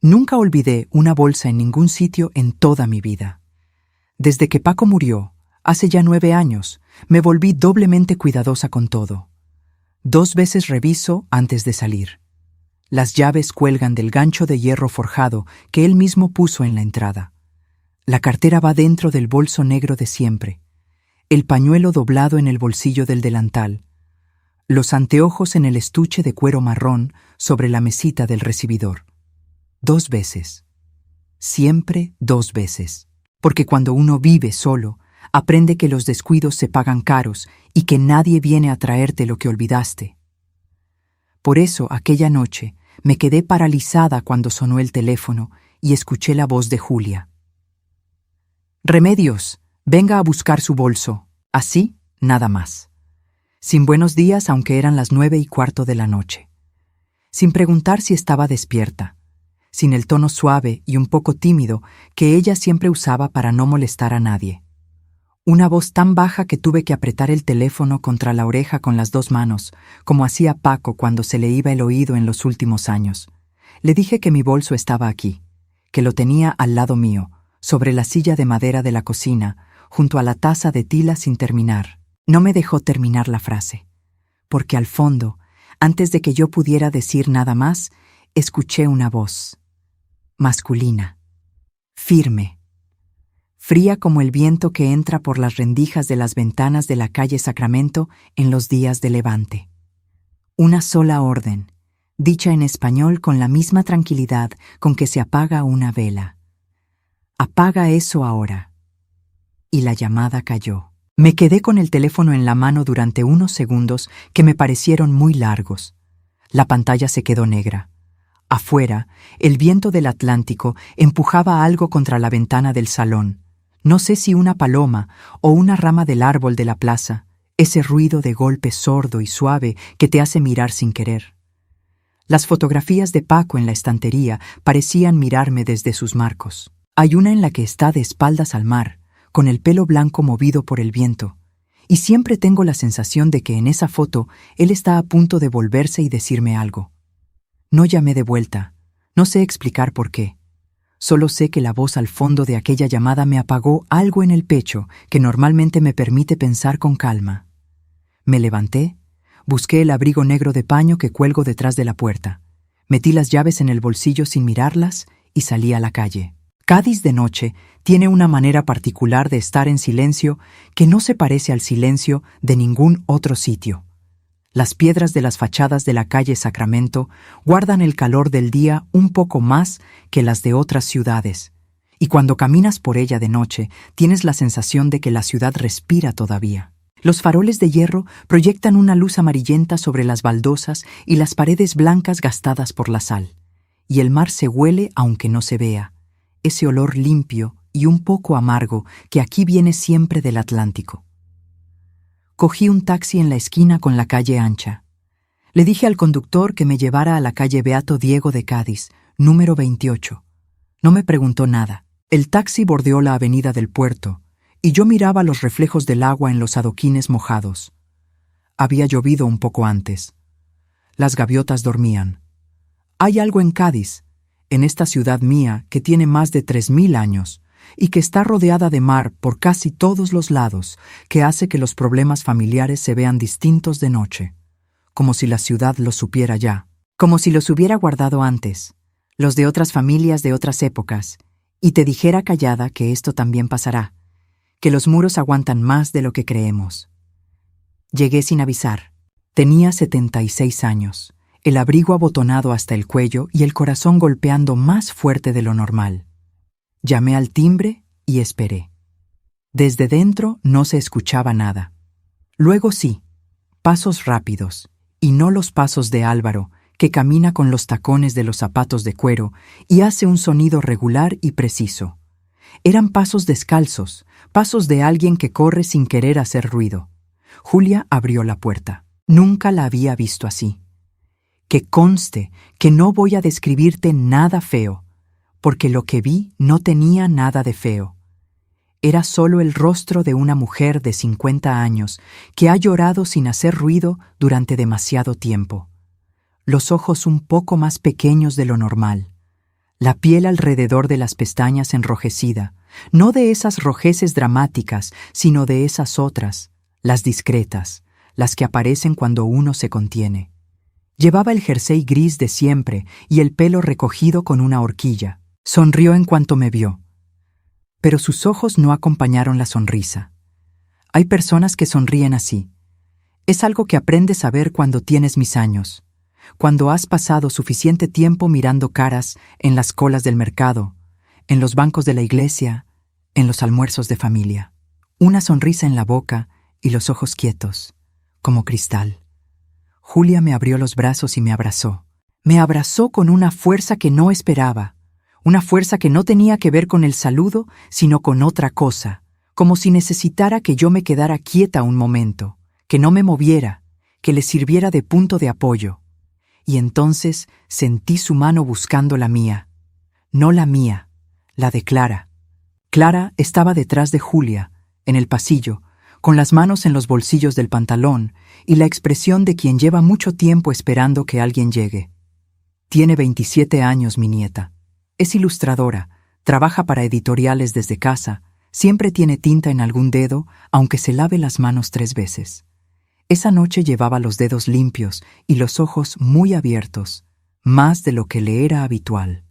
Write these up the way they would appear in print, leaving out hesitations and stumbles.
Nunca olvidé una bolsa en ningún sitio en toda mi vida. Desde que Paco murió, hace ya 9 años, me volví doblemente cuidadosa con todo. 2 veces reviso antes de salir. Las llaves cuelgan del gancho de hierro forjado que él mismo puso en la entrada. La cartera va dentro del bolso negro de siempre. El pañuelo doblado en el bolsillo del delantal. Los anteojos en el estuche de cuero marrón sobre la mesita del recibidor. 2 veces. Siempre 2 veces. Porque cuando uno vive solo, aprende que los descuidos se pagan caros y que nadie viene a traerte lo que olvidaste. Por eso, aquella noche, me quedé paralizada cuando sonó el teléfono y escuché la voz de Julia. «Remedios, venga a buscar su bolso». Así, nada más. Sin buenos días, aunque eran las 9:15 de la noche. Sin preguntar si estaba despierta. Sin el tono suave y un poco tímido que ella siempre usaba para no molestar a nadie. Una voz tan baja que tuve que apretar el teléfono contra la oreja con las 2 manos, como hacía Paco cuando se le iba el oído en los últimos años. Le dije que mi bolso estaba aquí, que lo tenía al lado mío, sobre la silla de madera de la cocina, junto a la taza de tila sin terminar. No me dejó terminar la frase, porque al fondo, antes de que yo pudiera decir nada más, escuché una voz. Masculina. Firme. Fría como el viento que entra por las rendijas de las ventanas de la calle Sacramento en los días de levante. Una sola orden, dicha en español con la misma tranquilidad con que se apaga una vela. Apaga eso ahora. Y la llamada cayó. Me quedé con el teléfono en la mano durante unos segundos que me parecieron muy largos. La pantalla se quedó negra. Afuera, el viento del Atlántico empujaba algo contra la ventana del salón. No sé si una paloma o una rama del árbol de la plaza, ese ruido de golpe sordo y suave que te hace mirar sin querer. Las fotografías de Paco en la estantería parecían mirarme desde sus marcos. Hay una en la que está de espaldas al mar, con el pelo blanco movido por el viento, y siempre tengo la sensación de que en esa foto él está a punto de volverse y decirme algo. No llamé de vuelta, no sé explicar por qué. Solo sé que la voz al fondo de aquella llamada me apagó algo en el pecho que normalmente me permite pensar con calma. Me levanté, busqué el abrigo negro de paño que cuelgo detrás de la puerta, metí las llaves en el bolsillo sin mirarlas y salí a la calle. Cádiz de noche tiene una manera particular de estar en silencio que no se parece al silencio de ningún otro sitio. Las piedras de las fachadas de la calle Sacramento guardan el calor del día un poco más que las de otras ciudades, y cuando caminas por ella de noche tienes la sensación de que la ciudad respira todavía. Los faroles de hierro proyectan una luz amarillenta sobre las baldosas y las paredes blancas gastadas por la sal, y el mar se huele aunque no se vea, ese olor limpio y un poco amargo que aquí viene siempre del Atlántico. Cogí un taxi en la esquina con la calle ancha. Le dije al conductor que me llevara a la calle Beato Diego de Cádiz, número 28. No me preguntó nada. El taxi bordeó la avenida del puerto, y yo miraba los reflejos del agua en los adoquines mojados. Había llovido un poco antes. Las gaviotas dormían. Hay algo en Cádiz, en esta ciudad mía que tiene más de 3000 años, y que está rodeada de mar por casi todos los lados, que hace que los problemas familiares se vean distintos de noche, como si la ciudad los supiera ya, como si los hubiera guardado antes, los de otras familias de otras épocas, y te dijera callada que esto también pasará, que los muros aguantan más de lo que creemos. Llegué sin avisar. Tenía 76 años, el abrigo abotonado hasta el cuello y el corazón golpeando más fuerte de lo normal. Llamé al timbre y esperé. Desde dentro no se escuchaba nada. Luego sí, pasos rápidos, y no los pasos de Álvaro, que camina con los tacones de los zapatos de cuero y hace un sonido regular y preciso. Eran pasos descalzos, pasos de alguien que corre sin querer hacer ruido. Julia abrió la puerta. Nunca la había visto así. Que conste que no voy a describirte nada feo, porque lo que vi no tenía nada de feo. Era solo el rostro de una mujer de 50 años que ha llorado sin hacer ruido durante demasiado tiempo. Los ojos un poco más pequeños de lo normal, la piel alrededor de las pestañas enrojecida, no de esas rojeces dramáticas, sino de esas otras, las discretas, las que aparecen cuando uno se contiene. Llevaba el jersey gris de siempre y el pelo recogido con una horquilla. Sonrió en cuanto me vio. Pero sus ojos no acompañaron la sonrisa. Hay personas que sonríen así. Es algo que aprendes a ver cuando tienes mis años, cuando has pasado suficiente tiempo mirando caras en las colas del mercado, en los bancos de la iglesia, en los almuerzos de familia. Una sonrisa en la boca y los ojos quietos, como cristal. Julia me abrió los brazos y me abrazó. Me abrazó con una fuerza que no esperaba, una fuerza que no tenía que ver con el saludo, sino con otra cosa, como si necesitara que yo me quedara quieta un momento, que no me moviera, que le sirviera de punto de apoyo. Y entonces sentí su mano buscando la mía. No la mía, la de Clara. Clara estaba detrás de Julia, en el pasillo, con las manos en los bolsillos del pantalón y la expresión de quien lleva mucho tiempo esperando que alguien llegue. Tiene 27 años, mi nieta. Es ilustradora, trabaja para editoriales desde casa, siempre tiene tinta en algún dedo, aunque se lave las manos 3 veces. Esa noche llevaba los dedos limpios y los ojos muy abiertos, más de lo que le era habitual.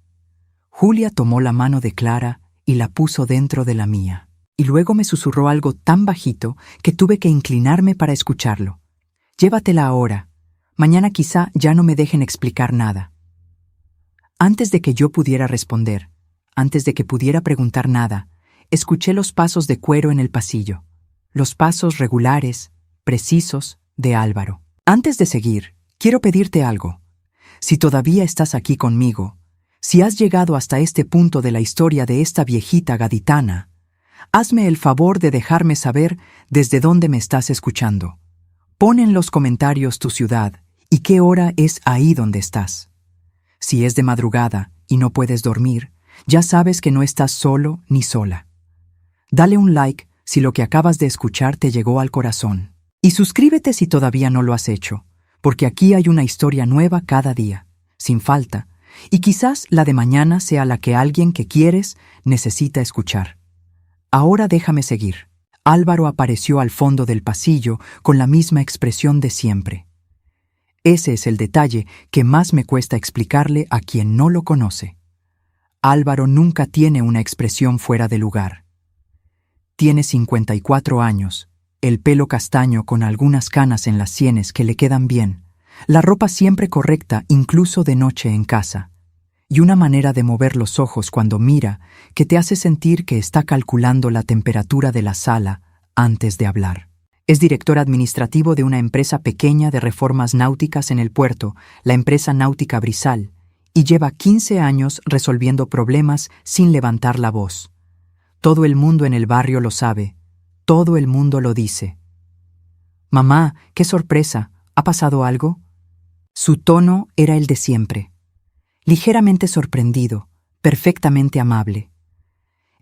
Julia tomó la mano de Clara y la puso dentro de la mía. Y luego me susurró algo tan bajito que tuve que inclinarme para escucharlo. Llévatela ahora. Mañana quizá ya no me dejen explicar nada. Antes de que yo pudiera responder, antes de que pudiera preguntar nada, escuché los pasos de cuero en el pasillo. Los pasos regulares, precisos, de Álvaro. Antes de seguir, quiero pedirte algo. Si todavía estás aquí conmigo, si has llegado hasta este punto de la historia de esta viejita gaditana, hazme el favor de dejarme saber desde dónde me estás escuchando. Pon en los comentarios tu ciudad y qué hora es ahí donde estás. Si es de madrugada y no puedes dormir, ya sabes que no estás solo ni sola. Dale un like si lo que acabas de escuchar te llegó al corazón. Y suscríbete si todavía no lo has hecho, porque aquí hay una historia nueva cada día, sin falta, y quizás la de mañana sea la que alguien que quieres necesita escuchar. Ahora déjame seguir. Álvaro apareció al fondo del pasillo con la misma expresión de siempre. Ese es el detalle que más me cuesta explicarle a quien no lo conoce. Álvaro nunca tiene una expresión fuera de lugar. Tiene 54 años, el pelo castaño con algunas canas en las sienes que le quedan bien, la ropa siempre correcta incluso de noche en casa, y una manera de mover los ojos cuando mira que te hace sentir que está calculando la temperatura de la sala antes de hablar. Es director administrativo de una empresa pequeña de reformas náuticas en el puerto, la empresa náutica Brisal, y lleva 15 años resolviendo problemas sin levantar la voz. Todo el mundo en el barrio lo sabe, todo el mundo lo dice. «Mamá, qué sorpresa, ¿ha pasado algo?» Su tono era el de siempre. Ligeramente sorprendido, perfectamente amable.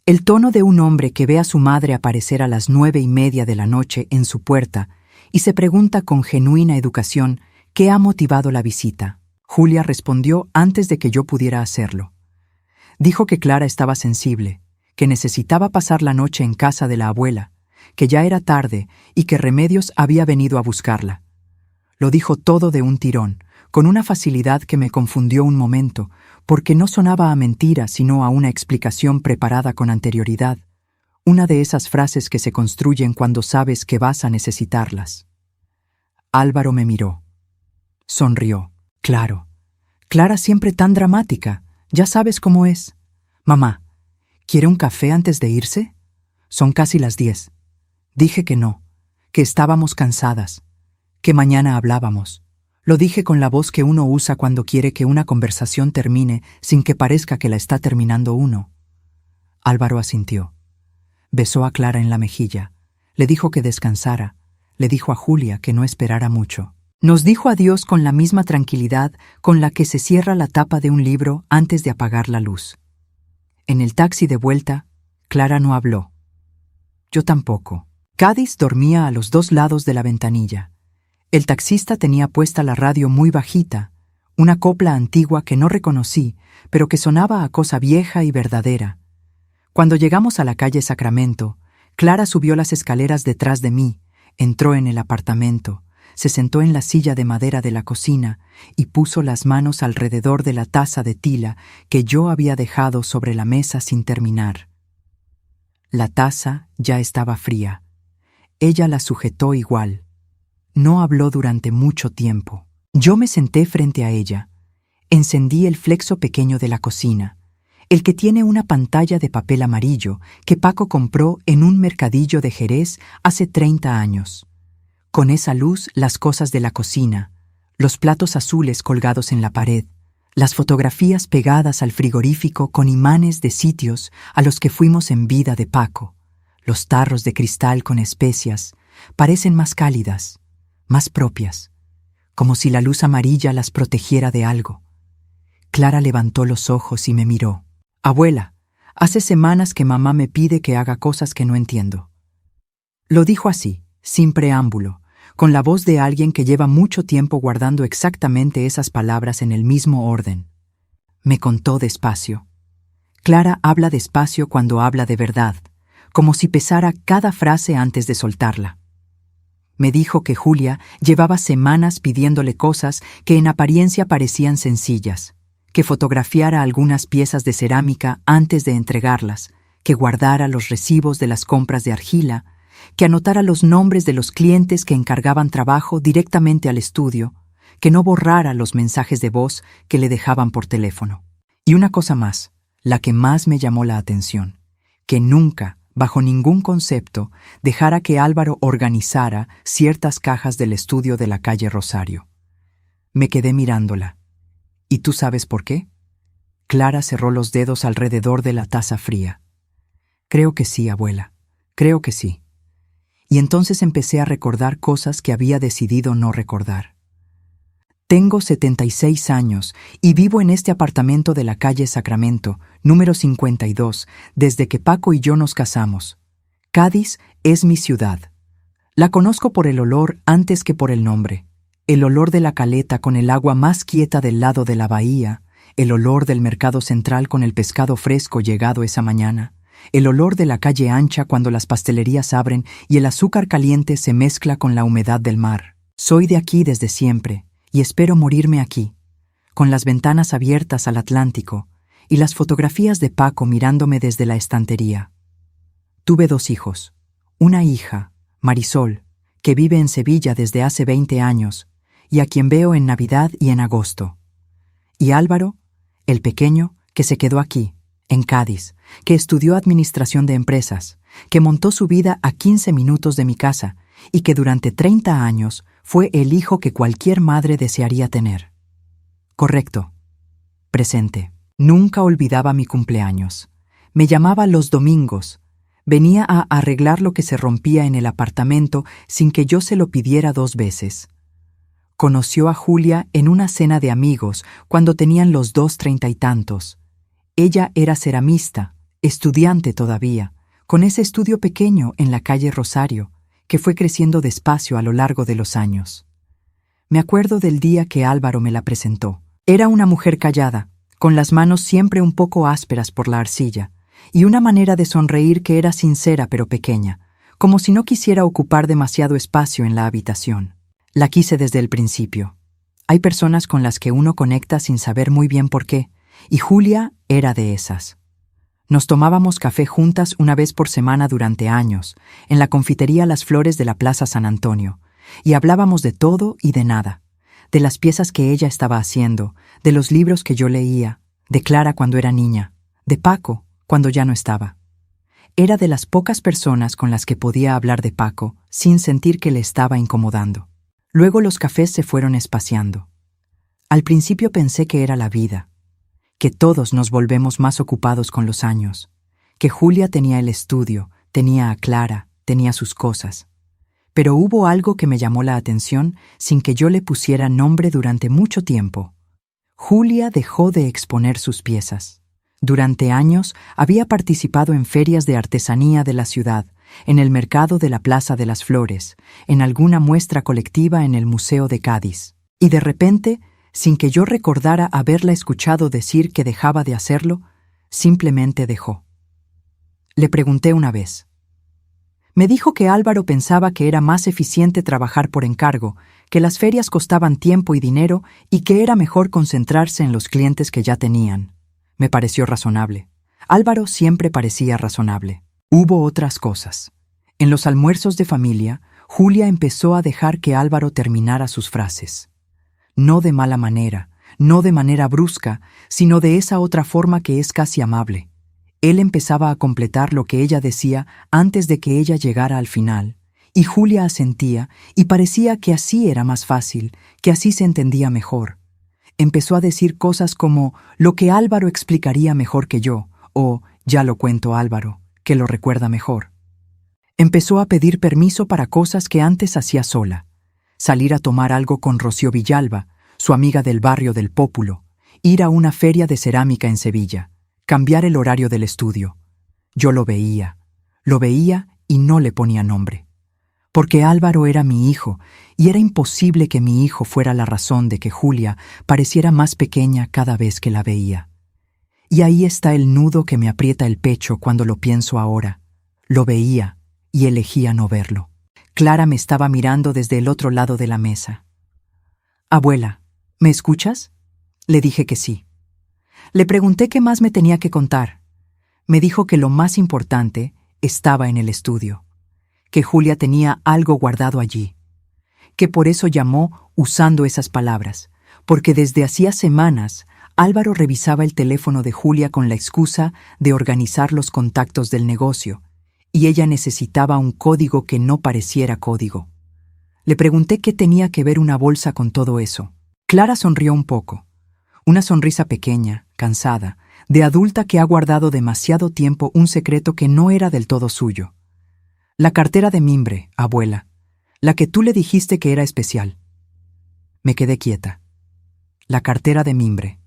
El tono de un hombre que ve a su madre aparecer a las 9:30 de la noche en su puerta y se pregunta con genuina educación qué ha motivado la visita. Julia respondió antes de que yo pudiera hacerlo. Dijo que Clara estaba sensible, que necesitaba pasar la noche en casa de la abuela, que ya era tarde y que Remedios había venido a buscarla. Lo dijo todo de un tirón, con una facilidad que me confundió un momento, porque no sonaba a mentira sino a una explicación preparada con anterioridad, una de esas frases que se construyen cuando sabes que vas a necesitarlas. Álvaro me miró. Sonrió. Claro. Clara siempre tan dramática, ya sabes cómo es. Mamá, ¿quiere un café antes de irse? Son casi las 10. Dije que no, que estábamos cansadas, que mañana hablábamos. Lo dije con la voz que uno usa cuando quiere que una conversación termine sin que parezca que la está terminando uno. Álvaro asintió. Besó a Clara en la mejilla. Le dijo que descansara. Le dijo a Julia que no esperara mucho. Nos dijo adiós con la misma tranquilidad con la que se cierra la tapa de un libro antes de apagar la luz. En el taxi de vuelta, Clara no habló. Yo tampoco. Cádiz dormía a los 2 lados de la ventanilla. El taxista tenía puesta la radio muy bajita, una copla antigua que no reconocí, pero que sonaba a cosa vieja y verdadera. Cuando llegamos a la calle Sacramento, Clara subió las escaleras detrás de mí, entró en el apartamento, se sentó en la silla de madera de la cocina y puso las manos alrededor de la taza de tila que yo había dejado sobre la mesa sin terminar. La taza ya estaba fría. Ella la sujetó igual. No habló durante mucho tiempo. Yo me senté frente a ella. Encendí el flexo pequeño de la cocina, el que tiene una pantalla de papel amarillo que Paco compró en un mercadillo de Jerez hace 30 años. Con esa luz, las cosas de la cocina, los platos azules colgados en la pared, las fotografías pegadas al frigorífico con imanes de sitios a los que fuimos en vida de Paco, los tarros de cristal con especias, parecen más cálidas, más propias, como si la luz amarilla las protegiera de algo. Clara levantó los ojos y me miró. «Abuela, hace semanas que mamá me pide que haga cosas que no entiendo». Lo dijo así, sin preámbulo, con la voz de alguien que lleva mucho tiempo guardando exactamente esas palabras en el mismo orden. Me contó despacio. Clara habla despacio cuando habla de verdad, como si pesara cada frase antes de soltarla. Me dijo que Julia llevaba semanas pidiéndole cosas que en apariencia parecían sencillas, que fotografiara algunas piezas de cerámica antes de entregarlas, que guardara los recibos de las compras de argila, que anotara los nombres de los clientes que encargaban trabajo directamente al estudio, que no borrara los mensajes de voz que le dejaban por teléfono. Y una cosa más, la que más me llamó la atención, que nunca, bajo ningún concepto, dejara que Álvaro organizara ciertas cajas del estudio de la calle Rosario. Me quedé mirándola. ¿Y tú sabes por qué? Clara cerró los dedos alrededor de la taza fría. Creo que sí, abuela, creo que sí. Y entonces empecé a recordar cosas que había decidido no recordar. Tengo 76 años y vivo en este apartamento de la calle Sacramento, número 52, desde que Paco y yo nos casamos. Cádiz es mi ciudad. La conozco por el olor antes que por el nombre. El olor de la caleta con el agua más quieta del lado de la bahía, el olor del mercado central con el pescado fresco llegado esa mañana, el olor de la calle ancha cuando las pastelerías abren y el azúcar caliente se mezcla con la humedad del mar. Soy de aquí desde siempre y espero morirme aquí, con las ventanas abiertas al Atlántico y las fotografías de Paco mirándome desde la estantería. Tuve 2 hijos, una hija, Marisol, que vive en Sevilla desde hace 20 años y a quien veo en Navidad y en agosto. Y Álvaro, el pequeño, que se quedó aquí, en Cádiz, que estudió administración de empresas, que montó su vida a 15 minutos de mi casa y que durante 30 años fue el hijo que cualquier madre desearía tener. Correcto. Presente. Nunca olvidaba mi cumpleaños. Me llamaba los domingos. Venía a arreglar lo que se rompía en el apartamento sin que yo se lo pidiera 2 veces. Conoció a Julia en una cena de amigos cuando tenían los 2 30 y tantos. Ella era ceramista, estudiante todavía, con ese estudio pequeño en la calle Rosario, que fue creciendo despacio a lo largo de los años. Me acuerdo del día que Álvaro me la presentó. Era una mujer callada, con las manos siempre un poco ásperas por la arcilla, y una manera de sonreír que era sincera pero pequeña, como si no quisiera ocupar demasiado espacio en la habitación. La quise desde el principio. Hay personas con las que uno conecta sin saber muy bien por qué, y Julia era de esas. Nos tomábamos café juntas una vez por semana durante años, en la confitería Las Flores de la Plaza San Antonio, y hablábamos de todo y de nada, de las piezas que ella estaba haciendo, de los libros que yo leía, de Clara cuando era niña, de Paco cuando ya no estaba. Era de las pocas personas con las que podía hablar de Paco sin sentir que le estaba incomodando. Luego los cafés se fueron espaciando. Al principio pensé que era la vida, que todos nos volvemos más ocupados con los años, que Julia tenía el estudio, tenía a Clara, tenía sus cosas. Pero hubo algo que me llamó la atención sin que yo le pusiera nombre durante mucho tiempo. Julia dejó de exponer sus piezas. Durante años había participado en ferias de artesanía de la ciudad, en el mercado de la Plaza de las Flores, en alguna muestra colectiva en el Museo de Cádiz. Y de repente Sin que yo recordara haberla escuchado decir que dejaba de hacerlo, simplemente dejó. Le pregunté una vez. Me dijo que Álvaro pensaba que era más eficiente trabajar por encargo, que las ferias costaban tiempo y dinero y que era mejor concentrarse en los clientes que ya tenían. Me pareció razonable. Álvaro siempre parecía razonable. Hubo otras cosas. En los almuerzos de familia, Julia empezó a dejar que Álvaro terminara sus frases. No de mala manera, no de manera brusca, sino de esa otra forma que es casi amable. Él empezaba a completar lo que ella decía antes de que ella llegara al final, y Julia asentía, y parecía que así era más fácil, que así se entendía mejor. Empezó a decir cosas como lo que Álvaro explicaría mejor que yo, o ya lo cuento Álvaro, que lo recuerda mejor. Empezó a pedir permiso para cosas que antes hacía sola. Salir a tomar algo con Rocío Villalba, su amiga del barrio del Pópulo, ir a una feria de cerámica en Sevilla, cambiar el horario del estudio. Yo lo veía y no le ponía nombre. Porque Álvaro era mi hijo, y era imposible que mi hijo fuera la razón de que Julia pareciera más pequeña cada vez que la veía. Y ahí está el nudo que me aprieta el pecho cuando lo pienso ahora. Lo veía y elegía no verlo. Clara me estaba mirando desde el otro lado de la mesa. «Abuela, ¿me escuchas?» Le dije que sí. Le pregunté qué más me tenía que contar. Me dijo que lo más importante estaba en el estudio, que Julia tenía algo guardado allí, que por eso llamó usando esas palabras, porque desde hacía semanas Álvaro revisaba el teléfono de Julia con la excusa de organizar los contactos del negocio, y ella necesitaba un código que no pareciera código. Le pregunté qué tenía que ver una bolsa con todo eso. Clara sonrió un poco. Una sonrisa pequeña, cansada, de adulta que ha guardado demasiado tiempo un secreto que no era del todo suyo. La cartera de mimbre, abuela. La que tú le dijiste que era especial. Me quedé quieta. La cartera de mimbre.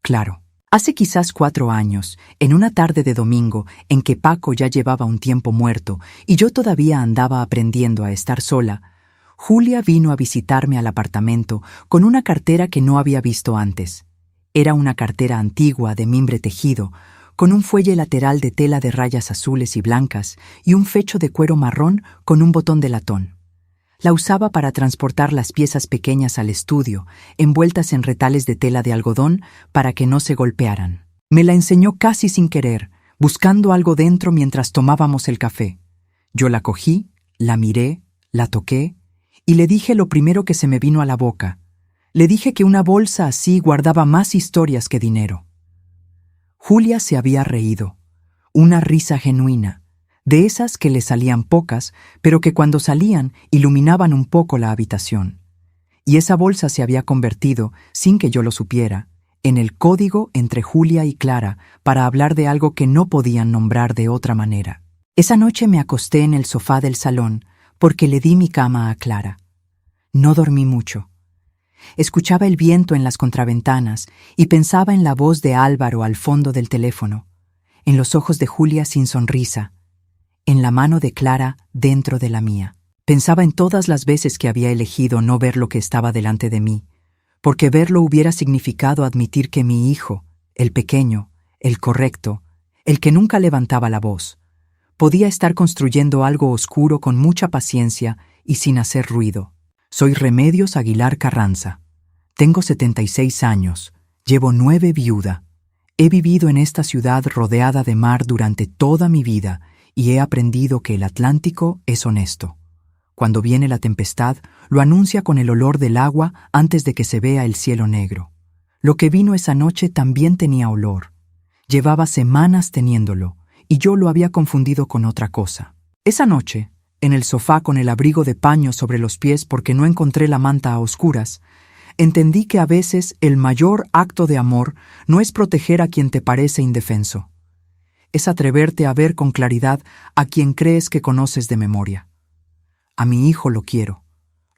Claro. Hace quizás 4 años, en una tarde de domingo en que Paco ya llevaba un tiempo muerto y yo todavía andaba aprendiendo a estar sola, Julia vino a visitarme al apartamento con una cartera que no había visto antes. Era una cartera antigua de mimbre tejido, con un fuelle lateral de tela de rayas azules y blancas y un fecho de cuero marrón con un botón de latón. La usaba para transportar las piezas pequeñas al estudio, envueltas en retales de tela de algodón para que no se golpearan. Me la enseñó casi sin querer, buscando algo dentro mientras tomábamos el café. Yo la cogí, la miré, la toqué y le dije lo primero que se me vino a la boca. Le dije que una bolsa así guardaba más historias que dinero. Julia se había reído. Una risa genuina. De esas que le salían pocas, pero que cuando salían iluminaban un poco la habitación. Y esa bolsa se había convertido, sin que yo lo supiera, en el código entre Julia y Clara para hablar de algo que no podían nombrar de otra manera. Esa noche me acosté en el sofá del salón porque le di mi cama a Clara. No dormí mucho. Escuchaba el viento en las contraventanas y pensaba en la voz de Álvaro al fondo del teléfono, en los ojos de Julia sin sonrisa, en la mano de Clara dentro de la mía. Pensaba en todas las veces que había elegido no ver lo que estaba delante de mí, porque verlo hubiera significado admitir que mi hijo, el pequeño, el correcto, el que nunca levantaba la voz, podía estar construyendo algo oscuro con mucha paciencia y sin hacer ruido. Soy Remedios Aguilar Carranza. Tengo 76 años, llevo 9 viuda. He vivido en esta ciudad rodeada de mar durante toda mi vida y he aprendido que el Atlántico es honesto. Cuando viene la tempestad, lo anuncia con el olor del agua antes de que se vea el cielo negro. Lo que vino esa noche también tenía olor. Llevaba semanas teniéndolo, y yo lo había confundido con otra cosa. Esa noche, en el sofá con el abrigo de paño sobre los pies porque no encontré la manta a oscuras, entendí que a veces el mayor acto de amor no es proteger a quien te parece indefenso. Es atreverte a ver con claridad a quien crees que conoces de memoria. A mi hijo lo quiero,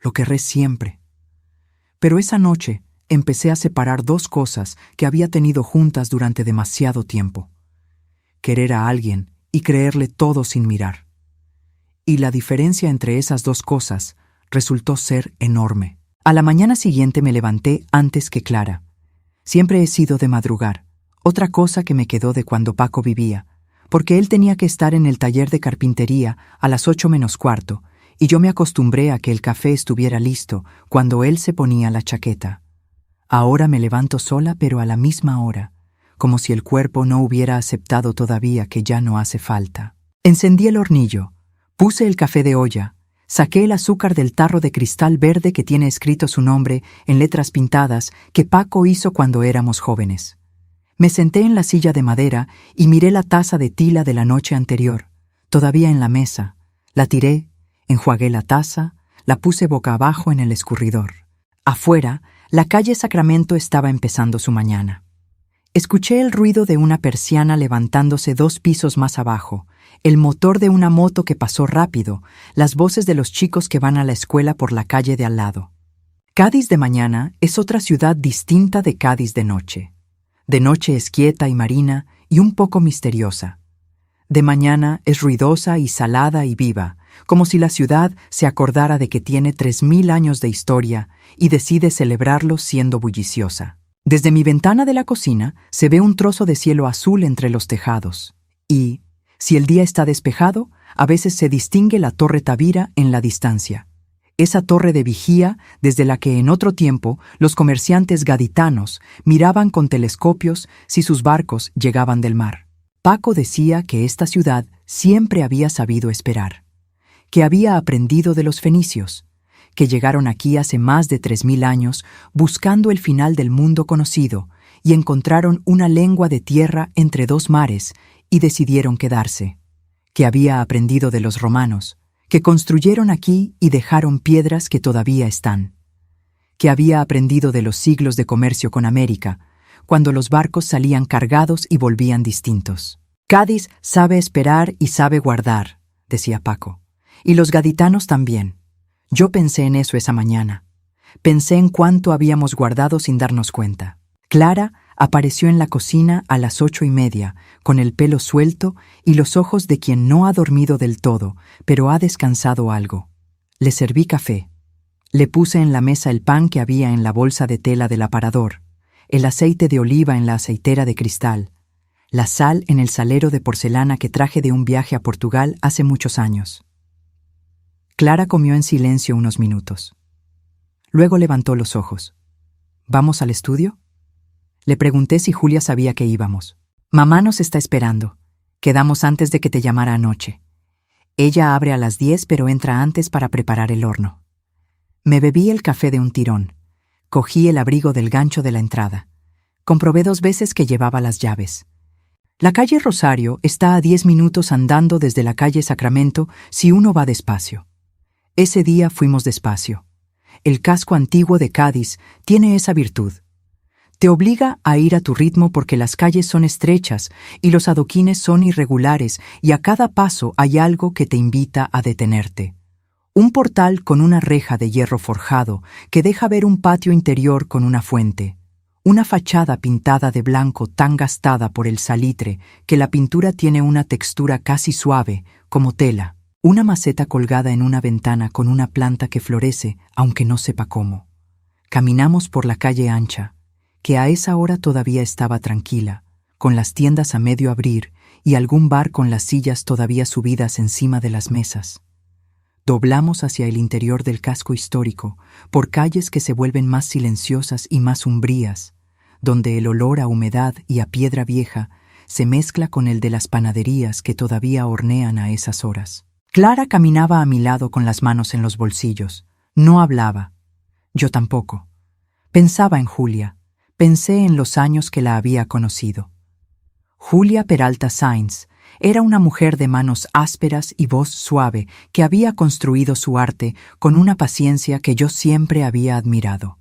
lo querré siempre. Pero esa noche empecé a separar 2 cosas que había tenido juntas durante demasiado tiempo. Querer a alguien y creerle todo sin mirar. Y la diferencia entre esas 2 cosas resultó ser enorme. A la mañana siguiente me levanté antes que Clara. Siempre he sido de madrugar, otra cosa que me quedó de cuando Paco vivía, porque él tenía que estar en el taller de carpintería a las 8 menos cuarto, y yo me acostumbré a que el café estuviera listo cuando él se ponía la chaqueta. Ahora me levanto sola, pero a la misma hora, como si el cuerpo no hubiera aceptado todavía que ya no hace falta. Encendí el hornillo, puse el café de olla, saqué el azúcar del tarro de cristal verde que tiene escrito su nombre en letras pintadas que Paco hizo cuando éramos jóvenes. Me senté en la silla de madera y miré la taza de tila de la noche anterior, todavía en la mesa. La tiré, enjuagué la taza, la puse boca abajo en el escurridor. Afuera, la calle Sacramento estaba empezando su mañana. Escuché el ruido de una persiana levantándose 2 pisos más abajo, el motor de una moto que pasó rápido, las voces de los chicos que van a la escuela por la calle de al lado. Cádiz de mañana es otra ciudad distinta de Cádiz de noche. De noche es quieta y marina y un poco misteriosa. De mañana es ruidosa y salada y viva, como si la ciudad se acordara de que tiene 3000 años de historia y decide celebrarlo siendo bulliciosa. Desde mi ventana de la cocina se ve un trozo de cielo azul entre los tejados y, si el día está despejado, a veces se distingue la Torre Tavira en la distancia. Esa torre de vigía desde la que en otro tiempo los comerciantes gaditanos miraban con telescopios si sus barcos llegaban del mar. Paco decía que esta ciudad siempre había sabido esperar, que había aprendido de los fenicios, que llegaron aquí hace más de 3000 años buscando el final del mundo conocido y encontraron una lengua de tierra entre 2 mares y decidieron quedarse, que había aprendido de los romanos, que construyeron aquí y dejaron piedras que todavía están, que había aprendido de los siglos de comercio con América, cuando los barcos salían cargados y volvían distintos. Cádiz sabe esperar y sabe guardar, decía Paco, y los gaditanos también. Yo pensé en eso esa mañana. Pensé en cuánto habíamos guardado sin darnos cuenta. Clara apareció en la cocina a las 8:30, con el pelo suelto y los ojos de quien no ha dormido del todo, pero ha descansado algo. Le serví café. Le puse en la mesa el pan que había en la bolsa de tela del aparador, el aceite de oliva en la aceitera de cristal, la sal en el salero de porcelana que traje de un viaje a Portugal hace muchos años. Clara comió en silencio unos minutos. Luego levantó los ojos. ¿Vamos al estudio? Le pregunté si Julia sabía que íbamos. Mamá nos está esperando. Quedamos antes de que te llamara anoche. Ella abre a las 10, pero entra antes para preparar el horno. Me bebí el café de un tirón. Cogí el abrigo del gancho de la entrada. Comprobé 2 veces que llevaba las llaves. La calle Rosario está a 10 minutos andando desde la calle Sacramento si uno va despacio. Ese día fuimos despacio. El casco antiguo de Cádiz tiene esa virtud. Te obliga a ir a tu ritmo porque las calles son estrechas y los adoquines son irregulares y a cada paso hay algo que te invita a detenerte. Un portal con una reja de hierro forjado que deja ver un patio interior con una fuente. Una fachada pintada de blanco tan gastada por el salitre que la pintura tiene una textura casi suave, como tela. Una maceta colgada en una ventana con una planta que florece, aunque no sepa cómo. Caminamos por la calle ancha, que a esa hora todavía estaba tranquila, con las tiendas a medio abrir y algún bar con las sillas todavía subidas encima de las mesas. Doblamos hacia el interior del casco histórico, por calles que se vuelven más silenciosas y más umbrías, donde el olor a humedad y a piedra vieja se mezcla con el de las panaderías que todavía hornean a esas horas. Clara caminaba a mi lado con las manos en los bolsillos. No hablaba. Yo tampoco. Pensaba en Julia. Pensé en los años que la había conocido. Julia Peralta Sainz era una mujer de manos ásperas y voz suave que había construido su arte con una paciencia que yo siempre había admirado.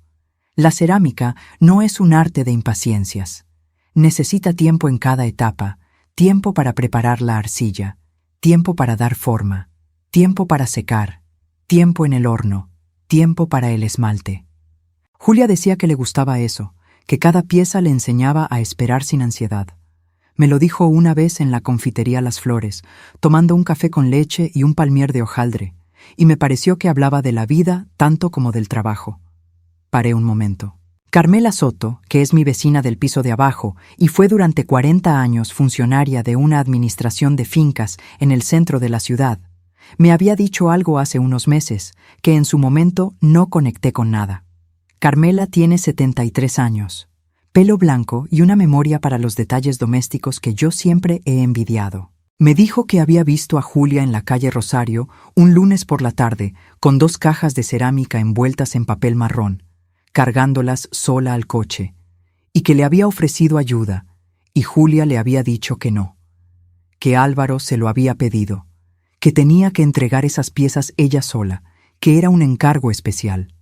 La cerámica no es un arte de impaciencias. Necesita tiempo en cada etapa, tiempo para preparar la arcilla, tiempo para dar forma, tiempo para secar, tiempo en el horno, tiempo para el esmalte. Julia decía que le gustaba eso, que cada pieza le enseñaba a esperar sin ansiedad. Me lo dijo una vez en la confitería Las Flores, tomando un café con leche y un palmier de hojaldre, y me pareció que hablaba de la vida tanto como del trabajo. Paré un momento. Carmela Soto, que es mi vecina del piso de abajo y fue durante 40 años funcionaria de una administración de fincas en el centro de la ciudad, me había dicho algo hace unos meses que en su momento no conecté con nada. Carmela tiene 73 años, pelo blanco y una memoria para los detalles domésticos que yo siempre he envidiado. Me dijo que había visto a Julia en la calle Rosario un lunes por la tarde con 2 cajas de cerámica envueltas en papel marrón, cargándolas sola al coche, y que le había ofrecido ayuda, y Julia le había dicho que no, que Álvaro se lo había pedido, que tenía que entregar esas piezas ella sola, que era un encargo especial.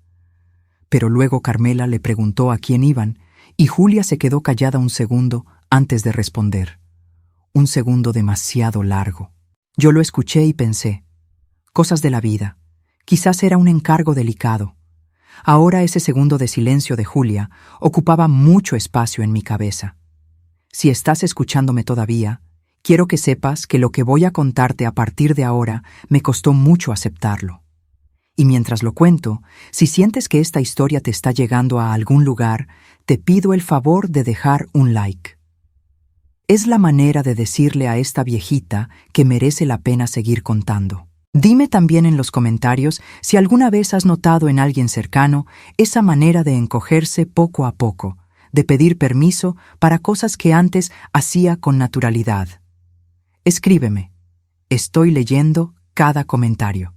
Pero luego Carmela le preguntó a quién iban, y Julia se quedó callada un segundo antes de responder. Un segundo demasiado largo. Yo lo escuché y pensé, cosas de la vida, quizás era un encargo delicado. Ahora ese segundo de silencio de Julia ocupaba mucho espacio en mi cabeza. Si estás escuchándome todavía, quiero que sepas que lo que voy a contarte a partir de ahora me costó mucho aceptarlo. Y mientras lo cuento, si sientes que esta historia te está llegando a algún lugar, te pido el favor de dejar un like. Es la manera de decirle a esta viejita que merece la pena seguir contando. Dime también en los comentarios si alguna vez has notado en alguien cercano esa manera de encogerse poco a poco, de pedir permiso para cosas que antes hacía con naturalidad. Escríbeme. Estoy leyendo cada comentario.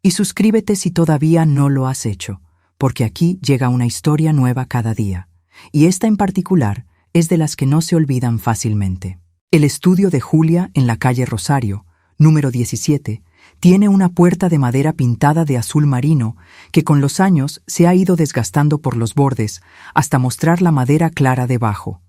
Y suscríbete si todavía no lo has hecho, porque aquí llega una historia nueva cada día, y esta en particular es de las que no se olvidan fácilmente. El estudio de Julia en la calle Rosario, número 17, tiene una puerta de madera pintada de azul marino que con los años se ha ido desgastando por los bordes hasta mostrar la madera clara debajo.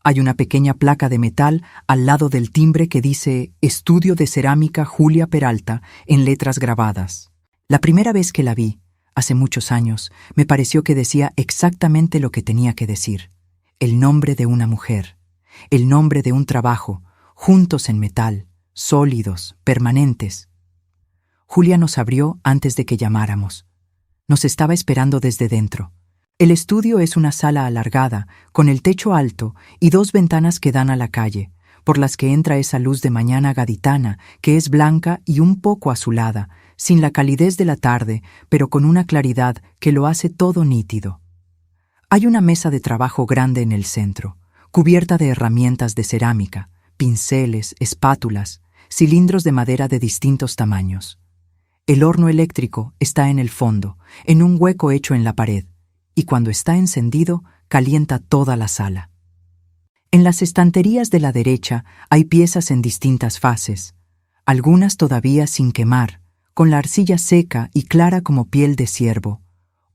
Hay una pequeña placa de metal al lado del timbre que dice Estudio de Cerámica Julia Peralta en letras grabadas. La primera vez que la vi, hace muchos años, me pareció que decía exactamente lo que tenía que decir. El nombre de una mujer, el nombre de un trabajo, juntos en metal, sólidos, permanentes. Julia nos abrió antes de que llamáramos. Nos estaba esperando desde dentro. El estudio es una sala alargada, con el techo alto y 2 ventanas que dan a la calle, por las que entra esa luz de mañana gaditana, que es blanca y un poco azulada, sin la calidez de la tarde, pero con una claridad que lo hace todo nítido. Hay una mesa de trabajo grande en el centro, cubierta de herramientas de cerámica, pinceles, espátulas, cilindros de madera de distintos tamaños. El horno eléctrico está en el fondo, en un hueco hecho en la pared, y cuando está encendido, calienta toda la sala. En las estanterías de la derecha hay piezas en distintas fases, algunas todavía sin quemar, con la arcilla seca y clara como piel de ciervo,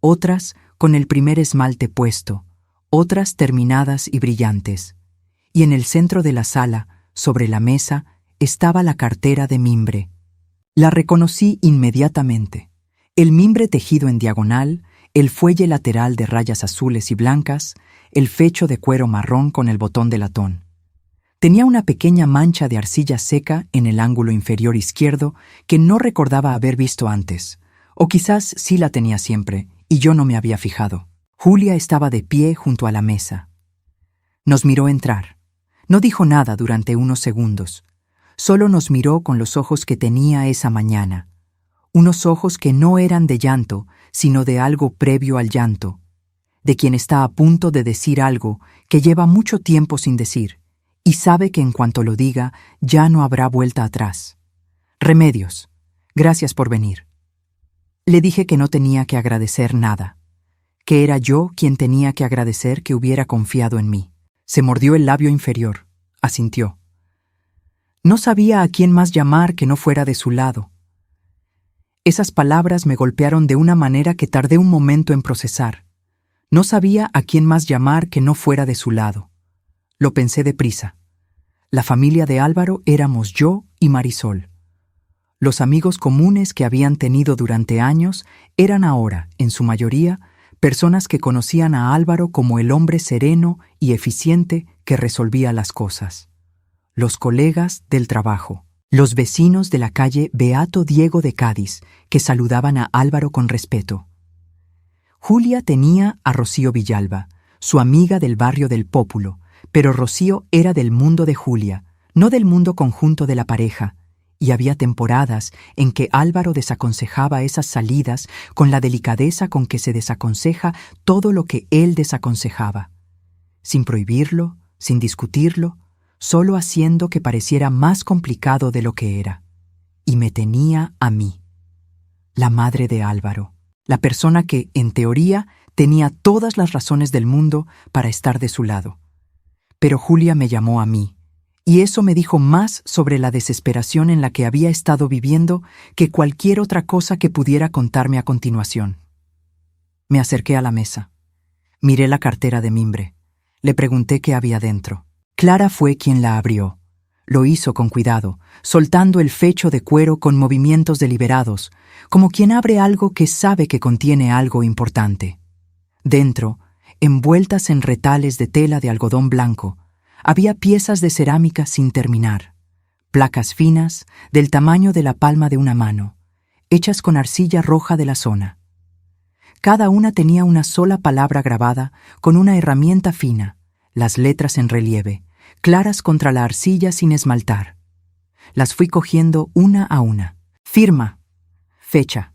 otras con el primer esmalte puesto, otras terminadas y brillantes. Y en el centro de la sala, sobre la mesa, estaba la cartera de mimbre. La reconocí inmediatamente. El mimbre tejido en diagonal, el fuelle lateral de rayas azules y blancas, el fecho de cuero marrón con el botón de latón. Tenía una pequeña mancha de arcilla seca en el ángulo inferior izquierdo que no recordaba haber visto antes, o quizás sí la tenía siempre, y yo no me había fijado. Julia estaba de pie junto a la mesa. Nos miró entrar. No dijo nada durante unos segundos. Solo nos miró con los ojos que tenía esa mañana. Unos ojos que no eran de llanto, sino de algo previo al llanto, de quien está a punto de decir algo que lleva mucho tiempo sin decir, y sabe que en cuanto lo diga ya no habrá vuelta atrás. Remedios, gracias por venir. Le dije que no tenía que agradecer nada, que era yo quien tenía que agradecer que hubiera confiado en mí. Se mordió el labio inferior, asintió. No sabía a quién más llamar que no fuera de su lado. Esas palabras me golpearon de una manera que tardé un momento en procesar. No sabía a quién más llamar que no fuera de su lado. Lo pensé deprisa. La familia de Álvaro éramos yo y Marisol. Los amigos comunes que habían tenido durante años eran ahora, en su mayoría, personas que conocían a Álvaro como el hombre sereno y eficiente que resolvía las cosas. Los colegas del trabajo. Los vecinos de la calle Beato Diego de Cádiz, que saludaban a Álvaro con respeto. Julia tenía a Rocío Villalba, su amiga del barrio del Pópulo, pero Rocío era del mundo de Julia, no del mundo conjunto de la pareja, y había temporadas en que Álvaro desaconsejaba esas salidas con la delicadeza con que se desaconseja todo lo que él desaconsejaba, sin prohibirlo, sin discutirlo, solo haciendo que pareciera más complicado de lo que era. Y me tenía a mí, la madre de Álvaro, la persona que, en teoría, tenía todas las razones del mundo para estar de su lado. Pero Julia me llamó a mí, y eso me dijo más sobre la desesperación en la que había estado viviendo que cualquier otra cosa que pudiera contarme a continuación. Me acerqué a la mesa. Miré la cartera de mimbre. Le pregunté qué había dentro. Clara fue quien la abrió. Lo hizo con cuidado, soltando el fecho de cuero con movimientos deliberados, como quien abre algo que sabe que contiene algo importante. Dentro, envueltas en retales de tela de algodón blanco, había piezas de cerámica sin terminar, placas finas del tamaño de la palma de una mano, hechas con arcilla roja de la zona. Cada una tenía una sola palabra grabada con una herramienta fina, las letras en relieve, claras contra la arcilla sin esmaltar. Las fui cogiendo una a una. Firma, fecha,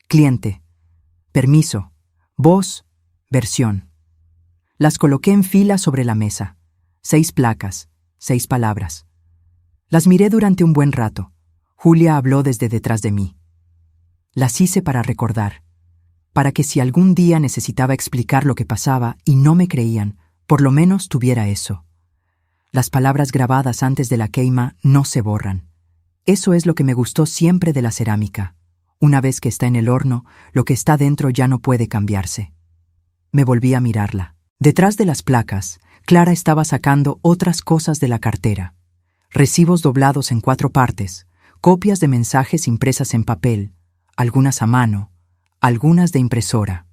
cliente, permiso, voz, versión. Las coloqué en fila sobre la mesa. 6 placas, 6 palabras. Las miré durante un buen rato. Julia habló desde detrás de mí. Las hice para recordar, para que si algún día necesitaba explicar lo que pasaba y no me creían, por lo menos tuviera eso. Las palabras grabadas antes de la queima no se borran. Eso es lo que me gustó siempre de la cerámica. Una vez que está en el horno, lo que está dentro ya no puede cambiarse. Me volví a mirarla. Detrás de las placas, Clara estaba sacando otras cosas de la cartera. Recibos doblados en 4 partes, copias de mensajes impresas en papel, algunas a mano, algunas de impresora,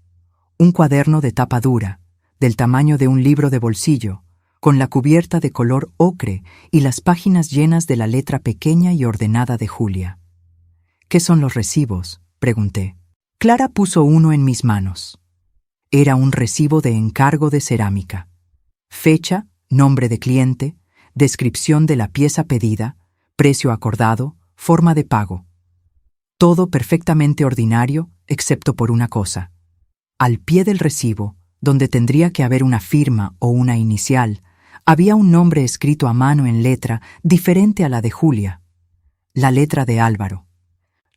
un cuaderno de tapa dura, del tamaño de un libro de bolsillo, con la cubierta de color ocre y las páginas llenas de la letra pequeña y ordenada de Julia. ¿Qué son los recibos?, pregunté. Clara puso uno en mis manos. Era un recibo de encargo de cerámica. Fecha, nombre de cliente, descripción de la pieza pedida, precio acordado, forma de pago. Todo perfectamente ordinario, excepto por una cosa. Al pie del recibo, donde tendría que haber una firma o una inicial, había un nombre escrito a mano en letra diferente a la de Julia. La letra de Álvaro.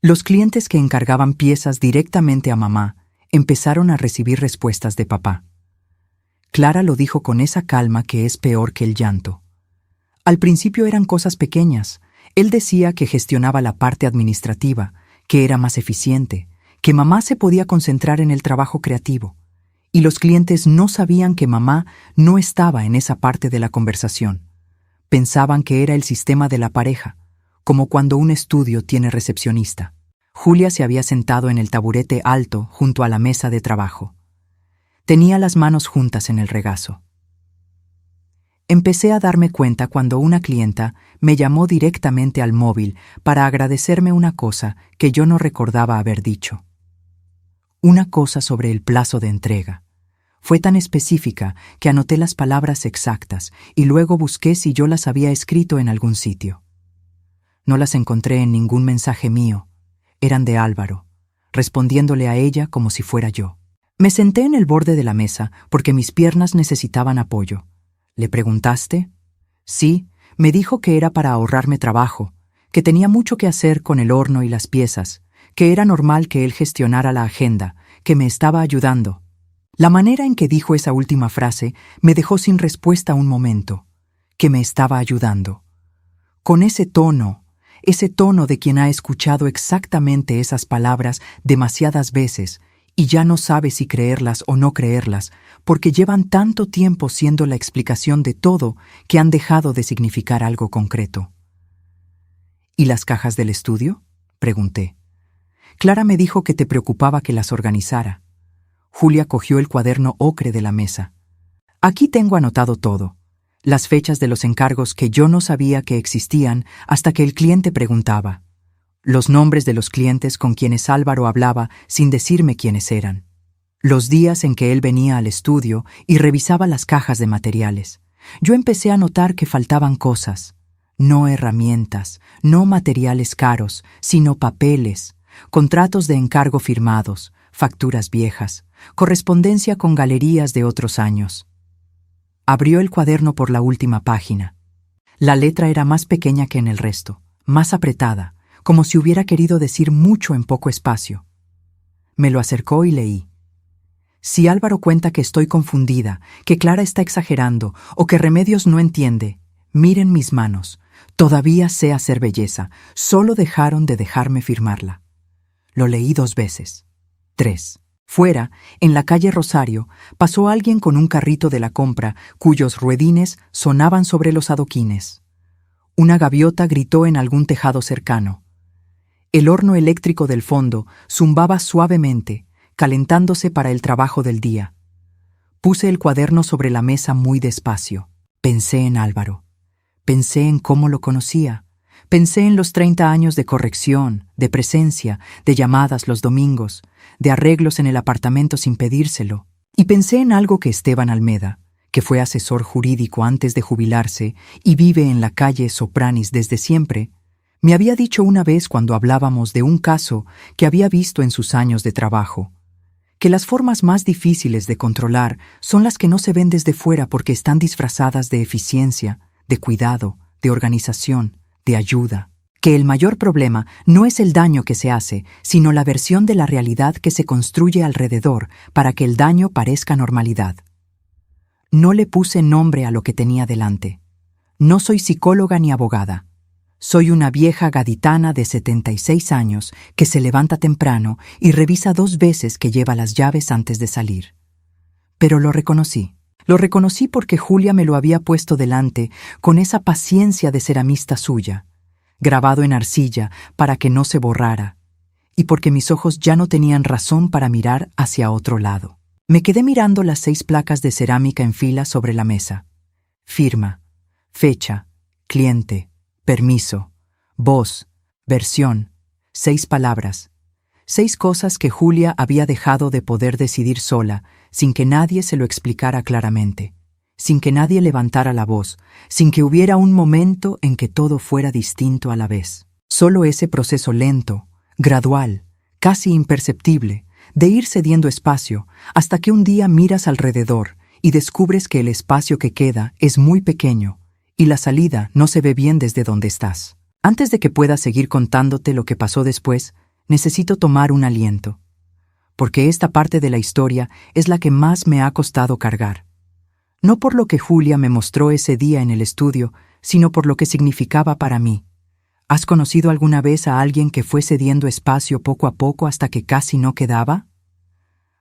Los clientes que encargaban piezas directamente a mamá empezaron a recibir respuestas de papá. Clara lo dijo con esa calma que es peor que el llanto. Al principio eran cosas pequeñas. Él decía que gestionaba la parte administrativa, que era más eficiente, que mamá se podía concentrar en el trabajo creativo. Y los clientes no sabían que mamá no estaba en esa parte de la conversación. Pensaban que era el sistema de la pareja, como cuando un estudio tiene recepcionista. Julia se había sentado en el taburete alto junto a la mesa de trabajo. Tenía las manos juntas en el regazo. Empecé a darme cuenta cuando una clienta me llamó directamente al móvil para agradecerme una cosa que yo no recordaba haber dicho. Una cosa sobre el plazo de entrega. Fue tan específica que anoté las palabras exactas y luego busqué si yo las había escrito en algún sitio. No las encontré en ningún mensaje mío. Eran de Álvaro, respondiéndole a ella como si fuera yo. Me senté en el borde de la mesa porque mis piernas necesitaban apoyo. ¿Le preguntaste? Sí, me dijo que era para ahorrarme trabajo, que tenía mucho que hacer con el horno y las piezas, que era normal que él gestionara la agenda, que me estaba ayudando. La manera en que dijo esa última frase me dejó sin respuesta un momento, que me estaba ayudando. Con ese tono de quien ha escuchado exactamente esas palabras demasiadas veces y ya no sabe si creerlas o no creerlas, porque llevan tanto tiempo siendo la explicación de todo que han dejado de significar algo concreto. ¿Y las cajas del estudio?, pregunté. Clara me dijo que te preocupaba que las organizara. Julia cogió el cuaderno ocre de la mesa. Aquí tengo anotado todo. Las fechas de los encargos que yo no sabía que existían hasta que el cliente preguntaba. Los nombres de los clientes con quienes Álvaro hablaba sin decirme quiénes eran. Los días en que él venía al estudio y revisaba las cajas de materiales, yo empecé a notar que faltaban cosas. No herramientas, no materiales caros, sino papeles, contratos de encargo firmados, facturas viejas, correspondencia con galerías de otros años. Abrió el cuaderno por la última página. La letra era más pequeña que en el resto, más apretada, como si hubiera querido decir mucho en poco espacio. Me lo acercó y leí. Si Álvaro cuenta que estoy confundida, que Clara está exagerando o que Remedios no entiende, miren mis manos. Todavía sé hacer belleza, solo dejaron de dejarme firmarla. Lo leí 2 veces. 3. Fuera, en la calle Rosario, pasó alguien con un carrito de la compra cuyos ruedines sonaban sobre los adoquines. Una gaviota gritó en algún tejado cercano. El horno eléctrico del fondo zumbaba suavemente, calentándose para el trabajo del día. Puse el cuaderno sobre la mesa muy despacio. Pensé en Álvaro. Pensé en cómo lo conocía. Pensé en los 30 años de corrección, de presencia, de llamadas los domingos, de arreglos en el apartamento sin pedírselo. Y pensé en algo que Esteban Almeda, que fue asesor jurídico antes de jubilarse y vive en la calle Sopranis desde siempre, me había dicho una vez cuando hablábamos de un caso que había visto en sus años de trabajo, que las formas más difíciles de controlar son las que no se ven desde fuera porque están disfrazadas de eficiencia, de cuidado, de organización, de ayuda, que el mayor problema no es el daño que se hace, sino la versión de la realidad que se construye alrededor para que el daño parezca normalidad. No le puse nombre a lo que tenía delante. No soy psicóloga ni abogada. Soy una vieja gaditana de 76 años que se levanta temprano y revisa 2 veces que lleva las llaves antes de salir. Pero lo reconocí. Lo reconocí porque Julia me lo había puesto delante con esa paciencia de ceramista suya, grabado en arcilla para que no se borrara, y porque mis ojos ya no tenían razón para mirar hacia otro lado. Me quedé mirando las 6 placas de cerámica en fila sobre la mesa. Firma, fecha, cliente, permiso, voz, versión, 6 palabras, 6 cosas que Julia había dejado de poder decidir sola, sin que nadie se lo explicara claramente, sin que nadie levantara la voz, sin que hubiera un momento en que todo fuera distinto a la vez. Solo ese proceso lento, gradual, casi imperceptible, de ir cediendo espacio, hasta que un día miras alrededor y descubres que el espacio que queda es muy pequeño y la salida no se ve bien desde donde estás. Antes de que pueda seguir contándote lo que pasó después, necesito tomar un aliento, porque esta parte de la historia es la que más me ha costado cargar. No por lo que Julia me mostró ese día en el estudio, sino por lo que significaba para mí. ¿Has conocido alguna vez a alguien que fue cediendo espacio poco a poco hasta que casi no quedaba?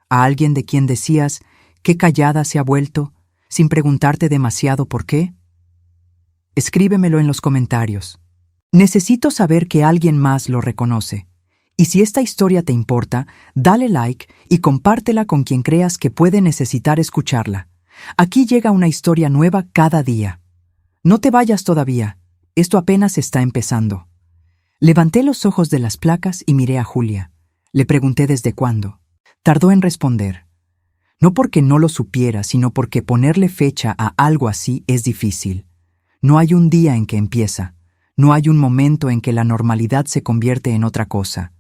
¿A alguien de quien decías, qué callada se ha vuelto, sin preguntarte demasiado por qué? Escríbemelo en los comentarios. Necesito saber que alguien más lo reconoce. Y si esta historia te importa, dale like y compártela con quien creas que puede necesitar escucharla. Aquí llega una historia nueva cada día. No te vayas todavía, esto apenas está empezando. Levanté los ojos de las placas y miré a Julia. Le pregunté desde cuándo. Tardó en responder. No porque no lo supiera, sino porque ponerle fecha a algo así es difícil. No hay un día en que empieza. No hay un momento en que la normalidad se convierte en otra cosa.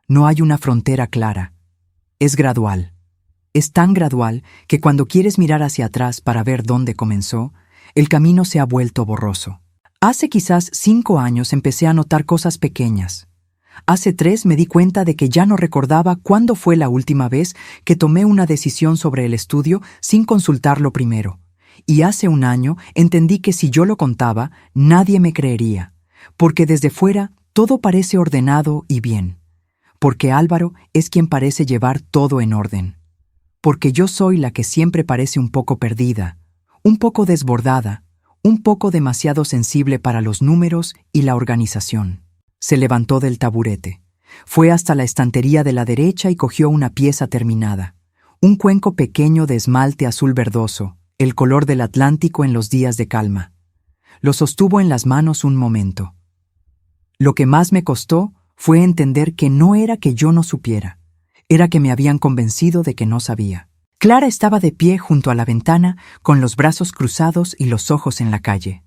No hay una frontera clara. Es gradual. Es tan gradual que cuando quieres mirar hacia atrás para ver dónde comenzó, el camino se ha vuelto borroso. Hace quizás 5 años empecé a notar cosas pequeñas. Hace 3 me di cuenta de que ya no recordaba cuándo fue la última vez que tomé una decisión sobre el estudio sin consultarlo primero. Y hace 1 año entendí que si yo lo contaba, nadie me creería, porque desde fuera todo parece ordenado y bien. Porque Álvaro es quien parece llevar todo en orden. Porque yo soy la que siempre parece un poco perdida, un poco desbordada, un poco demasiado sensible para los números y la organización. Se levantó del taburete. Fue hasta la estantería de la derecha y cogió una pieza terminada. Un cuenco pequeño de esmalte azul verdoso, el color del Atlántico en los días de calma. Lo sostuvo en las manos un momento. Lo que más me costó fue entender que no era que yo no supiera. era que me habían convencido de que no sabía. Clara estaba de pie junto a la ventana, con los brazos cruzados y los ojos en la calle.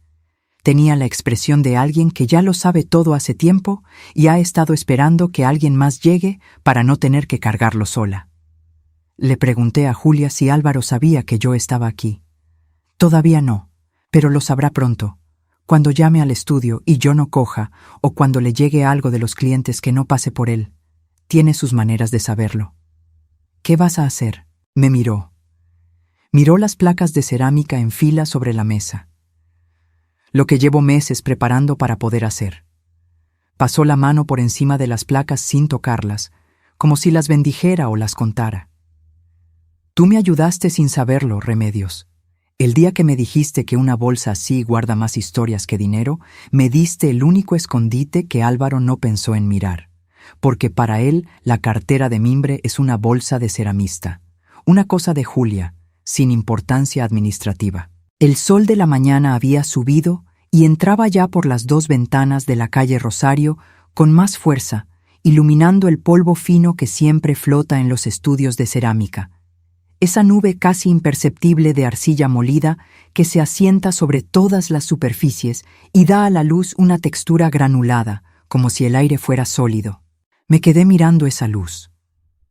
Tenía la expresión de alguien que ya lo sabe todo hace tiempo y ha estado esperando que alguien más llegue para no tener que cargarlo sola. Le pregunté a Julia si Álvaro sabía que yo estaba aquí. Todavía no, pero lo sabrá pronto, cuando llame al estudio y yo no coja, o cuando le llegue algo de los clientes que no pase por él. Tiene sus maneras de saberlo. ¿Qué vas a hacer? Me miró. Miró las placas de cerámica en fila sobre la mesa. Lo que llevo meses preparando para poder hacer. Pasó la mano por encima de las placas sin tocarlas, como si las bendijera o las contara. Tú me ayudaste sin saberlo, Remedios. El día que me dijiste que una bolsa así guarda más historias que dinero, me diste el único escondite que Álvaro no pensó en mirar, porque para él la cartera de mimbre es una bolsa de ceramista, una cosa de Julia, sin importancia administrativa. El sol de la mañana había subido y entraba ya por las 2 ventanas de la calle Rosario con más fuerza, iluminando el polvo fino que siempre flota en los estudios de cerámica. Esa nube casi imperceptible de arcilla molida que se asienta sobre todas las superficies y da a la luz una textura granulada, como si el aire fuera sólido. Me quedé mirando esa luz.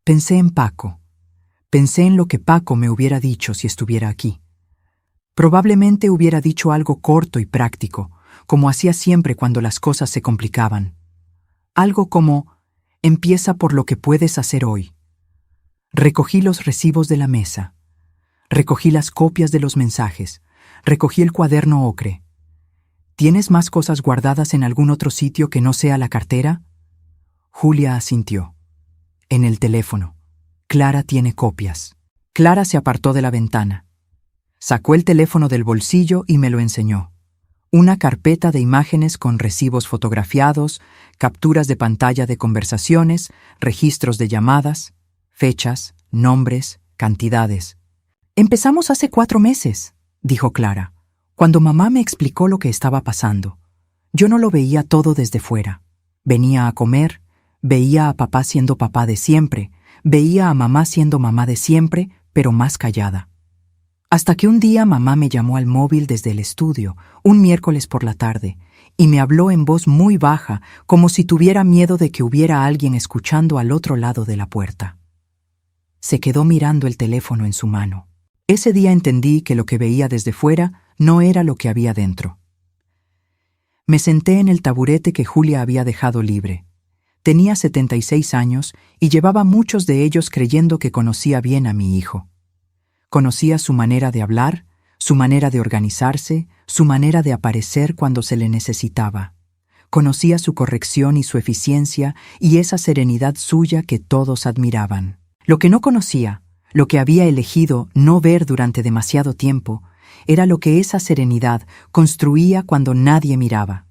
Pensé en Paco. Pensé en lo que Paco me hubiera dicho si estuviera aquí. Probablemente hubiera dicho algo corto y práctico, como hacía siempre cuando las cosas se complicaban. Algo como, empieza por lo que puedes hacer hoy. Recogí los recibos de la mesa. Recogí las copias de los mensajes. Recogí el cuaderno ocre. ¿Tienes más cosas guardadas en algún otro sitio que no sea la cartera? Julia asintió. En el teléfono. Clara tiene copias. Clara se apartó de la ventana. Sacó el teléfono del bolsillo y me lo enseñó. Una carpeta de imágenes con recibos fotografiados, capturas de pantalla de conversaciones, registros de llamadas, fechas, nombres, cantidades. Empezamos hace 4 meses, dijo Clara, cuando mamá me explicó lo que estaba pasando. Yo no lo veía todo desde fuera. Venía a comer, veía a papá siendo papá de siempre, veía a mamá siendo mamá de siempre, pero más callada. Hasta que un día mamá me llamó al móvil desde el estudio, un miércoles por la tarde, y me habló en voz muy baja, como si tuviera miedo de que hubiera alguien escuchando al otro lado de la puerta. Se quedó mirando el teléfono en su mano. Ese día entendí que lo que veía desde fuera no era lo que había dentro. Me senté en el taburete que Julia había dejado libre. Tenía 76 años y llevaba muchos de ellos creyendo que conocía bien a mi hijo. Conocía su manera de hablar, su manera de organizarse, su manera de aparecer cuando se le necesitaba. Conocía su corrección y su eficiencia y esa serenidad suya que todos admiraban. Lo que no conocía, lo que había elegido no ver durante demasiado tiempo, era lo que esa serenidad construía cuando nadie miraba.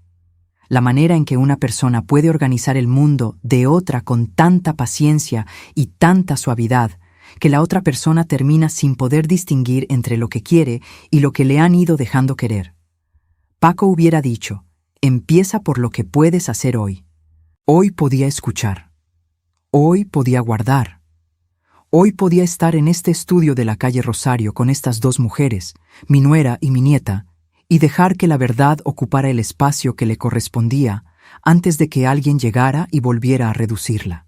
La manera en que una persona puede organizar el mundo de otra con tanta paciencia y tanta suavidad, que la otra persona termina sin poder distinguir entre lo que quiere y lo que le han ido dejando querer. Paco hubiera dicho, empieza por lo que puedes hacer hoy. Hoy podía escuchar. Hoy podía guardar. Hoy podía estar en este estudio de la calle Rosario con estas 2 mujeres, mi nuera y mi nieta, y dejar que la verdad ocupara el espacio que le correspondía antes de que alguien llegara y volviera a reducirla.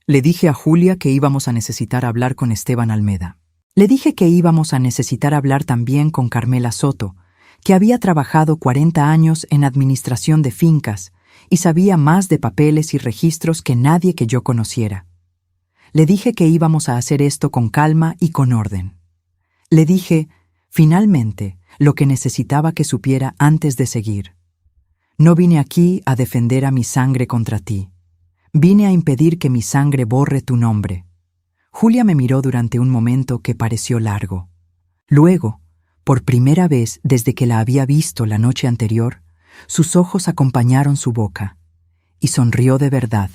Le dije a Julia que íbamos a necesitar hablar con Esteban Almeda. Le dije que íbamos a necesitar hablar también con Carmela Soto, que había trabajado 40 años en administración de fincas y sabía más de papeles y registros que nadie que yo conociera. Le dije que íbamos a hacer esto con calma y con orden. Le dije, finalmente, lo que necesitaba que supiera antes de seguir. No vine aquí a defender a mi sangre contra ti. Vine a impedir que mi sangre borre tu nombre. Julia me miró durante un momento que pareció largo. Luego, por primera vez desde que la había visto la noche anterior, sus ojos acompañaron su boca, y sonrió de verdad.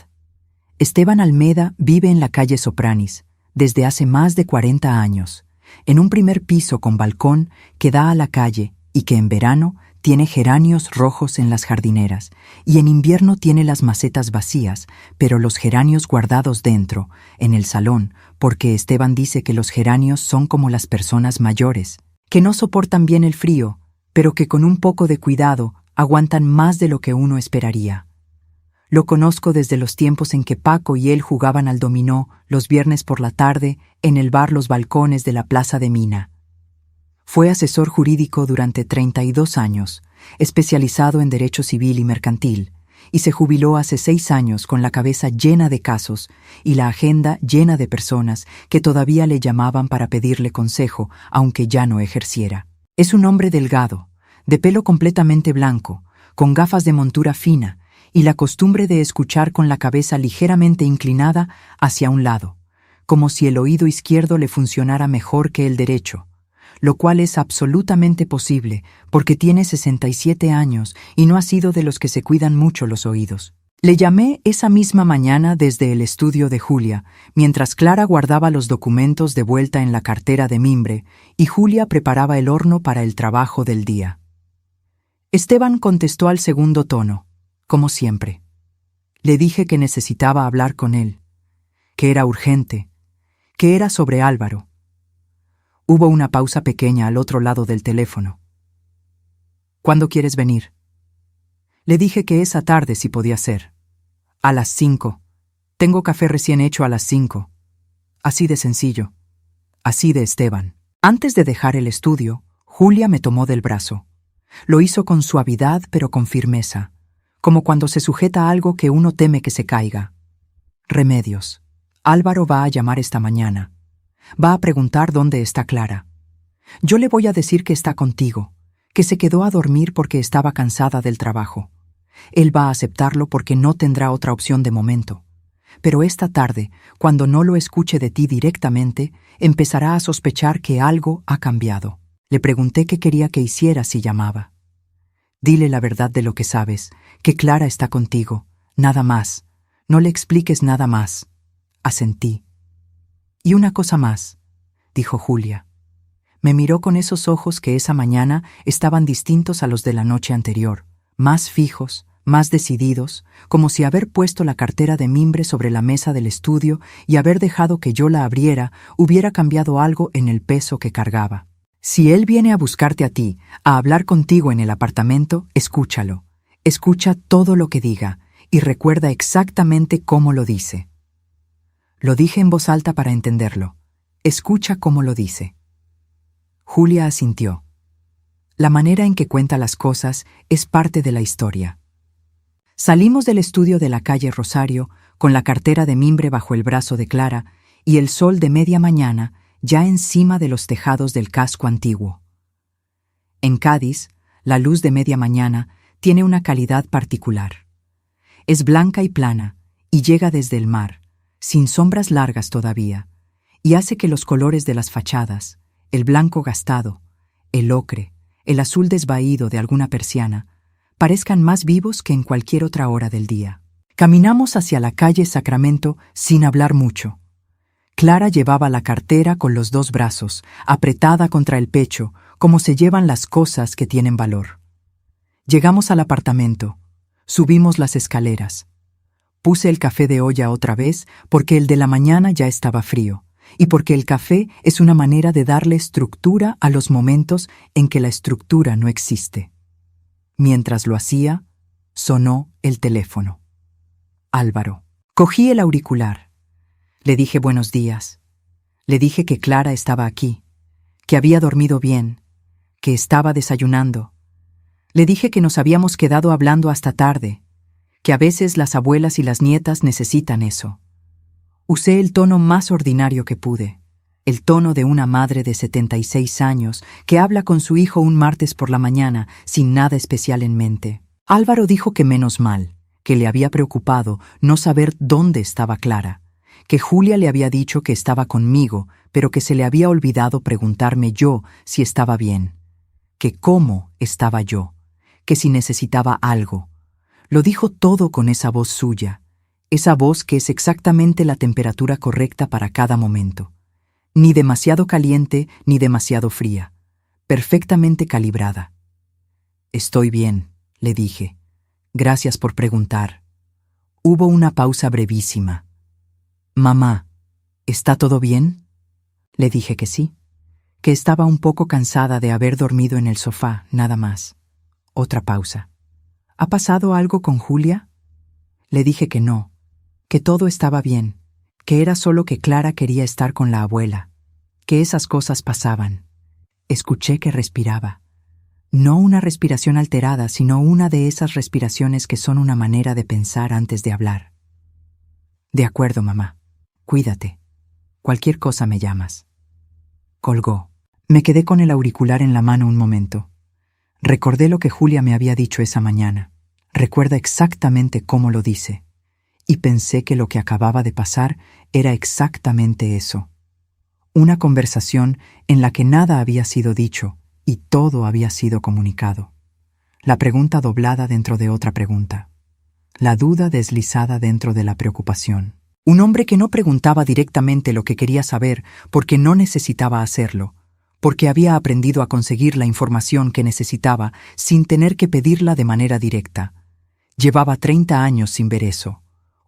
Esteban Almeda vive en la calle Sopranis, desde hace más de 40 años, en un primer piso con balcón que da a la calle y que en verano tiene geranios rojos en las jardineras, y en invierno tiene las macetas vacías, pero los geranios guardados dentro, en el salón, porque Esteban dice que los geranios son como las personas mayores, que no soportan bien el frío, pero que con un poco de cuidado aguantan más de lo que uno esperaría. Lo conozco desde los tiempos en que Paco y él jugaban al dominó los viernes por la tarde en el bar Los Balcones de la Plaza de Mina. Fue asesor jurídico durante 32 años, especializado en derecho civil y mercantil, y se jubiló hace 6 años con la cabeza llena de casos y la agenda llena de personas que todavía le llamaban para pedirle consejo, aunque ya no ejerciera. Es un hombre delgado, de pelo completamente blanco, con gafas de montura fina y la costumbre de escuchar con la cabeza ligeramente inclinada hacia un lado, como si el oído izquierdo le funcionara mejor que el derecho, lo cual es absolutamente posible porque tiene 67 años y no ha sido de los que se cuidan mucho los oídos. Le llamé esa misma mañana desde el estudio de Julia, mientras Clara guardaba los documentos de vuelta en la cartera de mimbre y Julia preparaba el horno para el trabajo del día. Esteban contestó al segundo tono, como siempre. Le dije que necesitaba hablar con él, que era urgente, que era sobre Álvaro. Hubo una pausa pequeña al otro lado del teléfono. ¿Cuándo quieres venir? Le dije que esa tarde si podía ser. A las 5. Tengo café recién hecho a las 5. Así de sencillo. Así de Esteban. Antes de dejar el estudio, Julia me tomó del brazo. Lo hizo con suavidad pero con firmeza, como cuando se sujeta a algo que uno teme que se caiga. Remedios. Álvaro va a llamar esta mañana. Va a preguntar dónde está Clara. Yo le voy a decir que está contigo, que se quedó a dormir porque estaba cansada del trabajo. Él va a aceptarlo porque no tendrá otra opción de momento. Pero esta tarde, cuando no lo escuche de ti directamente, empezará a sospechar que algo ha cambiado. Le pregunté qué quería que hiciera si llamaba. Dile la verdad de lo que sabes, que Clara está contigo, nada más. No le expliques nada más. Asentí. Y una cosa más, dijo Julia. Me miró con esos ojos que esa mañana estaban distintos a los de la noche anterior, más fijos, más decididos, como si haber puesto la cartera de mimbre sobre la mesa del estudio y haber dejado que yo la abriera hubiera cambiado algo en el peso que cargaba. Si él viene a buscarte a ti, a hablar contigo en el apartamento, escúchalo. Escucha todo lo que diga y recuerda exactamente cómo lo dice. Lo dije en voz alta para entenderlo. Escucha cómo lo dice. Julia asintió. La manera en que cuenta las cosas es parte de la historia. Salimos del estudio de la calle Rosario con la cartera de mimbre bajo el brazo de Clara y el sol de media mañana ya encima de los tejados del casco antiguo. En Cádiz, la luz de media mañana tiene una calidad particular. Es blanca y plana y llega desde el mar, sin sombras largas todavía, y hace que los colores de las fachadas, el blanco gastado, el ocre, el azul desvaído de alguna persiana, parezcan más vivos que en cualquier otra hora del día. Caminamos hacia la calle Sacramento sin hablar mucho. Clara llevaba la cartera con los 2 brazos, apretada contra el pecho, como se llevan las cosas que tienen valor. Llegamos al apartamento, subimos las escaleras. Puse el café de olla otra vez porque el de la mañana ya estaba frío, y porque el café es una manera de darle estructura a los momentos en que la estructura no existe. Mientras lo hacía, sonó el teléfono. Álvaro. Cogí el auricular. Le dije buenos días. Le dije que Clara estaba aquí, que había dormido bien, que estaba desayunando. Le dije que nos habíamos quedado hablando hasta tarde, que a veces las abuelas y las nietas necesitan eso. Usé el tono más ordinario que pude, el tono de una madre de 76 años que habla con su hijo un martes por la mañana sin nada especial en mente. Álvaro dijo que menos mal, que le había preocupado no saber dónde estaba Clara, que Julia le había dicho que estaba conmigo, pero que se le había olvidado preguntarme yo si estaba bien, que cómo estaba yo, que si necesitaba algo. Lo dijo todo con esa voz suya, esa voz que es exactamente la temperatura correcta para cada momento. Ni demasiado caliente ni demasiado fría, perfectamente calibrada. Estoy bien, le dije. Gracias por preguntar. Hubo una pausa brevísima. Mamá, ¿está todo bien? Le dije que sí, que estaba un poco cansada de haber dormido en el sofá, nada más. Otra pausa. ¿Ha pasado algo con Julia? Le dije que no, que todo estaba bien, que era solo que Clara quería estar con la abuela, que esas cosas pasaban. Escuché que respiraba. No una respiración alterada, sino una de esas respiraciones que son una manera de pensar antes de hablar. De acuerdo, mamá. Cuídate. Cualquier cosa me llamas. Colgó. Me quedé con el auricular en la mano un momento. Recordé lo que Julia me había dicho esa mañana. Recuerda exactamente cómo lo dice. Y pensé que lo que acababa de pasar era exactamente eso. Una conversación en la que nada había sido dicho y todo había sido comunicado. La pregunta doblada dentro de otra pregunta. La duda deslizada dentro de la preocupación. Un hombre que no preguntaba directamente lo que quería saber porque no necesitaba hacerlo, porque había aprendido a conseguir la información que necesitaba sin tener que pedirla de manera directa. Llevaba 30 años sin ver eso.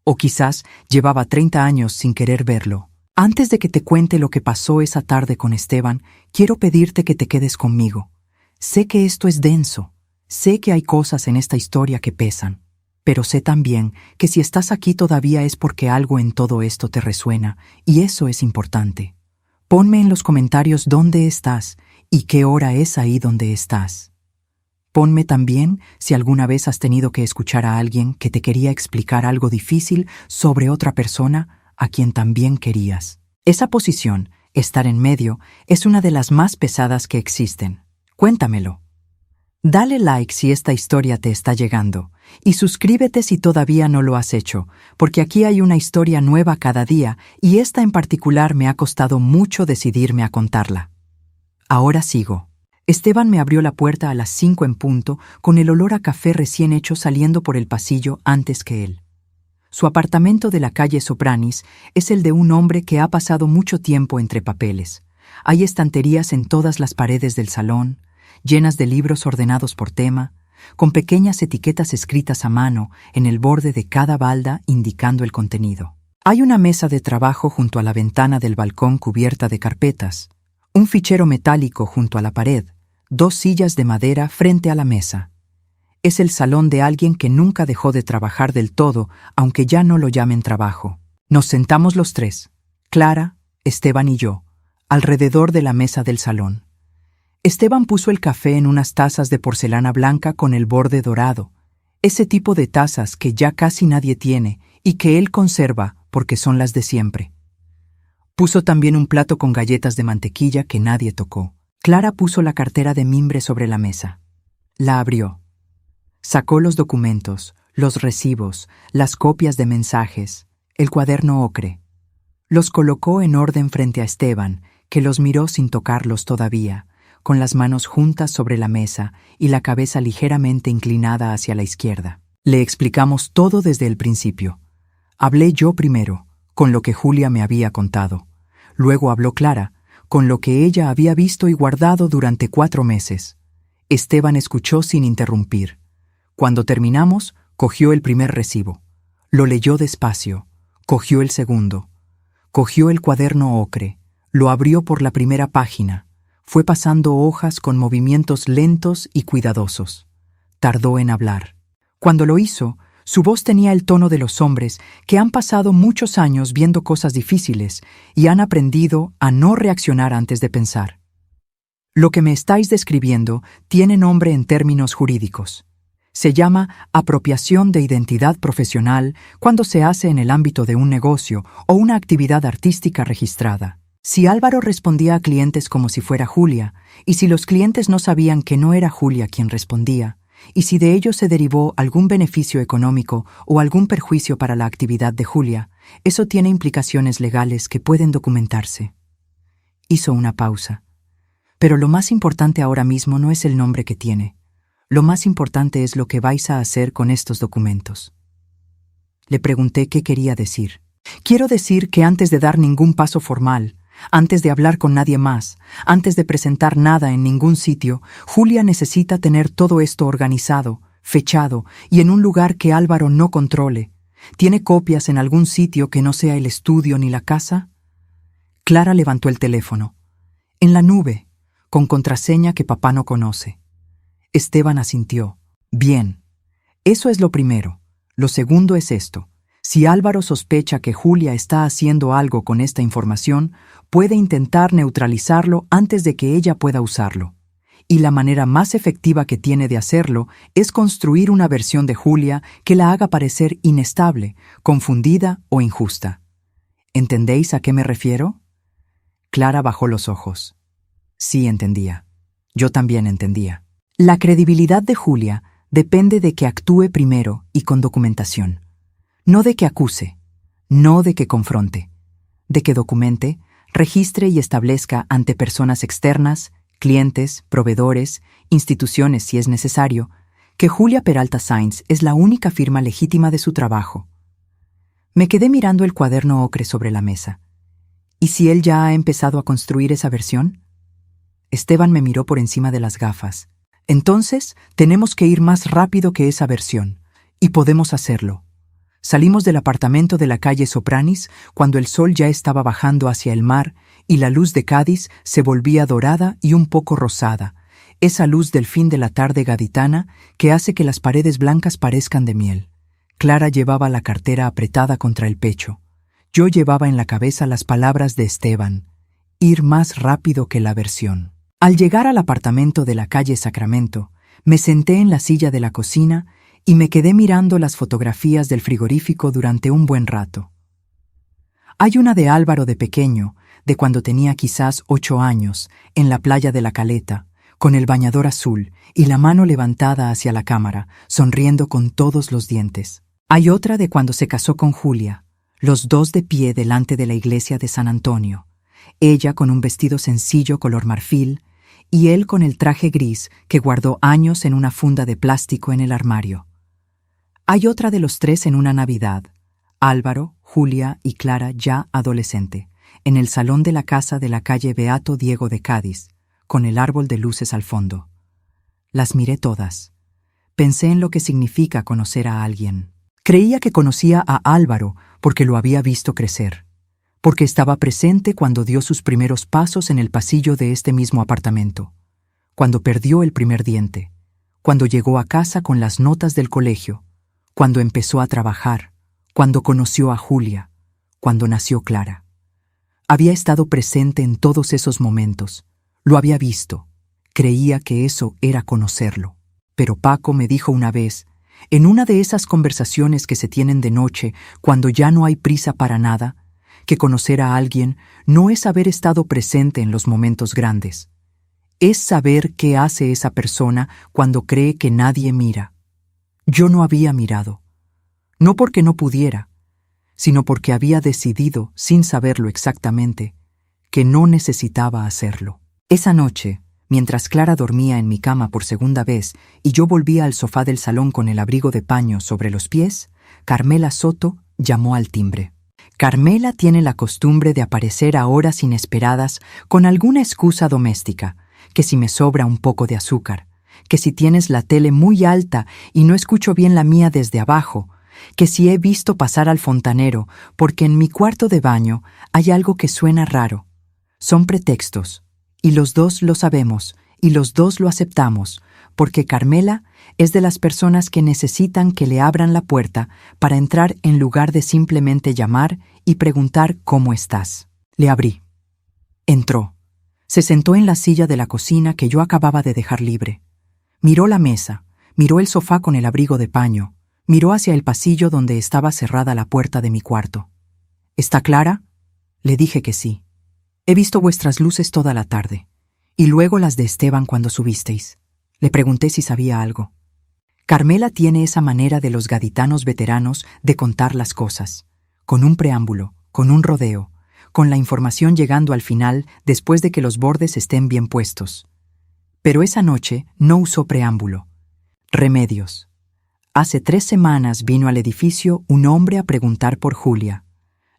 O quizás llevaba 30 años sin querer verlo. Antes de que te cuente lo que pasó esa tarde con Esteban, quiero pedirte que te quedes conmigo. Sé que esto es denso, sé que hay cosas en esta historia que pesan, pero sé también que si estás aquí todavía es porque algo en todo esto te resuena, y eso es importante. Ponme en los comentarios dónde estás y qué hora es ahí donde estás. Ponme también si alguna vez has tenido que escuchar a alguien que te quería explicar algo difícil sobre otra persona a quien también querías. Esa posición, estar en medio, es una de las más pesadas que existen. Cuéntamelo. Dale like si esta historia te está llegando y suscríbete si todavía no lo has hecho, porque aquí hay una historia nueva cada día y esta en particular me ha costado mucho decidirme a contarla. Ahora sigo. Esteban me abrió la puerta a las 5 en punto con el olor a café recién hecho saliendo por el pasillo antes que él. Su apartamento de la calle Sopranis es el de un hombre que ha pasado mucho tiempo entre papeles. Hay estanterías en todas las paredes del salón, llenas de libros ordenados por tema, con pequeñas etiquetas escritas a mano en el borde de cada balda indicando el contenido. Hay una mesa de trabajo junto a la ventana del balcón cubierta de carpetas, un fichero metálico junto a la pared, 2 sillas de madera frente a la mesa. Es el salón de alguien que nunca dejó de trabajar del todo, aunque ya no lo llamen trabajo. Nos sentamos los 3, Clara, Esteban y yo, alrededor de la mesa del salón. Esteban puso el café en unas tazas de porcelana blanca con el borde dorado, ese tipo de tazas que ya casi nadie tiene y que él conserva porque son las de siempre. Puso también un plato con galletas de mantequilla que nadie tocó. Clara puso la cartera de mimbre sobre la mesa. La abrió. Sacó los documentos, los recibos, las copias de mensajes, el cuaderno ocre. Los colocó en orden frente a Esteban, que los miró sin tocarlos todavía, con las manos juntas sobre la mesa y la cabeza ligeramente inclinada hacia la izquierda. Le explicamos todo desde el principio. Hablé yo primero, con lo que Julia me había contado. Luego habló Clara, con lo que ella había visto y guardado durante 4 meses. Esteban escuchó sin interrumpir. Cuando terminamos, cogió el primer recibo. Lo leyó despacio. Cogió el segundo. Cogió el cuaderno ocre. Lo abrió por la primera página. Fue pasando hojas con movimientos lentos y cuidadosos. Tardó en hablar. Cuando lo hizo, su voz tenía el tono de los hombres que han pasado muchos años viendo cosas difíciles y han aprendido a no reaccionar antes de pensar. Lo que me estáis describiendo tiene nombre en términos jurídicos. Se llama apropiación de identidad profesional cuando se hace en el ámbito de un negocio o una actividad artística registrada. Si Álvaro respondía a clientes como si fuera Julia, y si los clientes no sabían que no era Julia quien respondía, y si de ello se derivó algún beneficio económico o algún perjuicio para la actividad de Julia, eso tiene implicaciones legales que pueden documentarse. Hizo una pausa. Pero lo más importante ahora mismo no es el nombre que tiene. Lo más importante es lo que vais a hacer con estos documentos. Le pregunté qué quería decir. Quiero decir que antes de dar ningún paso formal, Antes de hablar con nadie más, antes de presentar nada en ningún sitio, Julia necesita tener todo esto organizado, fechado y en un lugar que Álvaro no controle. ¿Tiene copias en algún sitio que no sea el estudio ni la casa? Clara levantó el teléfono. En la nube, con contraseña que papá no conoce. Esteban asintió. Bien. Eso es lo primero. Lo segundo es esto. Si Álvaro sospecha que Julia está haciendo algo con esta información, puede intentar neutralizarlo antes de que ella pueda usarlo. Y la manera más efectiva que tiene de hacerlo es construir una versión de Julia que la haga parecer inestable, confundida o injusta. ¿Entendéis a qué me refiero? Clara bajó los ojos. Sí, entendía. Yo también entendía. La credibilidad de Julia depende de que actúe primero y con documentación. No de que acuse, no de que confronte, de que documente, registre y establezca ante personas externas, clientes, proveedores, instituciones si es necesario, que Julia Peralta Sainz es la única firma legítima de su trabajo. Me quedé mirando el cuaderno ocre sobre la mesa. ¿Y si él ya ha empezado a construir esa versión? Esteban me miró por encima de las gafas. Entonces, tenemos que ir más rápido que esa versión, y podemos hacerlo. Salimos del apartamento de la calle Sopranis cuando el sol ya estaba bajando hacia el mar y la luz de Cádiz se volvía dorada y un poco rosada, esa luz del fin de la tarde gaditana que hace que las paredes blancas parezcan de miel. Clara llevaba la cartera apretada contra el pecho. Yo llevaba en la cabeza las palabras de Esteban: ir más rápido que la versión. Al llegar al apartamento de la calle Sacramento, me senté en la silla de la cocina y me quedé mirando las fotografías del frigorífico durante un buen rato. Hay una de Álvaro de pequeño, de cuando tenía quizás 8 años, en la playa de La Caleta, con el bañador azul y la mano levantada hacia la cámara, sonriendo con todos los dientes. Hay otra de cuando se casó con Julia, los dos de pie delante de la iglesia de San Antonio, ella con un vestido sencillo color marfil y él con el traje gris que guardó años en una funda de plástico en el armario. Hay otra de los tres en una Navidad, Álvaro, Julia y Clara ya adolescente, en el salón de la casa de la calle Beato Diego de Cádiz, con el árbol de luces al fondo. Las miré todas. Pensé en lo que significa conocer a alguien. Creía que conocía a Álvaro porque lo había visto crecer, porque estaba presente cuando dio sus primeros pasos en el pasillo de este mismo apartamento, cuando perdió el primer diente, cuando llegó a casa con las notas del colegio, cuando empezó a trabajar, cuando conoció a Julia, cuando nació Clara. Había estado presente en todos esos momentos, lo había visto, creía que eso era conocerlo. Pero Paco me dijo una vez, en una de esas conversaciones que se tienen de noche cuando ya no hay prisa para nada, que conocer a alguien no es haber estado presente en los momentos grandes, es saber qué hace esa persona cuando cree que nadie mira. Yo no había mirado, no porque no pudiera, sino porque había decidido, sin saberlo exactamente, que no necesitaba hacerlo. Esa noche, mientras Clara dormía en mi cama por segunda vez y yo volvía al sofá del salón con el abrigo de paño sobre los pies, Carmela Soto llamó al timbre. Carmela tiene la costumbre de aparecer a horas inesperadas con alguna excusa doméstica, que si me sobra un poco de azúcar, que si tienes la tele muy alta y no escucho bien la mía desde abajo, que si he visto pasar al fontanero porque en mi cuarto de baño hay algo que suena raro. Son pretextos, y los dos lo sabemos, y los dos lo aceptamos, porque Carmela es de las personas que necesitan que le abran la puerta para entrar en lugar de simplemente llamar y preguntar cómo estás. Le abrí. Entró. Se sentó en la silla de la cocina que yo acababa de dejar libre. Miró la mesa, miró el sofá con el abrigo de paño, miró hacia el pasillo donde estaba cerrada la puerta de mi cuarto. ¿Está clara? Le dije que sí. He visto vuestras luces toda la tarde, y luego las de Esteban cuando subisteis. Le pregunté si sabía algo. Carmela tiene esa manera de los gaditanos veteranos de contar las cosas, con un preámbulo, con un rodeo, con la información llegando al final después de que los bordes estén bien puestos. Pero esa noche no usó preámbulo. Remedios. Hace 3 semanas vino al edificio un hombre a preguntar por Julia.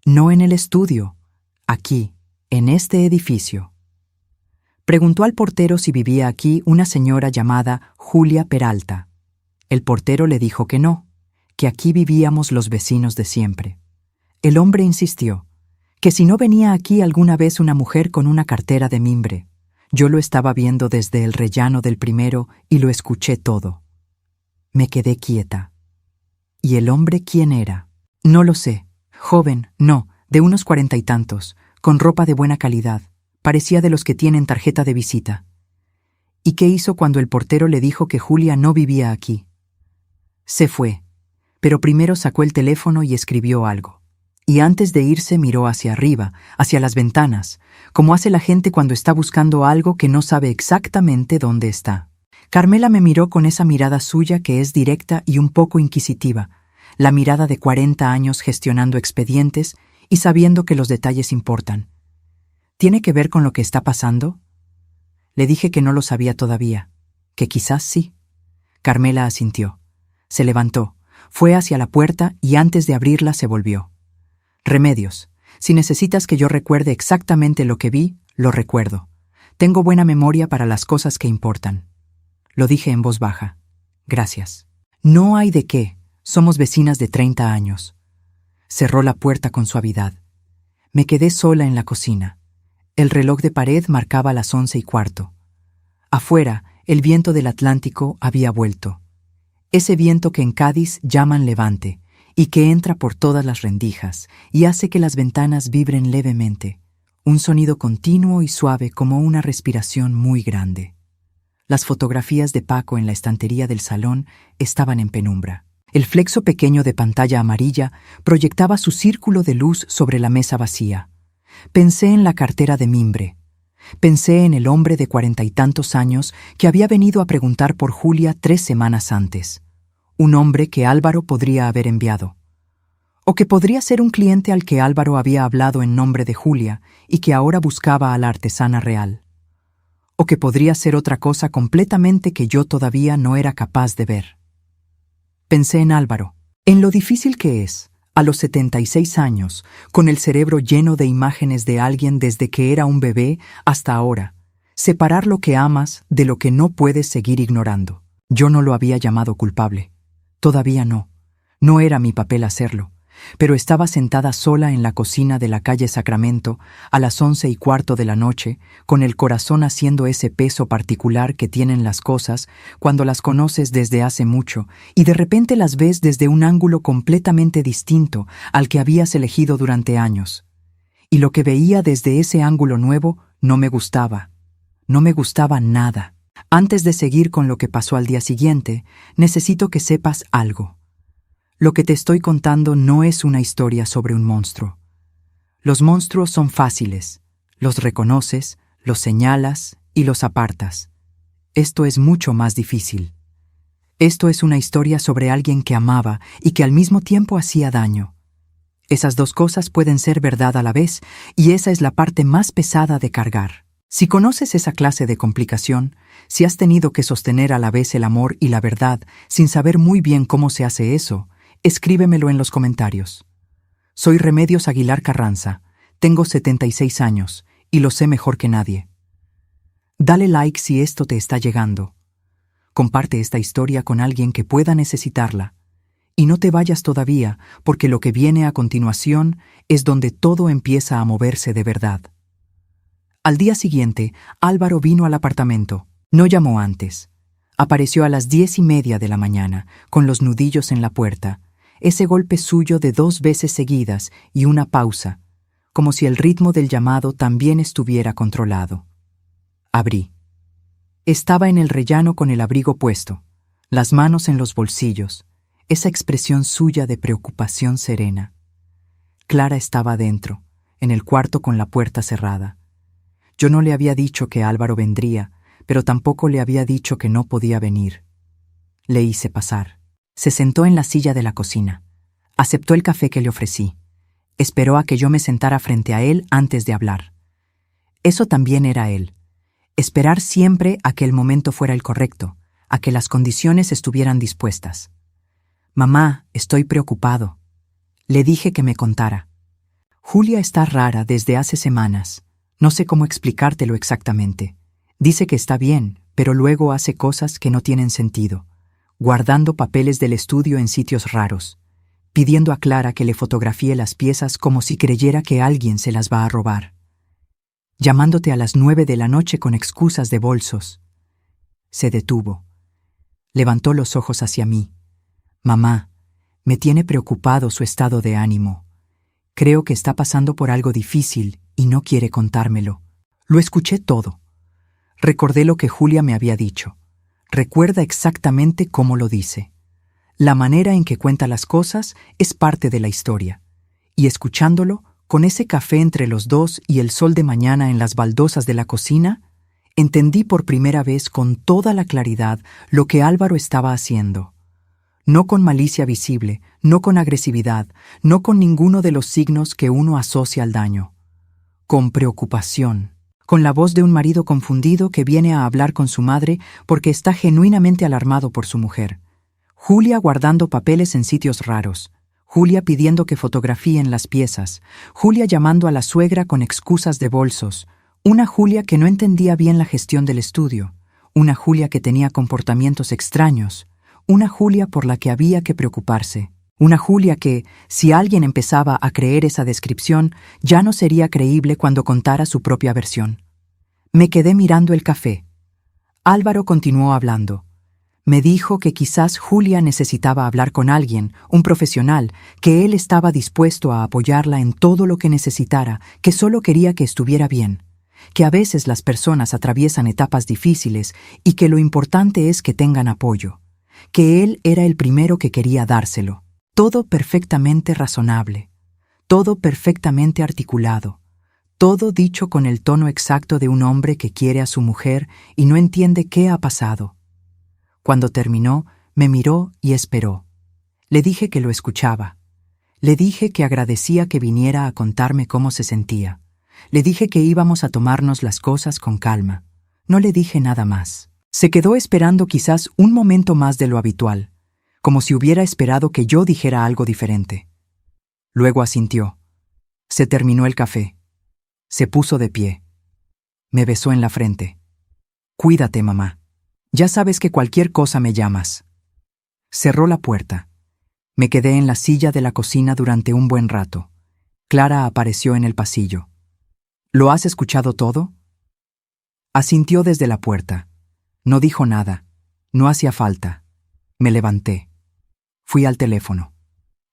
No en el estudio, aquí, en este edificio. Preguntó al portero si vivía aquí una señora llamada Julia Peralta. El portero le dijo que no, que aquí vivíamos los vecinos de siempre. El hombre insistió, que si no venía aquí alguna vez una mujer con una cartera de mimbre. Yo lo estaba viendo desde el rellano del primero y lo escuché todo. Me quedé quieta. ¿Y el hombre quién era? No lo sé. Joven, no, de unos 40 y tantos, con ropa de buena calidad. Parecía de los que tienen tarjeta de visita. ¿Y qué hizo cuando el portero le dijo que Julia no vivía aquí? Se fue, pero primero sacó el teléfono y escribió algo. Y antes de irse miró hacia arriba, hacia las ventanas, como hace la gente cuando está buscando algo que no sabe exactamente dónde está. Carmela me miró con esa mirada suya que es directa y un poco inquisitiva, la mirada de 40 años gestionando expedientes y sabiendo que los detalles importan. ¿Tiene que ver con lo que está pasando? Le dije que no lo sabía todavía, que quizás sí. Carmela asintió. Se levantó, fue hacia la puerta y antes de abrirla se volvió. Remedios, si necesitas que yo recuerde exactamente lo que vi, lo recuerdo. Tengo buena memoria para las cosas que importan. Lo dije en voz baja. Gracias. No hay de qué. Somos vecinas de 30 años. Cerró la puerta con suavidad. Me quedé sola en la cocina. El reloj de pared marcaba las 11:15. Afuera, el viento del Atlántico había vuelto. Ese viento que en Cádiz llaman levante, y que entra por todas las rendijas y hace que las ventanas vibren levemente, un sonido continuo y suave como una respiración muy grande. Las fotografías de Paco en la estantería del salón estaban en penumbra. El flexo pequeño de pantalla amarilla proyectaba su círculo de luz sobre la mesa vacía. Pensé en la cartera de mimbre. Pensé en el hombre de 40 y tantos años que había venido a preguntar por Julia 3 semanas antes. Un hombre que Álvaro podría haber enviado. O que podría ser un cliente al que Álvaro había hablado en nombre de Julia y que ahora buscaba a la artesana real. O que podría ser otra cosa completamente que yo todavía no era capaz de ver. Pensé en Álvaro, en lo difícil que es, a los 76 años, con el cerebro lleno de imágenes de alguien desde que era un bebé hasta ahora, separar lo que amas de lo que no puedes seguir ignorando. Yo no lo había llamado culpable. Todavía no. No era mi papel hacerlo. Pero estaba sentada sola en la cocina de la calle Sacramento a las 11:15 de la noche, con el corazón haciendo ese peso particular que tienen las cosas cuando las conoces desde hace mucho y de repente las ves desde un ángulo completamente distinto al que habías elegido durante años. Y lo que veía desde ese ángulo nuevo no me gustaba. No me gustaba nada. Antes de seguir con lo que pasó al día siguiente, necesito que sepas algo. Lo que te estoy contando no es una historia sobre un monstruo. Los monstruos son fáciles. Los reconoces, los señalas y los apartas. Esto es mucho más difícil. Esto es una historia sobre alguien que amaba y que al mismo tiempo hacía daño. Esas dos cosas pueden ser verdad a la vez, y esa es la parte más pesada de cargar. Si conoces esa clase de complicación, si has tenido que sostener a la vez el amor y la verdad sin saber muy bien cómo se hace eso, escríbemelo en los comentarios. Soy Remedios Aguilar Carranza, tengo 76 años y lo sé mejor que nadie. Dale like si esto te está llegando. Comparte esta historia con alguien que pueda necesitarla. Y no te vayas todavía, porque lo que viene a continuación es donde todo empieza a moverse de verdad. Al día siguiente, Álvaro vino al apartamento. No llamó antes. Apareció a las 10:30 de la mañana, con los nudillos en la puerta, ese golpe suyo de 2 veces seguidas y una pausa, como si el ritmo del llamado también estuviera controlado. Abrí. Estaba en el rellano con el abrigo puesto, las manos en los bolsillos, esa expresión suya de preocupación serena. Clara estaba dentro, en el cuarto con la puerta cerrada. Yo no le había dicho que Álvaro vendría, pero tampoco le había dicho que no podía venir. Le hice pasar. Se sentó en la silla de la cocina. Aceptó el café que le ofrecí. Esperó a que yo me sentara frente a él antes de hablar. Eso también era él. Esperar siempre a que el momento fuera el correcto, a que las condiciones estuvieran dispuestas. «Mamá, estoy preocupado». Le dije que me contara. Julia está rara desde hace semanas. No sé cómo explicártelo exactamente. Dice que está bien, pero luego hace cosas que no tienen sentido, guardando papeles del estudio en sitios raros, pidiendo a Clara que le fotografíe las piezas como si creyera que alguien se las va a robar, llamándote a las 9 de la noche con excusas de bolsos. Se detuvo. Levantó los ojos hacia mí. Mamá, me tiene preocupado su estado de ánimo. Creo que está pasando por algo difícil y no quiere contármelo. Lo escuché todo. Recordé lo que Julia me había dicho. Recuerda exactamente cómo lo dice. La manera en que cuenta las cosas es parte de la historia. Y escuchándolo, con ese café entre los dos y el sol de mañana en las baldosas de la cocina, entendí por primera vez con toda la claridad lo que Álvaro estaba haciendo. No con malicia visible, no con agresividad, no con ninguno de los signos que uno asocia al daño. Con preocupación, con la voz de un marido confundido que viene a hablar con su madre porque está genuinamente alarmado por su mujer. Julia guardando papeles en sitios raros. Julia pidiendo que fotografíen las piezas. Julia llamando a la suegra con excusas de bolsos. Una Julia que no entendía bien la gestión del estudio. Una Julia que tenía comportamientos extraños. Una Julia por la que había que preocuparse. Una Julia que, si alguien empezaba a creer esa descripción, ya no sería creíble cuando contara su propia versión. Me quedé mirando el café. Álvaro continuó hablando. Me dijo que quizás Julia necesitaba hablar con alguien, un profesional, que él estaba dispuesto a apoyarla en todo lo que necesitara, que solo quería que estuviera bien, que a veces las personas atraviesan etapas difíciles y que lo importante es que tengan apoyo, que él era el primero que quería dárselo. Todo perfectamente razonable, todo perfectamente articulado, todo dicho con el tono exacto de un hombre que quiere a su mujer y no entiende qué ha pasado. Cuando terminó, me miró y esperó. Le dije que lo escuchaba. Le dije que agradecía que viniera a contarme cómo se sentía. Le dije que íbamos a tomarnos las cosas con calma. No le dije nada más. Se quedó esperando quizás un momento más de lo habitual, como si hubiera esperado que yo dijera algo diferente. Luego asintió. Se terminó el café. Se puso de pie. Me besó en la frente. Cuídate, mamá. Ya sabes que cualquier cosa me llamas. Cerró la puerta. Me quedé en la silla de la cocina durante un buen rato. Clara apareció en el pasillo. ¿Lo has escuchado todo? Asintió desde la puerta. No dijo nada. No hacía falta. Me levanté. Fui al teléfono.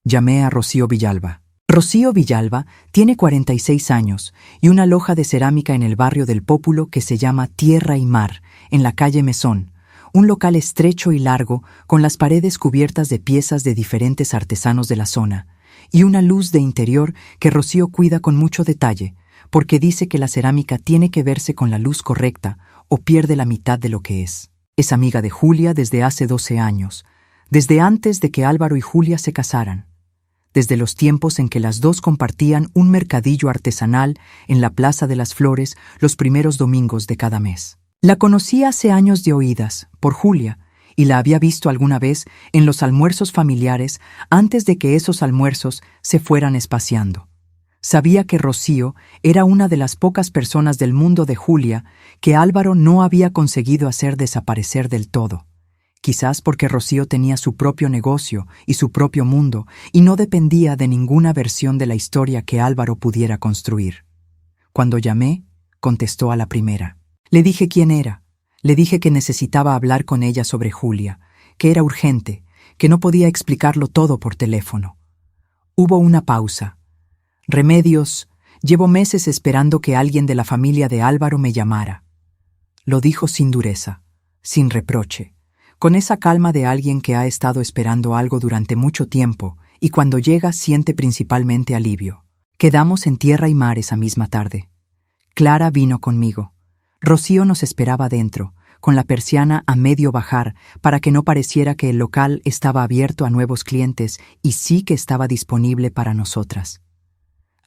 Llamé a Rocío Villalba. Rocío Villalba tiene 46 años y una loja de cerámica en el barrio del Pópulo que se llama Tierra y Mar, en la calle Mesón, un local estrecho y largo con las paredes cubiertas de piezas de diferentes artesanos de la zona, y una luz de interior que Rocío cuida con mucho detalle, porque dice que la cerámica tiene que verse con la luz correcta o pierde la mitad de lo que es. Es amiga de Julia desde hace 12 años, desde antes de que Álvaro y Julia se casaran, desde los tiempos en que las dos compartían un mercadillo artesanal en la Plaza de las Flores los primeros domingos de cada mes. La conocí hace años de oídas, por Julia, y la había visto alguna vez en los almuerzos familiares antes de que esos almuerzos se fueran espaciando. Sabía que Rocío era una de las pocas personas del mundo de Julia que Álvaro no había conseguido hacer desaparecer del todo. Quizás porque Rocío tenía su propio negocio y su propio mundo y no dependía de ninguna versión de la historia que Álvaro pudiera construir. Cuando llamé, contestó a la primera. Le dije quién era. Le dije que necesitaba hablar con ella sobre Julia, que era urgente, que no podía explicarlo todo por teléfono. Hubo una pausa. Remedios, llevo meses esperando que alguien de la familia de Álvaro me llamara. Lo dijo sin dureza, sin reproche, con esa calma de alguien que ha estado esperando algo durante mucho tiempo y cuando llega siente principalmente alivio. Quedamos en Tierra y Mar esa misma tarde. Clara vino conmigo. Rocío nos esperaba dentro, con la persiana a medio bajar para que no pareciera que el local estaba abierto a nuevos clientes y sí que estaba disponible para nosotras.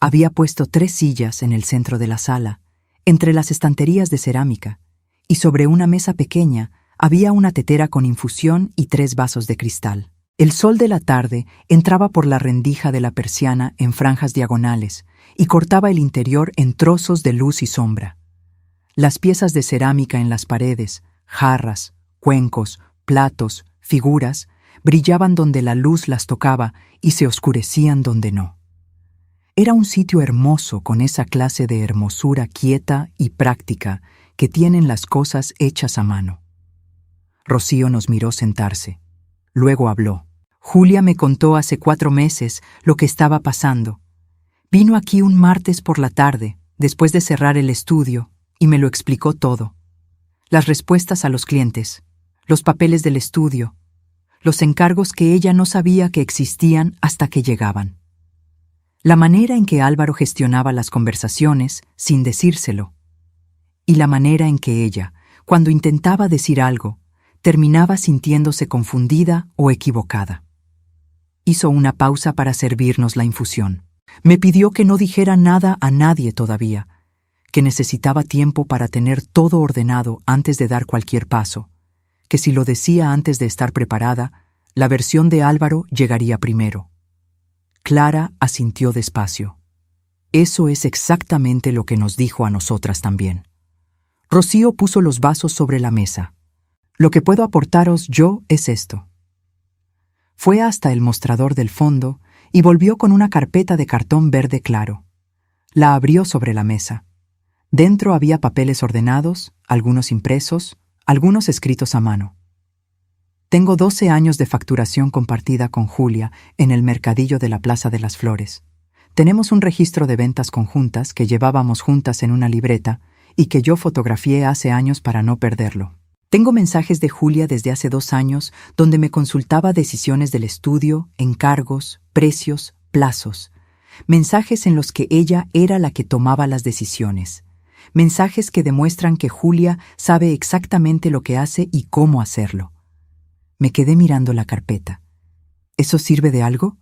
Había puesto 3 sillas en el centro de la sala, entre las estanterías de cerámica, y sobre una mesa pequeña había una tetera con infusión y 3 vasos de cristal. El sol de la tarde entraba por la rendija de la persiana en franjas diagonales y cortaba el interior en trozos de luz y sombra. Las piezas de cerámica en las paredes, jarras, cuencos, platos, figuras, brillaban donde la luz las tocaba y se oscurecían donde no. Era un sitio hermoso con esa clase de hermosura quieta y práctica que tienen las cosas hechas a mano. Rocío nos miró sentarse. Luego habló. Julia me contó hace 4 meses lo que estaba pasando. Vino aquí un martes por la tarde, después de cerrar el estudio, y me lo explicó todo. Las respuestas a los clientes, los papeles del estudio, los encargos que ella no sabía que existían hasta que llegaban. La manera en que Álvaro gestionaba las conversaciones sin decírselo, y la manera en que ella, cuando intentaba decir algo, terminaba sintiéndose confundida o equivocada. Hizo una pausa para servirnos la infusión. Me pidió que no dijera nada a nadie todavía, que necesitaba tiempo para tener todo ordenado antes de dar cualquier paso, que si lo decía antes de estar preparada, la versión de Álvaro llegaría primero. Clara asintió despacio. Eso es exactamente lo que nos dijo a nosotras también. Rocío puso los vasos sobre la mesa. Lo que puedo aportaros yo es esto. Fue hasta el mostrador del fondo y volvió con una carpeta de cartón verde claro. La abrió sobre la mesa. Dentro había papeles ordenados, algunos impresos, algunos escritos a mano. Tengo 12 años de facturación compartida con Julia en el mercadillo de la Plaza de las Flores. Tenemos un registro de ventas conjuntas que llevábamos juntas en una libreta y que yo fotografié hace años para no perderlo. Tengo mensajes de Julia desde hace 2 años donde me consultaba decisiones del estudio, encargos, precios, plazos. Mensajes en los que ella era la que tomaba las decisiones. Mensajes que demuestran que Julia sabe exactamente lo que hace y cómo hacerlo. Me quedé mirando la carpeta. ¿Eso sirve de algo?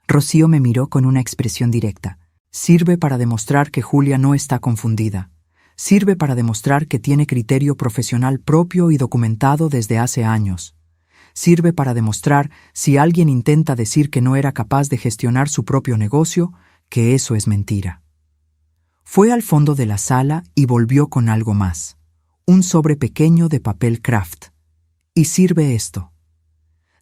Rocío me miró con una expresión directa. Sirve para demostrar que Julia no está confundida. Sirve para demostrar que tiene criterio profesional propio y documentado desde hace años. Sirve para demostrar, si alguien intenta decir que no era capaz de gestionar su propio negocio, que eso es mentira. Fue al fondo de la sala y volvió con algo más. Un sobre pequeño de papel craft. Y sirve esto.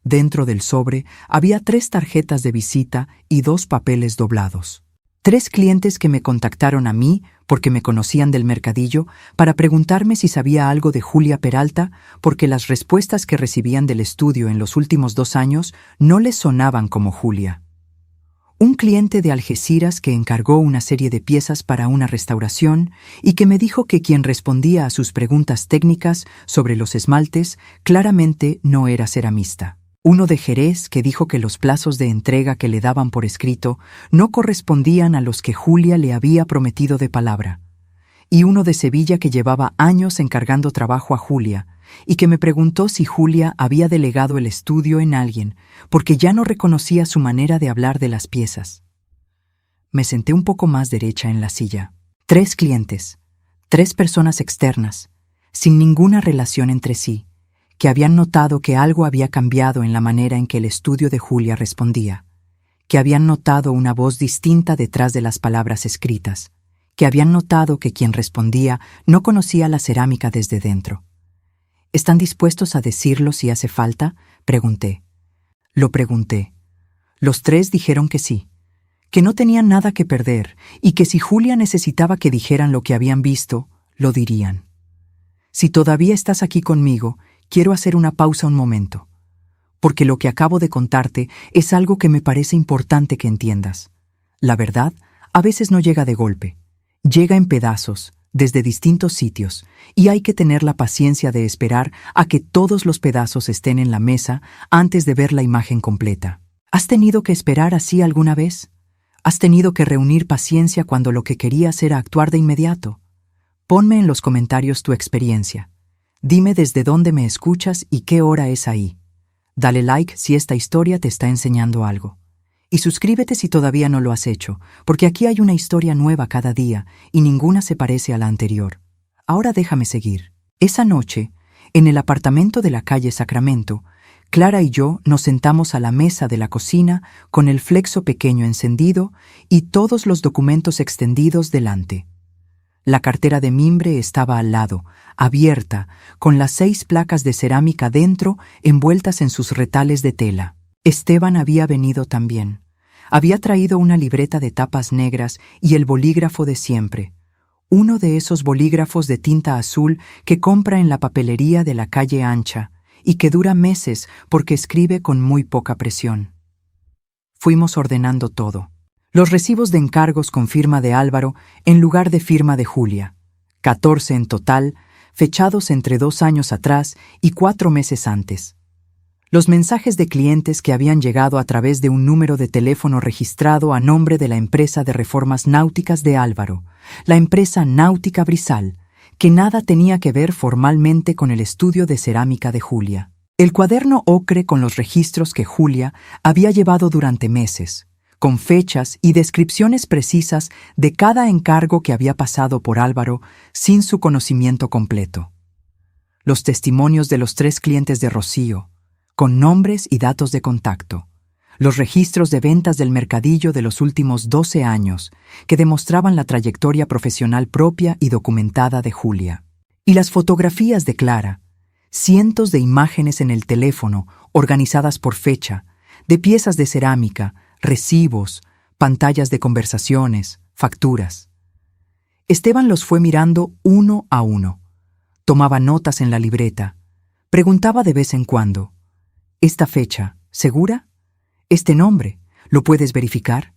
Dentro del sobre había 3 tarjetas de visita y 2 papeles doblados. 3 clientes que me contactaron a mí, porque me conocían del mercadillo, para preguntarme si sabía algo de Julia Peralta, porque las respuestas que recibían del estudio en los últimos 2 años no les sonaban como Julia. Un cliente de Algeciras que encargó una serie de piezas para una restauración y que me dijo que quien respondía a sus preguntas técnicas sobre los esmaltes claramente no era ceramista. Uno de Jerez que dijo que los plazos de entrega que le daban por escrito no correspondían a los que Julia le había prometido de palabra. Y uno de Sevilla que llevaba años encargando trabajo a Julia y que me preguntó si Julia había delegado el estudio en alguien porque ya no reconocía su manera de hablar de las piezas. Me senté un poco más derecha en la silla. 3 clientes, 3 personas externas, sin ninguna relación entre sí, que habían notado que algo había cambiado en la manera en que el estudio de Julia respondía, que habían notado una voz distinta detrás de las palabras escritas, que habían notado que quien respondía no conocía la cerámica desde dentro. ¿Están dispuestos a decirlo si hace falta?, pregunté. Lo pregunté. Los 3 dijeron que sí, que no tenían nada que perder y que si Julia necesitaba que dijeran lo que habían visto, lo dirían. Si todavía estás aquí conmigo, quiero hacer una pausa un momento, porque lo que acabo de contarte es algo que me parece importante que entiendas. La verdad, a veces no llega de golpe. Llega en pedazos, desde distintos sitios, y hay que tener la paciencia de esperar a que todos los pedazos estén en la mesa antes de ver la imagen completa. ¿Has tenido que esperar así alguna vez? ¿Has tenido que reunir paciencia cuando lo que querías era actuar de inmediato? Ponme en los comentarios tu experiencia. Dime desde dónde me escuchas y qué hora es ahí. Dale like si esta historia te está enseñando algo. Y suscríbete si todavía no lo has hecho, porque aquí hay una historia nueva cada día y ninguna se parece a la anterior. Ahora déjame seguir. Esa noche, en el apartamento de la calle Sacramento, Clara y yo nos sentamos a la mesa de la cocina con el flexo pequeño encendido y todos los documentos extendidos delante. La cartera de mimbre estaba al lado, abierta, con las 6 placas de cerámica dentro envueltas en sus retales de tela. Esteban había venido también. Había traído una libreta de tapas negras y el bolígrafo de siempre. Uno de esos bolígrafos de tinta azul que compra en la papelería de la calle Ancha y que dura meses porque escribe con muy poca presión. Fuimos ordenando todo. Los recibos de encargos con firma de Álvaro en lugar de firma de Julia. 14 en total, fechados entre 2 años atrás y 4 meses antes. Los mensajes de clientes que habían llegado a través de un número de teléfono registrado a nombre de la empresa de reformas náuticas de Álvaro, la empresa Náutica Brizal, que nada tenía que ver formalmente con el estudio de cerámica de Julia. El cuaderno ocre con los registros que Julia había llevado durante meses, con fechas y descripciones precisas de cada encargo que había pasado por Álvaro sin su conocimiento completo. Los testimonios de los 3 clientes de Rocío, con nombres y datos de contacto. Los registros de ventas del mercadillo de los últimos 12 años, que demostraban la trayectoria profesional propia y documentada de Julia. Y las fotografías de Clara, cientos de imágenes en el teléfono, organizadas por fecha, de piezas de cerámica, recibos, pantallas de conversaciones, facturas. Esteban los fue mirando uno a uno. Tomaba notas en la libreta. Preguntaba de vez en cuando: ¿esta fecha, segura? ¿Este nombre, lo puedes verificar?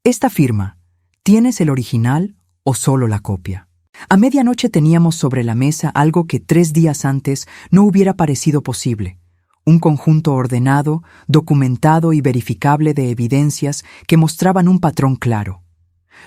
¿Esta firma, tienes el original o solo la copia? A medianoche teníamos sobre la mesa algo que 3 días antes no hubiera parecido posible. Un conjunto ordenado, documentado y verificable de evidencias que mostraban un patrón claro.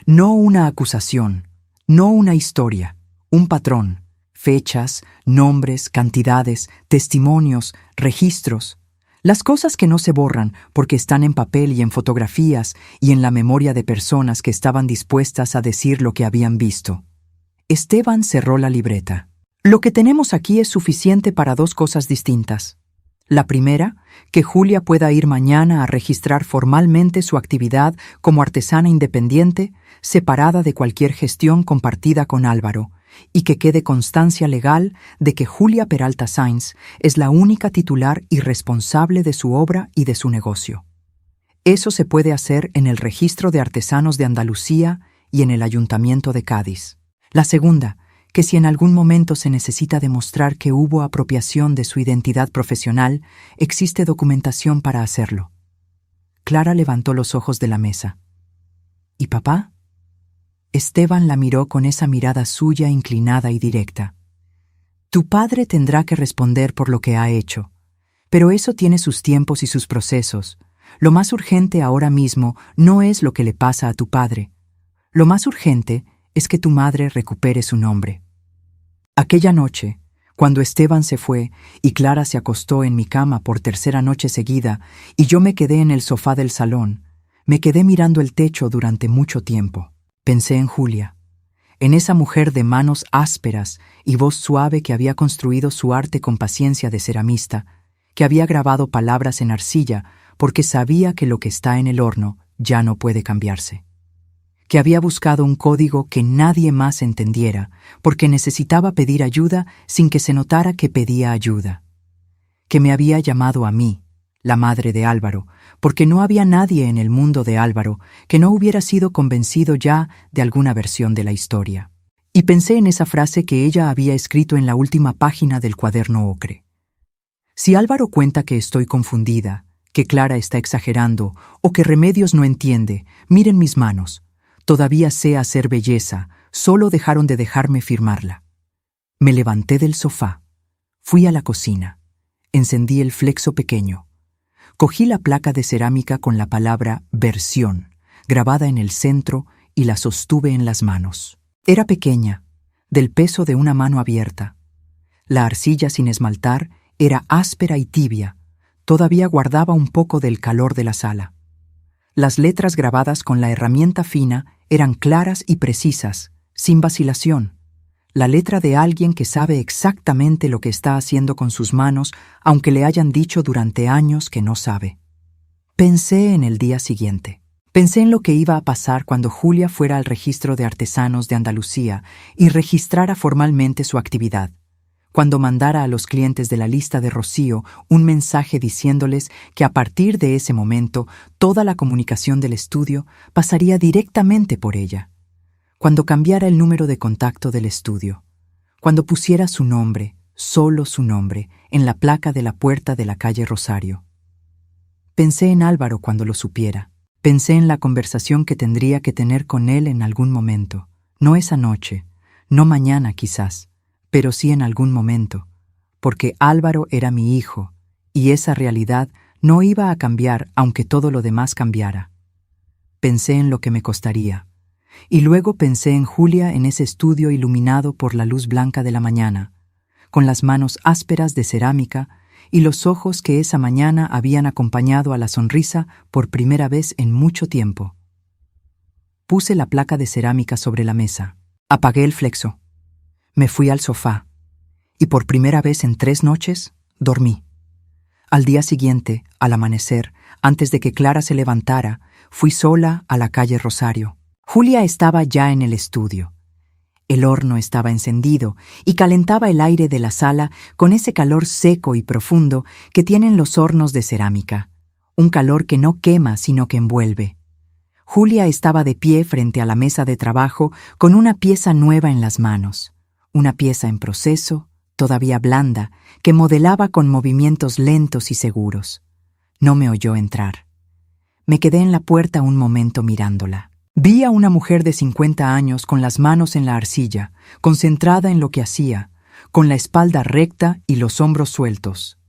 No una acusación, no una historia, un patrón. Fechas, nombres, cantidades, testimonios, registros. Las cosas que no se borran porque están en papel y en fotografías y en la memoria de personas que estaban dispuestas a decir lo que habían visto. Esteban cerró la libreta. Lo que tenemos aquí es suficiente para 2 cosas distintas. La primera, que Julia pueda ir mañana a registrar formalmente su actividad como artesana independiente, separada de cualquier gestión compartida con Álvaro, y que quede constancia legal de que Julia Peralta Sainz es la única titular y responsable de su obra y de su negocio. Eso se puede hacer en el Registro de Artesanos de Andalucía y en el Ayuntamiento de Cádiz. La segunda, que si en algún momento se necesita demostrar que hubo apropiación de su identidad profesional, existe documentación para hacerlo. Clara levantó los ojos de la mesa. ¿Y papá? Esteban la miró con esa mirada suya inclinada y directa. Tu padre tendrá que responder por lo que ha hecho, pero eso tiene sus tiempos y sus procesos. Lo más urgente ahora mismo no es lo que le pasa a tu padre. Lo más urgente es que tu madre recupere su nombre. Aquella noche, cuando Esteban se fue y Clara se acostó en mi cama por 3ª noche seguida y yo me quedé en el sofá del salón, me quedé mirando el techo durante mucho tiempo. Pensé en Julia, en esa mujer de manos ásperas y voz suave que había construido su arte con paciencia de ceramista, que había grabado palabras en arcilla porque sabía que lo que está en el horno ya no puede cambiarse, que había buscado un código que nadie más entendiera porque necesitaba pedir ayuda sin que se notara que pedía ayuda, que me había llamado a mí, la madre de Álvaro, porque no había nadie en el mundo de Álvaro que no hubiera sido convencido ya de alguna versión de la historia. Y pensé en esa frase que ella había escrito en la última página del cuaderno ocre. Si Álvaro cuenta que estoy confundida, que Clara está exagerando o que Remedios no entiende, miren mis manos. Todavía sé hacer belleza, solo dejaron de dejarme firmarla. Me levanté del sofá, fui a la cocina, encendí el flexo pequeño. Cogí la placa de cerámica con la palabra versión, grabada en el centro, y la sostuve en las manos. Era pequeña, del peso de una mano abierta. La arcilla sin esmaltar era áspera y tibia, todavía guardaba un poco del calor de la sala. Las letras grabadas con la herramienta fina eran claras y precisas, sin vacilación. la letra de alguien que sabe exactamente lo que está haciendo con sus manos, aunque le hayan dicho durante años que no sabe. Pensé en el día siguiente. Pensé en lo que iba a pasar cuando Julia fuera al registro de artesanos de Andalucía y registrara formalmente su actividad, cuando mandara a los clientes de la lista de Rocío un mensaje diciéndoles que a partir de ese momento toda la comunicación del estudio pasaría directamente por ella, cuando cambiara el número de contacto del estudio, cuando pusiera su nombre, solo su nombre, en la placa de la puerta de la calle Rosario. Pensé en Álvaro cuando lo supiera. Pensé en la conversación que tendría que tener con él en algún momento, no esa noche, no mañana quizás, pero sí en algún momento, porque Álvaro era mi hijo, y esa realidad no iba a cambiar aunque todo lo demás cambiara. Pensé en lo que me costaría, y luego pensé en Julia en ese estudio iluminado por la luz blanca de la mañana, con las manos ásperas de cerámica y los ojos que esa mañana habían acompañado a la sonrisa por primera vez en mucho tiempo. Puse la placa de cerámica sobre la mesa, apagué el flexo, me fui al sofá, y por primera vez en 3 noches, dormí. Al día siguiente, al amanecer, antes de que Clara se levantara, fui sola a la calle Rosario. Julia estaba ya en el estudio. El horno estaba encendido y calentaba el aire de la sala con ese calor seco y profundo que tienen los hornos de cerámica, un calor que no quema sino que envuelve. Julia estaba de pie frente a la mesa de trabajo con una pieza nueva en las manos, una pieza en proceso, todavía blanda, que modelaba con movimientos lentos y seguros. No me oyó entrar. Me quedé en la puerta un momento mirándola. Vi a una mujer de 50 años con las manos en la arcilla, concentrada en lo que hacía, con la espalda recta y los hombros sueltos.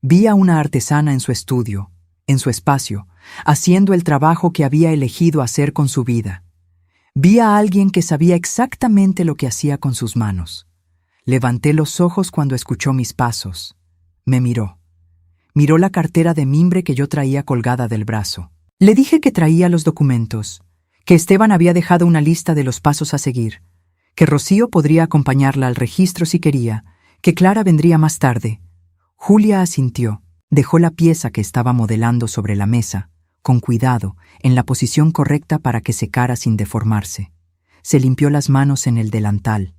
Vi a una artesana en su estudio, en su espacio, haciendo el trabajo que había elegido hacer con su vida. Vi a alguien que sabía exactamente lo que hacía con sus manos. Levanté los ojos cuando escuchó mis pasos. Me miró. Miró la cartera de mimbre que yo traía colgada del brazo. Le dije que traía los documentos, que Esteban había dejado una lista de los pasos a seguir, que Rocío podría acompañarla al registro si quería, que Clara vendría más tarde. Julia asintió, dejó la pieza que estaba modelando sobre la mesa, con cuidado, en la posición correcta para que secara sin deformarse. Se limpió las manos en el delantal.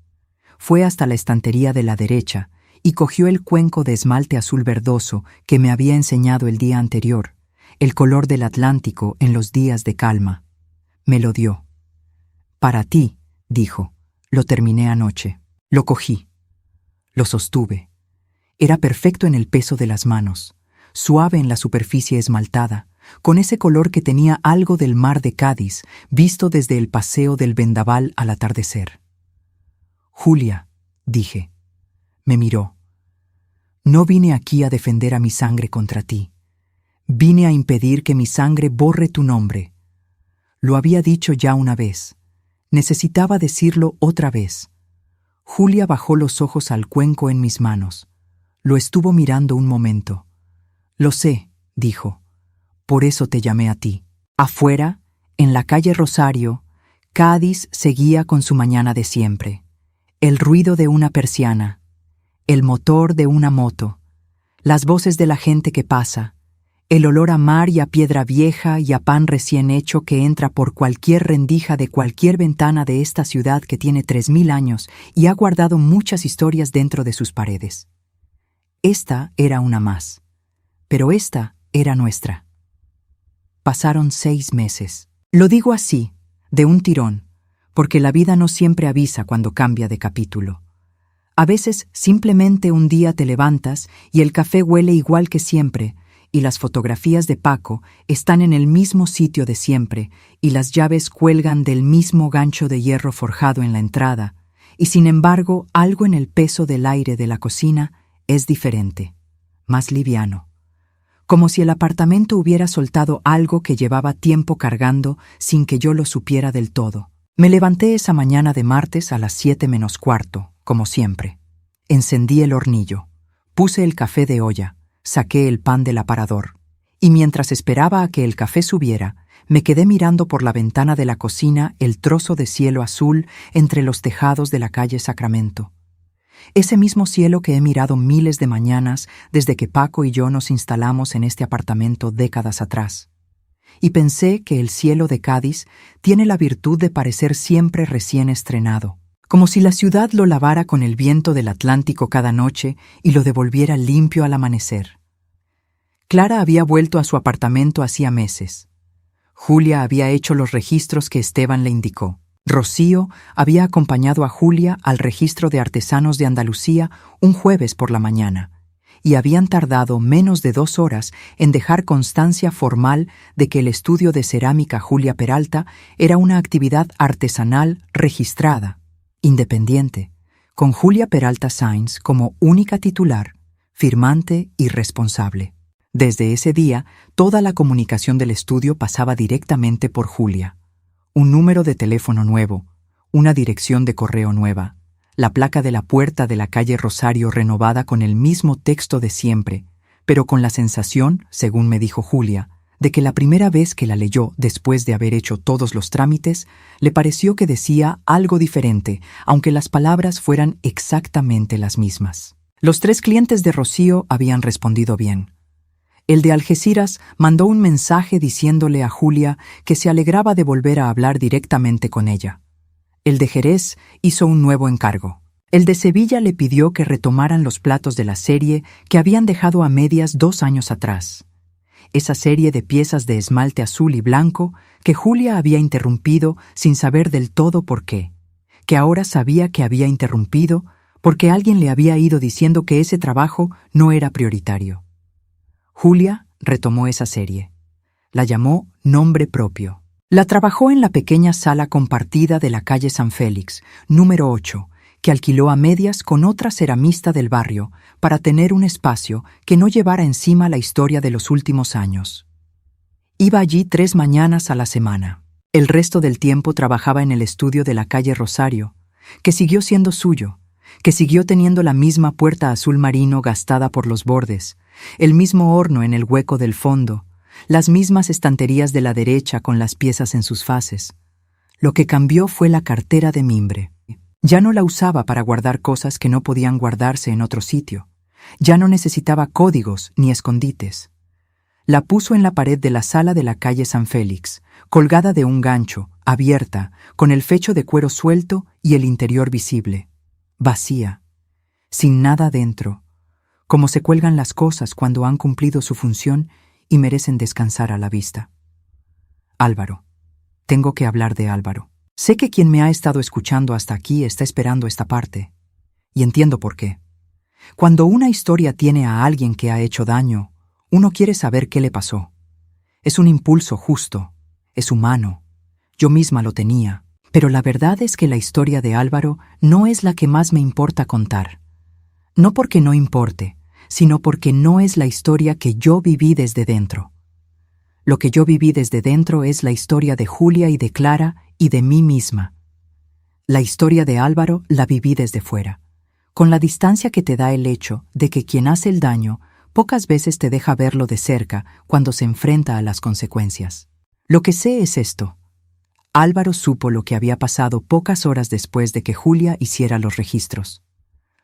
Fue hasta la estantería de la derecha y cogió el cuenco de esmalte azul verdoso que me había enseñado el día anterior, el color del Atlántico en los días de calma. Me lo dio. Para ti, dijo. Lo terminé anoche. Lo cogí. Lo sostuve. Era perfecto en el peso de las manos, suave en la superficie esmaltada, con ese color que tenía algo del mar de Cádiz, visto desde el paseo del vendaval al atardecer. Julia, dije. Me miró. No vine aquí a defender a mi sangre contra ti. Vine a impedir que mi sangre borre tu nombre. Lo había dicho ya una vez. Necesitaba decirlo otra vez. Julia bajó los ojos al cuenco en mis manos. Lo estuvo mirando un momento. Lo sé, dijo. Por eso te llamé a ti. Afuera, en la calle Rosario, Cádiz seguía con su mañana de siempre. El ruido de una persiana, el motor de una moto, las voces de la gente que pasa, el olor a mar y a piedra vieja y a pan recién hecho que entra por cualquier rendija de cualquier ventana de esta ciudad que tiene 3000 años y ha guardado muchas historias dentro de sus paredes. Esta era una más, pero esta era nuestra. Pasaron 6 meses. Lo digo así, de un tirón, porque la vida no siempre avisa cuando cambia de capítulo. A veces simplemente un día te levantas y el café huele igual que siempre, y las fotografías de Paco están en el mismo sitio de siempre, y las llaves cuelgan del mismo gancho de hierro forjado en la entrada, y sin embargo algo en el peso del aire de la cocina es diferente, más liviano, como si el apartamento hubiera soltado algo que llevaba tiempo cargando sin que yo lo supiera del todo. Me levanté esa mañana de martes a las 7 menos cuarto, como siempre. Encendí el hornillo, puse el café de olla, saqué el pan del aparador Y mientras esperaba a que el café subiera, me quedé mirando por la ventana de la cocina el trozo de cielo azul entre los tejados de la calle Sacramento. Ese mismo cielo que he mirado miles de mañanas desde que Paco y yo nos instalamos en este apartamento décadas atrás. Y pensé que el cielo de Cádiz tiene la virtud de parecer siempre recién estrenado, como si la ciudad lo lavara con el viento del Atlántico cada noche y lo devolviera limpio al amanecer. Clara había vuelto a su apartamento hacía meses. Julia había hecho los registros que Esteban le indicó. Rocío había acompañado a Julia al registro de artesanos de Andalucía un jueves por la mañana, y habían tardado menos de 2 horas en dejar constancia formal de que el estudio de cerámica Julia Peralta era una actividad artesanal registrada, independiente, con Julia Peralta Sáenz como única titular, firmante y responsable. Desde ese día, toda la comunicación del estudio pasaba directamente por Julia. Un número de teléfono nuevo, una dirección de correo nueva, la placa de la puerta de la calle Rosario renovada con el mismo texto de siempre, pero con la sensación, según me dijo Julia, de que la primera vez que la leyó después de haber hecho todos los trámites, le pareció que decía algo diferente, aunque las palabras fueran exactamente las mismas. Los 3 clientes de Rocío habían respondido bien. El de Algeciras mandó un mensaje diciéndole a Julia que se alegraba de volver a hablar directamente con ella. El de Jerez hizo un nuevo encargo. El de Sevilla le pidió que retomaran los platos de la serie que habían dejado a medias 2 años atrás. Esa serie de piezas de esmalte azul y blanco que Julia había interrumpido sin saber del todo por qué, que ahora sabía que había interrumpido porque alguien le había ido diciendo que ese trabajo no era prioritario. Julia retomó esa serie. La llamó Nombre Propio. La trabajó en la pequeña sala compartida de la calle San Félix, número 8, que alquiló a medias con otra ceramista del barrio para tener un espacio que no llevara encima la historia de los últimos años. Iba allí 3 mañanas a la semana. El resto del tiempo trabajaba en el estudio de la calle Rosario, que siguió siendo suyo, que siguió teniendo la misma puerta azul marino gastada por los bordes, el mismo horno en el hueco del fondo, las mismas estanterías de la derecha con las piezas en sus fases. Lo que cambió fue la cartera de mimbre. Ya no la usaba para guardar cosas que no podían guardarse en otro sitio. Ya no necesitaba códigos ni escondites. La puso en la pared de la sala de la calle San Félix, colgada de un gancho, abierta, con el fecho de cuero suelto y el interior visible. Vacía, sin nada dentro, como se cuelgan las cosas cuando han cumplido su función y merecen descansar a la vista. Álvaro. Tengo que hablar de Álvaro. Sé que quien me ha estado escuchando hasta aquí está esperando esta parte, y entiendo por qué. Cuando una historia tiene a alguien que ha hecho daño, uno quiere saber qué le pasó. Es un impulso justo, es humano. Yo misma lo tenía. Pero la verdad es que la historia de Álvaro no es la que más me importa contar. No porque no importe, sino porque no es la historia que yo viví desde dentro. Lo que yo viví desde dentro es la historia de Julia y de Clara y de mí misma. La historia de Álvaro la viví desde fuera, con la distancia que te da el hecho de que quien hace el daño pocas veces te deja verlo de cerca cuando se enfrenta a las consecuencias. Lo que sé es esto. Álvaro supo lo que había pasado pocas horas después de que Julia hiciera los registros.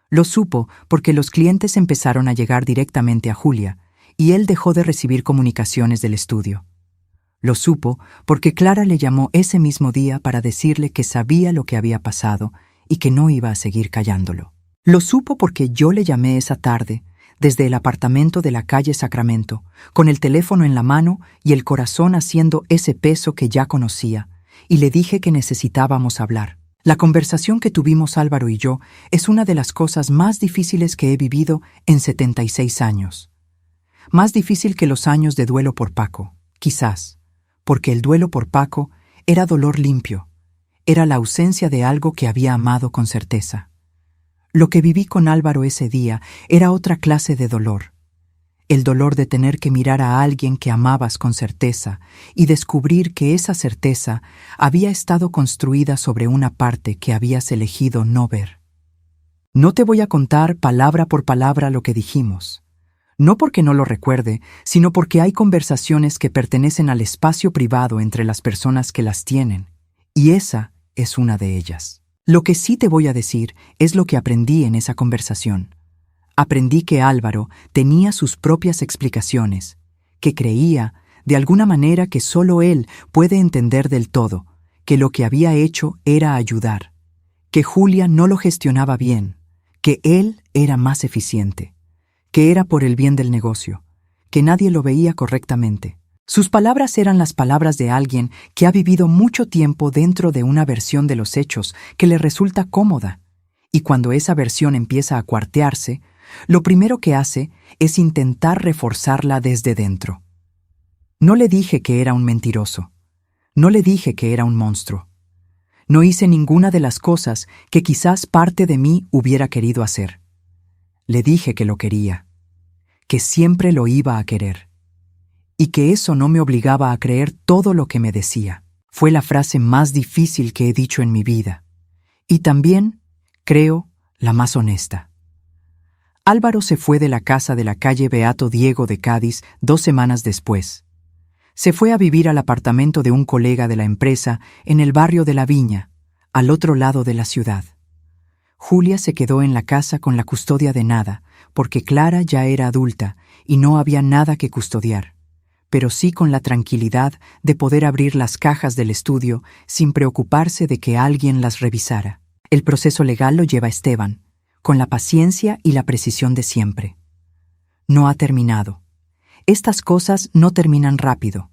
Lo supo porque los clientes empezaron a llegar directamente a Julia, y él dejó de recibir comunicaciones del estudio. Lo supo porque Clara le llamó ese mismo día para decirle que sabía lo que había pasado y que no iba a seguir callándolo. Lo supo porque yo le llamé esa tarde, desde el apartamento de la calle Sacramento, con el teléfono en la mano y el corazón haciendo ese peso que ya conocía, y le dije que necesitábamos hablar. La conversación que tuvimos Álvaro y yo es una de las cosas más difíciles que he vivido en 76 años. Más difícil que los años de duelo por Paco, quizás, porque el duelo por Paco era dolor limpio, era la ausencia de algo que había amado con certeza. Lo que viví con Álvaro ese día era otra clase de dolor. El dolor de tener que mirar a alguien que amabas con certeza y descubrir que esa certeza había estado construida sobre una parte que habías elegido no ver. No te voy a contar palabra por palabra lo que dijimos. No porque no lo recuerde, sino porque hay conversaciones que pertenecen al espacio privado entre las personas que las tienen, y esa es una de ellas. Lo que sí te voy a decir es lo que aprendí en esa conversación. Aprendí que Álvaro tenía sus propias explicaciones, que creía, de alguna manera, que solo él puede entender del todo, que lo que había hecho era ayudar, que Julia no lo gestionaba bien, que él era más eficiente, que era por el bien del negocio, que nadie lo veía correctamente. Sus palabras eran las palabras de alguien que ha vivido mucho tiempo dentro de una versión de los hechos que le resulta cómoda, y cuando esa versión empieza a cuartearse, lo primero que hace es intentar reforzarla desde dentro. No le dije que era un mentiroso. No le dije que era un monstruo. No hice ninguna de las cosas que quizás parte de mí hubiera querido hacer. Le dije que lo quería, que siempre lo iba a querer, y que eso no me obligaba a creer todo lo que me decía. Fue la frase más difícil que he dicho en mi vida, y también, creo, la más honesta. Álvaro se fue de la casa de la calle Beato Diego de Cádiz 2 semanas después. Se fue a vivir al apartamento de un colega de la empresa en el barrio de La Viña, al otro lado de la ciudad. Julia se quedó en la casa con la custodia de nada, porque Clara ya era adulta y no había nada que custodiar, pero sí con la tranquilidad de poder abrir las cajas del estudio sin preocuparse de que alguien las revisara. El proceso legal lo lleva Esteban, con la paciencia y la precisión de siempre. No ha terminado. Estas cosas no terminan rápido.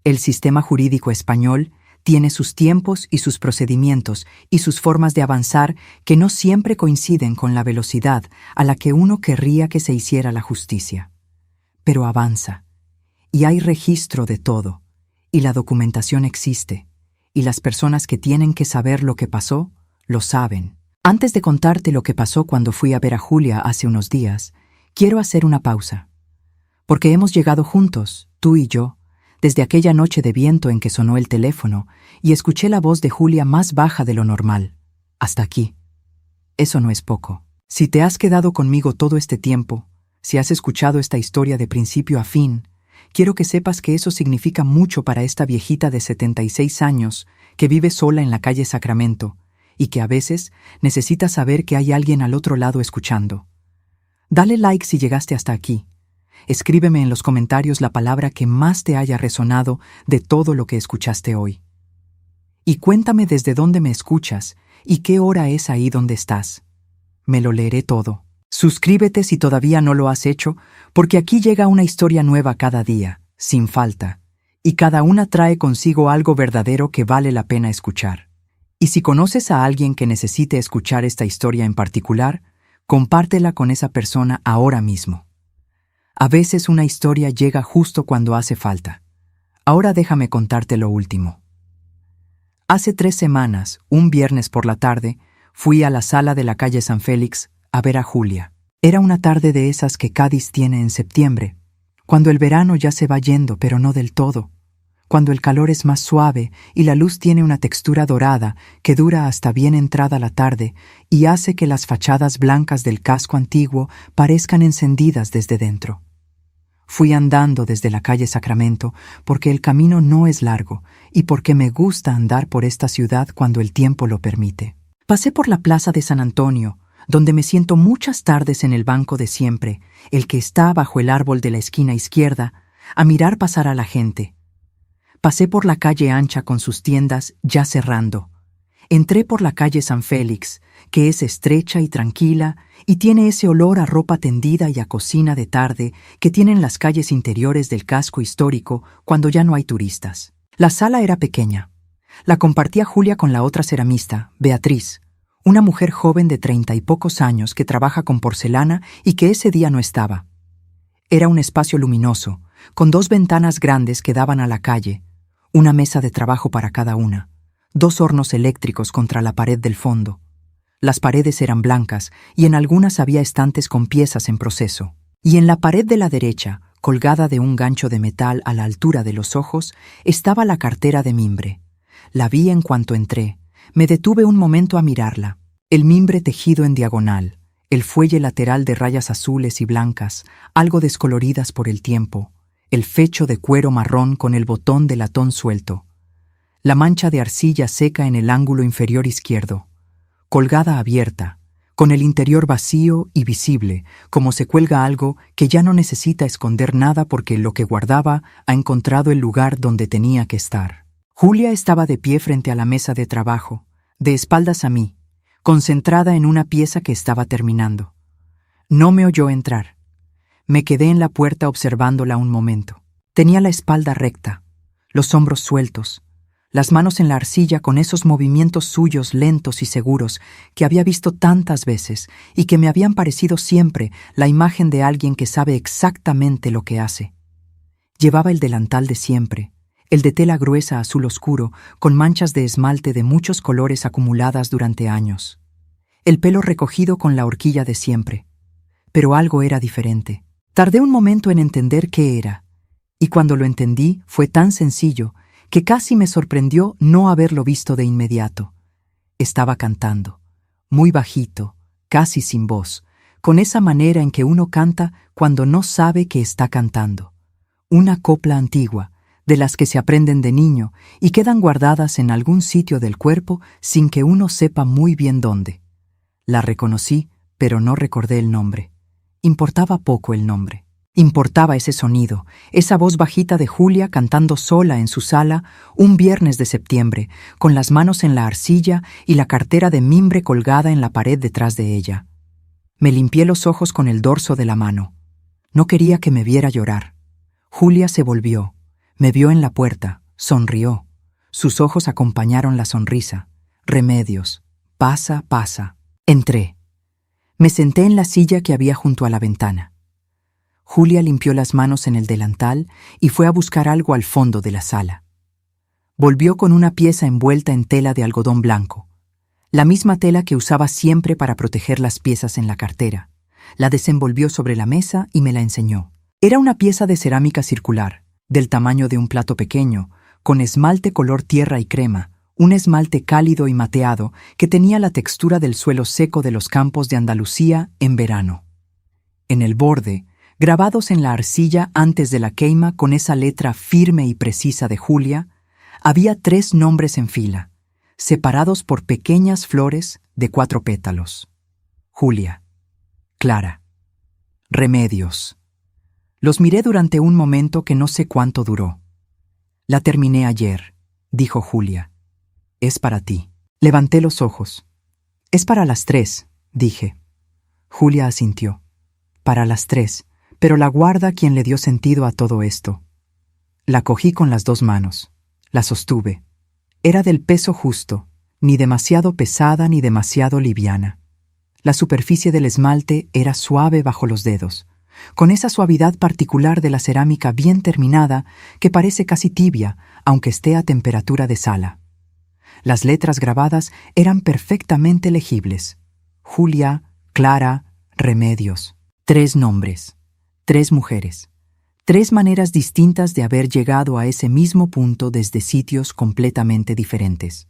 El sistema jurídico español tiene sus tiempos y sus procedimientos y sus formas de avanzar que no siempre coinciden con la velocidad a la que uno querría que se hiciera la justicia. Pero avanza, y hay registro de todo, y la documentación existe, y las personas que tienen que saber lo que pasó, lo saben. Antes de contarte lo que pasó cuando fui a ver a Julia hace unos días, quiero hacer una pausa. Porque hemos llegado juntos, tú y yo, desde aquella noche de viento en que sonó el teléfono y escuché la voz de Julia más baja de lo normal. Hasta aquí. Eso no es poco. Si te has quedado conmigo todo este tiempo, si has escuchado esta historia de principio a fin, quiero que sepas que eso significa mucho para esta viejita de 76 años que vive sola en la calle Sacramento y que a veces necesita saber que hay alguien al otro lado escuchando. Dale like si llegaste hasta aquí. Escríbeme en los comentarios la palabra que más te haya resonado de todo lo que escuchaste hoy. Y cuéntame desde dónde me escuchas y qué hora es ahí donde estás. Me lo leeré todo. Suscríbete si todavía no lo has hecho, porque aquí llega una historia nueva cada día, sin falta, y cada una trae consigo algo verdadero que vale la pena escuchar. Y si conoces a alguien que necesite escuchar esta historia en particular, compártela con esa persona ahora mismo. A veces una historia llega justo cuando hace falta. Ahora déjame contarte lo último. Hace 3 semanas, un viernes por la tarde, fui a la sala de la calle San Félix a ver a Julia. Era una tarde de esas que Cádiz tiene en septiembre, cuando el verano ya se va yendo, pero no del todo, cuando el calor es más suave y la luz tiene una textura dorada que dura hasta bien entrada la tarde y hace que las fachadas blancas del casco antiguo parezcan encendidas desde dentro. Fui andando desde la calle Sacramento porque el camino no es largo y porque me gusta andar por esta ciudad cuando el tiempo lo permite. Pasé por la plaza de San Antonio, donde me siento muchas tardes en el banco de siempre, el que está bajo el árbol de la esquina izquierda, a mirar pasar a la gente. Pasé por la calle ancha con sus tiendas ya cerrando. Entré por la calle San Félix, que es estrecha y tranquila y tiene ese olor a ropa tendida y a cocina de tarde que tienen las calles interiores del casco histórico cuando ya no hay turistas. La sala era pequeña. La compartía Julia con la otra ceramista, Beatriz, una mujer joven de 30 y pocos años que trabaja con porcelana y que ese día no estaba. Era un espacio luminoso, con 2 ventanas grandes que daban a la calle, una mesa de trabajo para cada una, 2 hornos eléctricos contra la pared del fondo. Las paredes eran blancas y en algunas había estantes con piezas en proceso. Y en la pared de la derecha, colgada de un gancho de metal a la altura de los ojos, estaba la cartera de mimbre. La vi en cuanto entré. Me detuve un momento a mirarla. El mimbre tejido en diagonal, el fuelle lateral de rayas azules y blancas, algo descoloridas por el tiempo, el fecho de cuero marrón con el botón de latón suelto, la mancha de arcilla seca en el ángulo inferior izquierdo, colgada abierta, con el interior vacío y visible, como se cuelga algo que ya no necesita esconder nada porque lo que guardaba ha encontrado el lugar donde tenía que estar. Julia estaba de pie frente a la mesa de trabajo, de espaldas a mí, concentrada en una pieza que estaba terminando. No me oyó entrar. Me quedé en la puerta observándola un momento. Tenía la espalda recta, los hombros sueltos, las manos en la arcilla con esos movimientos suyos lentos y seguros que había visto tantas veces y que me habían parecido siempre la imagen de alguien que sabe exactamente lo que hace. Llevaba el delantal de siempre, el de tela gruesa azul oscuro con manchas de esmalte de muchos colores acumuladas durante años. El pelo recogido con la horquilla de siempre. Pero algo era diferente. Tardé un momento en entender qué era, y cuando lo entendí fue tan sencillo que casi me sorprendió no haberlo visto de inmediato. Estaba cantando, muy bajito, casi sin voz, con esa manera en que uno canta cuando no sabe que está cantando. Una copla antigua, de las que se aprenden de niño y quedan guardadas en algún sitio del cuerpo sin que uno sepa muy bien dónde. La reconocí, pero no recordé el nombre. Importaba poco el nombre. Importaba ese sonido, esa voz bajita de Julia cantando sola en su sala un viernes de septiembre, con las manos en la arcilla y la cartera de mimbre colgada en la pared detrás de ella. Me limpié los ojos con el dorso de la mano. No quería que me viera llorar. Julia se volvió, me vio en la puerta, sonrió. Sus ojos acompañaron la sonrisa. Remedios. Pasa, pasa. Entré. Me senté en la silla que había junto a la ventana. Julia limpió las manos en el delantal y fue a buscar algo al fondo de la sala. Volvió con una pieza envuelta en tela de algodón blanco, la misma tela que usaba siempre para proteger las piezas en la cartera. La desenvolvió sobre la mesa y me la enseñó. Era una pieza de cerámica circular, del tamaño de un plato pequeño, con esmalte color tierra y crema, un esmalte cálido y mateado que tenía la textura del suelo seco de los campos de Andalucía en verano. En el borde, grabados en la arcilla antes de la queima con esa letra firme y precisa de Julia, había 3 nombres en fila, separados por pequeñas flores de 4 pétalos. Julia, Clara, Remedios. Los miré durante un momento que no sé cuánto duró. La terminé ayer, dijo Julia. Es para ti. Levanté los ojos. Es para las 3, dije. Julia asintió. Para las 3. Pero la guarda quien le dio sentido a todo esto. La cogí con las 2 manos. La sostuve. Era del peso justo, ni demasiado pesada ni demasiado liviana. La superficie del esmalte era suave bajo los dedos, con esa suavidad particular de la cerámica bien terminada que parece casi tibia, aunque esté a temperatura de sala. Las letras grabadas eran perfectamente legibles. Julia, Clara, Remedios. 3 nombres. 3 mujeres, 3 maneras distintas de haber llegado a ese mismo punto desde sitios completamente diferentes.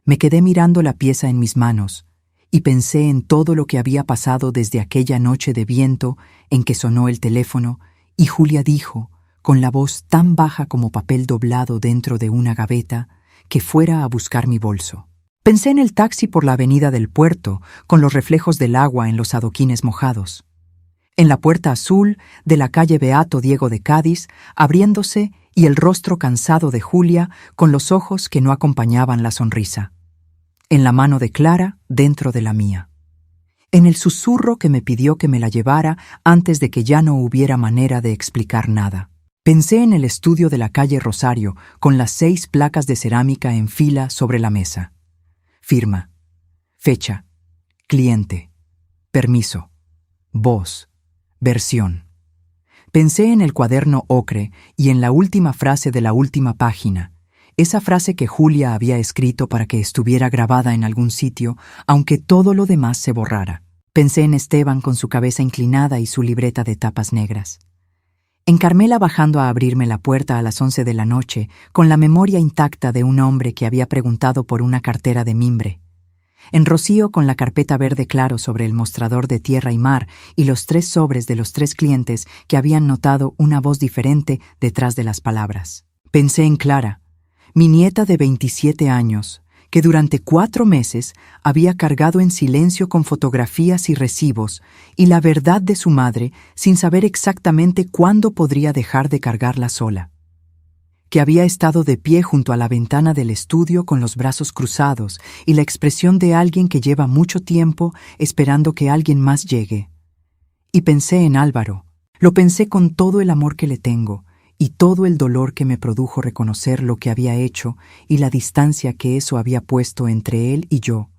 Me quedé mirando la pieza en mis manos y pensé en todo lo que había pasado desde aquella noche de viento en que sonó el teléfono y Julia dijo, con la voz tan baja como papel doblado dentro de una gaveta, que fuera a buscar mi bolso. Pensé en el taxi por la avenida del puerto, con los reflejos del agua en los adoquines mojados. En la puerta azul de la calle Beato Diego de Cádiz, abriéndose y el rostro cansado de Julia con los ojos que no acompañaban la sonrisa. En la mano de Clara dentro de la mía. En el susurro que me pidió que me la llevara antes de que ya no hubiera manera de explicar nada. Pensé en el estudio de la calle Rosario con las 6 placas de cerámica en fila sobre la mesa. Firma. Fecha. Cliente. Permiso. Voz. Versión. Pensé en el cuaderno ocre y en la última frase de la última página, esa frase que Julia había escrito para que estuviera grabada en algún sitio, aunque todo lo demás se borrara. Pensé en Esteban con su cabeza inclinada y su libreta de tapas negras. En Carmela bajando a abrirme la puerta a las 11 de la noche, con la memoria intacta de un hombre que había preguntado por una cartera de mimbre. En Rocío, con la carpeta verde claro sobre el mostrador de tierra y mar y los 3 sobres de los 3 clientes que habían notado una voz diferente detrás de las palabras. Pensé en Clara, mi nieta de 27 años, que durante 4 meses había cargado en silencio con fotografías y recibos y la verdad de su madre sin saber exactamente cuándo podría dejar de cargarla sola. Que había estado de pie junto a la ventana del estudio con los brazos cruzados y la expresión de alguien que lleva mucho tiempo esperando que alguien más llegue. Y pensé en Álvaro. Lo pensé con todo el amor que le tengo y todo el dolor que me produjo reconocer lo que había hecho y la distancia que eso había puesto entre él y yo.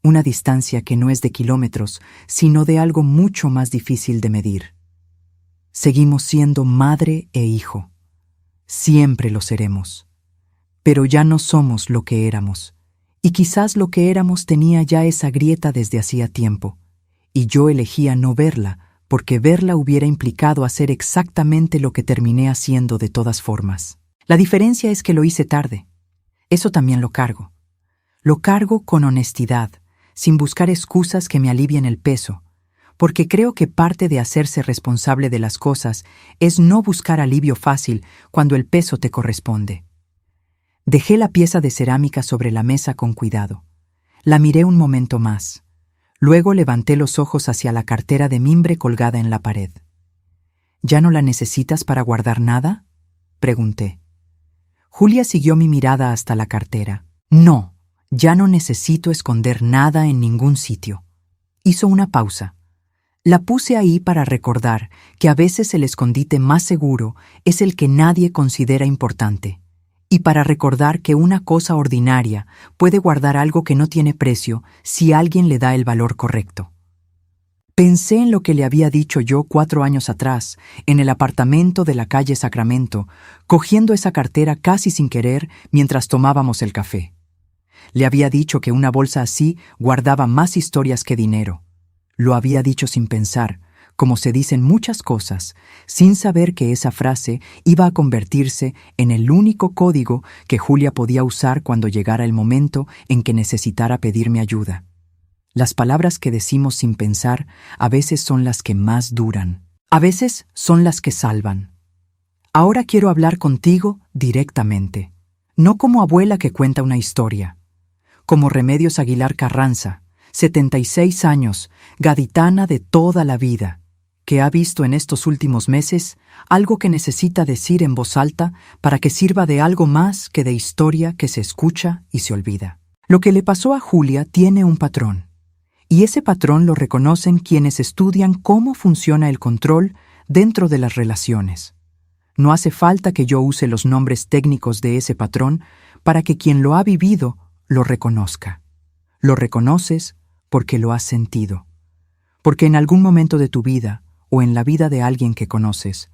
Una distancia que no es de kilómetros, sino de algo mucho más difícil de medir. Seguimos siendo madre e hijo. Siempre lo seremos. Pero ya no somos lo que éramos. Y quizás lo que éramos tenía ya esa grieta desde hacía tiempo. Y yo elegía no verla, porque verla hubiera implicado hacer exactamente lo que terminé haciendo de todas formas. La diferencia es que lo hice tarde. Eso también lo cargo. Lo cargo con honestidad, sin buscar excusas que me alivien el peso, porque creo que parte de hacerse responsable de las cosas es no buscar alivio fácil cuando el peso te corresponde. Dejé la pieza de cerámica sobre la mesa con cuidado. La miré un momento más. Luego levanté los ojos hacia la cartera de mimbre colgada en la pared. ¿Ya no la necesitas para guardar nada?, pregunté. Julia siguió mi mirada hasta la cartera. No, ya no necesito esconder nada en ningún sitio. Hizo una pausa. La puse ahí para recordar que a veces el escondite más seguro es el que nadie considera importante, y para recordar que una cosa ordinaria puede guardar algo que no tiene precio si alguien le da el valor correcto. Pensé en lo que le había dicho yo 4 años atrás, en el apartamento de la calle Sacramento, cogiendo esa cartera casi sin querer mientras tomábamos el café. Le había dicho que una bolsa así guardaba más historias que dinero. Lo había dicho sin pensar, como se dicen muchas cosas, sin saber que esa frase iba a convertirse en el único código que Julia podía usar cuando llegara el momento en que necesitara pedirme ayuda. Las palabras que decimos sin pensar a veces son las que más duran. A veces son las que salvan. Ahora quiero hablar contigo directamente, no como abuela que cuenta una historia, como Remedios Aguilar Carranza, 76 años, gaditana de toda la vida, que ha visto en estos últimos meses algo que necesita decir en voz alta para que sirva de algo más que de historia que se escucha y se olvida. Lo que le pasó a Julia tiene un patrón, y ese patrón lo reconocen quienes estudian cómo funciona el control dentro de las relaciones. No hace falta que yo use los nombres técnicos de ese patrón para que quien lo ha vivido lo reconozca. Lo reconoces porque lo has sentido. Porque en algún momento de tu vida, o en la vida de alguien que conoces,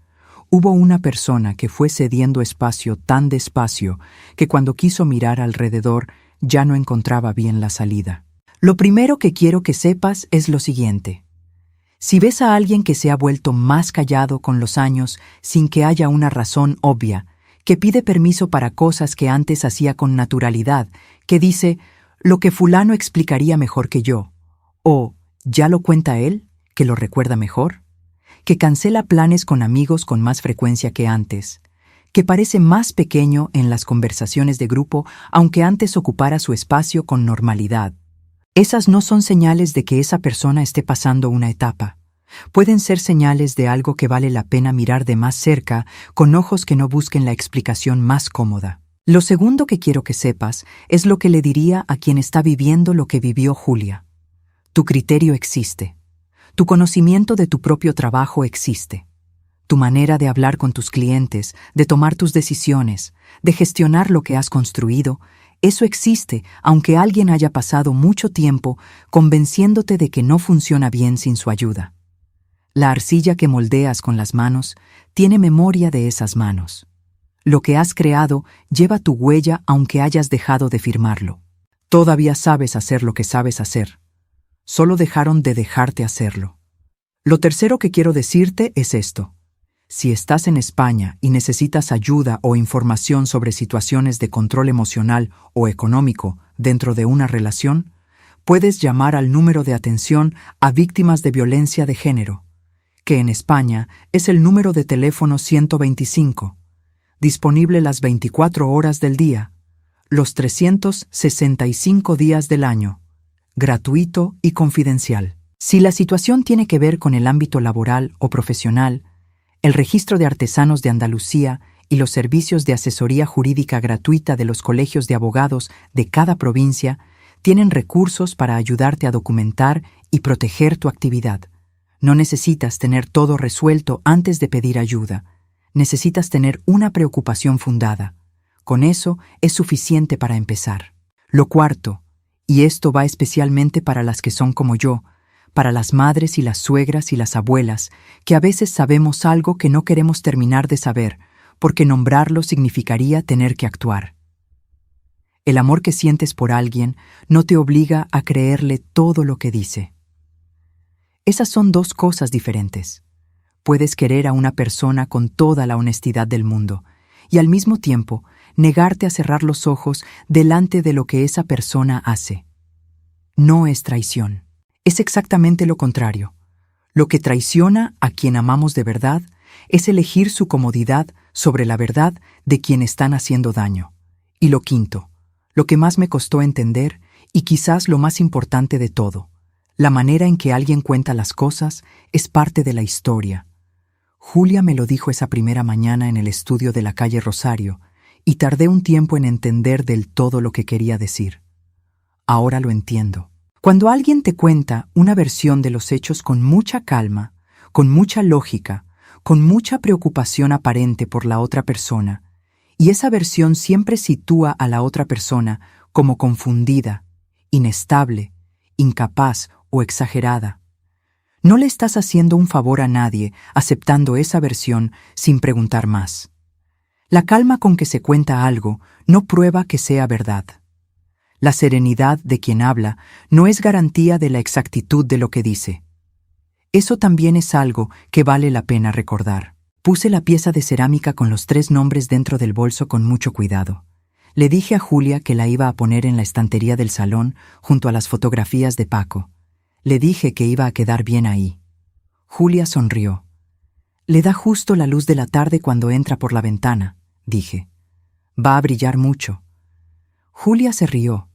hubo una persona que fue cediendo espacio tan despacio que cuando quiso mirar alrededor ya no encontraba bien la salida. Lo primero que quiero que sepas es lo siguiente. Si ves a alguien que se ha vuelto más callado con los años sin que haya una razón obvia, que pide permiso para cosas que antes hacía con naturalidad, que dice lo que fulano explicaría mejor que yo, o ¿ya lo cuenta él, que lo recuerda mejor? Que cancela planes con amigos con más frecuencia que antes, que parece más pequeño en las conversaciones de grupo aunque antes ocupara su espacio con normalidad. Esas no son señales de que esa persona esté pasando una etapa. Pueden ser señales de algo que vale la pena mirar de más cerca, con ojos que no busquen la explicación más cómoda. Lo segundo que quiero que sepas es lo que le diría a quien está viviendo lo que vivió Julia. Tu criterio existe. Tu conocimiento de tu propio trabajo existe. Tu manera de hablar con tus clientes, de tomar tus decisiones, de gestionar lo que has construido, eso existe aunque alguien haya pasado mucho tiempo convenciéndote de que no funciona bien sin su ayuda. La arcilla que moldeas con las manos tiene memoria de esas manos. Lo que has creado lleva tu huella aunque hayas dejado de firmarlo. Todavía sabes hacer lo que sabes hacer. Solo dejaron de dejarte hacerlo. Lo tercero que quiero decirte es esto. Si estás en España y necesitas ayuda o información sobre situaciones de control emocional o económico dentro de una relación, puedes llamar al número de atención a víctimas de violencia de género, que en España es el número de teléfono 125, disponible las 24 horas del día, los 365 días del año, gratuito y confidencial. Si la situación tiene que ver con el ámbito laboral o profesional, el Registro de Artesanos de Andalucía y los servicios de asesoría jurídica gratuita de los colegios de abogados de cada provincia tienen recursos para ayudarte a documentar y proteger tu actividad. No necesitas tener todo resuelto antes de pedir ayuda. Necesitas tener una preocupación fundada. Con eso es suficiente para empezar. Lo cuarto, y esto va especialmente para las que son como yo, para las madres y las suegras y las abuelas, que a veces sabemos algo que no queremos terminar de saber, porque nombrarlo significaría tener que actuar. El amor que sientes por alguien no te obliga a creerle todo lo que dice. Esas son dos cosas diferentes. Puedes querer a una persona con toda la honestidad del mundo y al mismo tiempo negarte a cerrar los ojos delante de lo que esa persona hace. No es traición. Es exactamente lo contrario. Lo que traiciona a quien amamos de verdad es elegir su comodidad sobre la verdad de quien están haciendo daño. Y lo quinto, lo que más me costó entender y quizás lo más importante de todo, la manera en que alguien cuenta las cosas es parte de la historia. Julia me lo dijo esa primera mañana en el estudio de la calle Rosario y tardé un tiempo en entender del todo lo que quería decir. Ahora lo entiendo. Cuando alguien te cuenta una versión de los hechos con mucha calma, con mucha lógica, con mucha preocupación aparente por la otra persona, y esa versión siempre sitúa a la otra persona como confundida, inestable, incapaz o exagerada. No le estás haciendo un favor a nadie aceptando esa versión sin preguntar más. La calma con que se cuenta algo no prueba que sea verdad. La serenidad de quien habla no es garantía de la exactitud de lo que dice. Eso también es algo que vale la pena recordar. Puse la pieza de cerámica con los 3 nombres dentro del bolso con mucho cuidado. Le dije a Julia que la iba a poner en la estantería del salón junto a las fotografías de Paco. Le dije que iba a quedar bien ahí. Julia sonrió. Le da justo la luz de la tarde cuando entra por la ventana, dije. Va a brillar mucho. Julia se rió.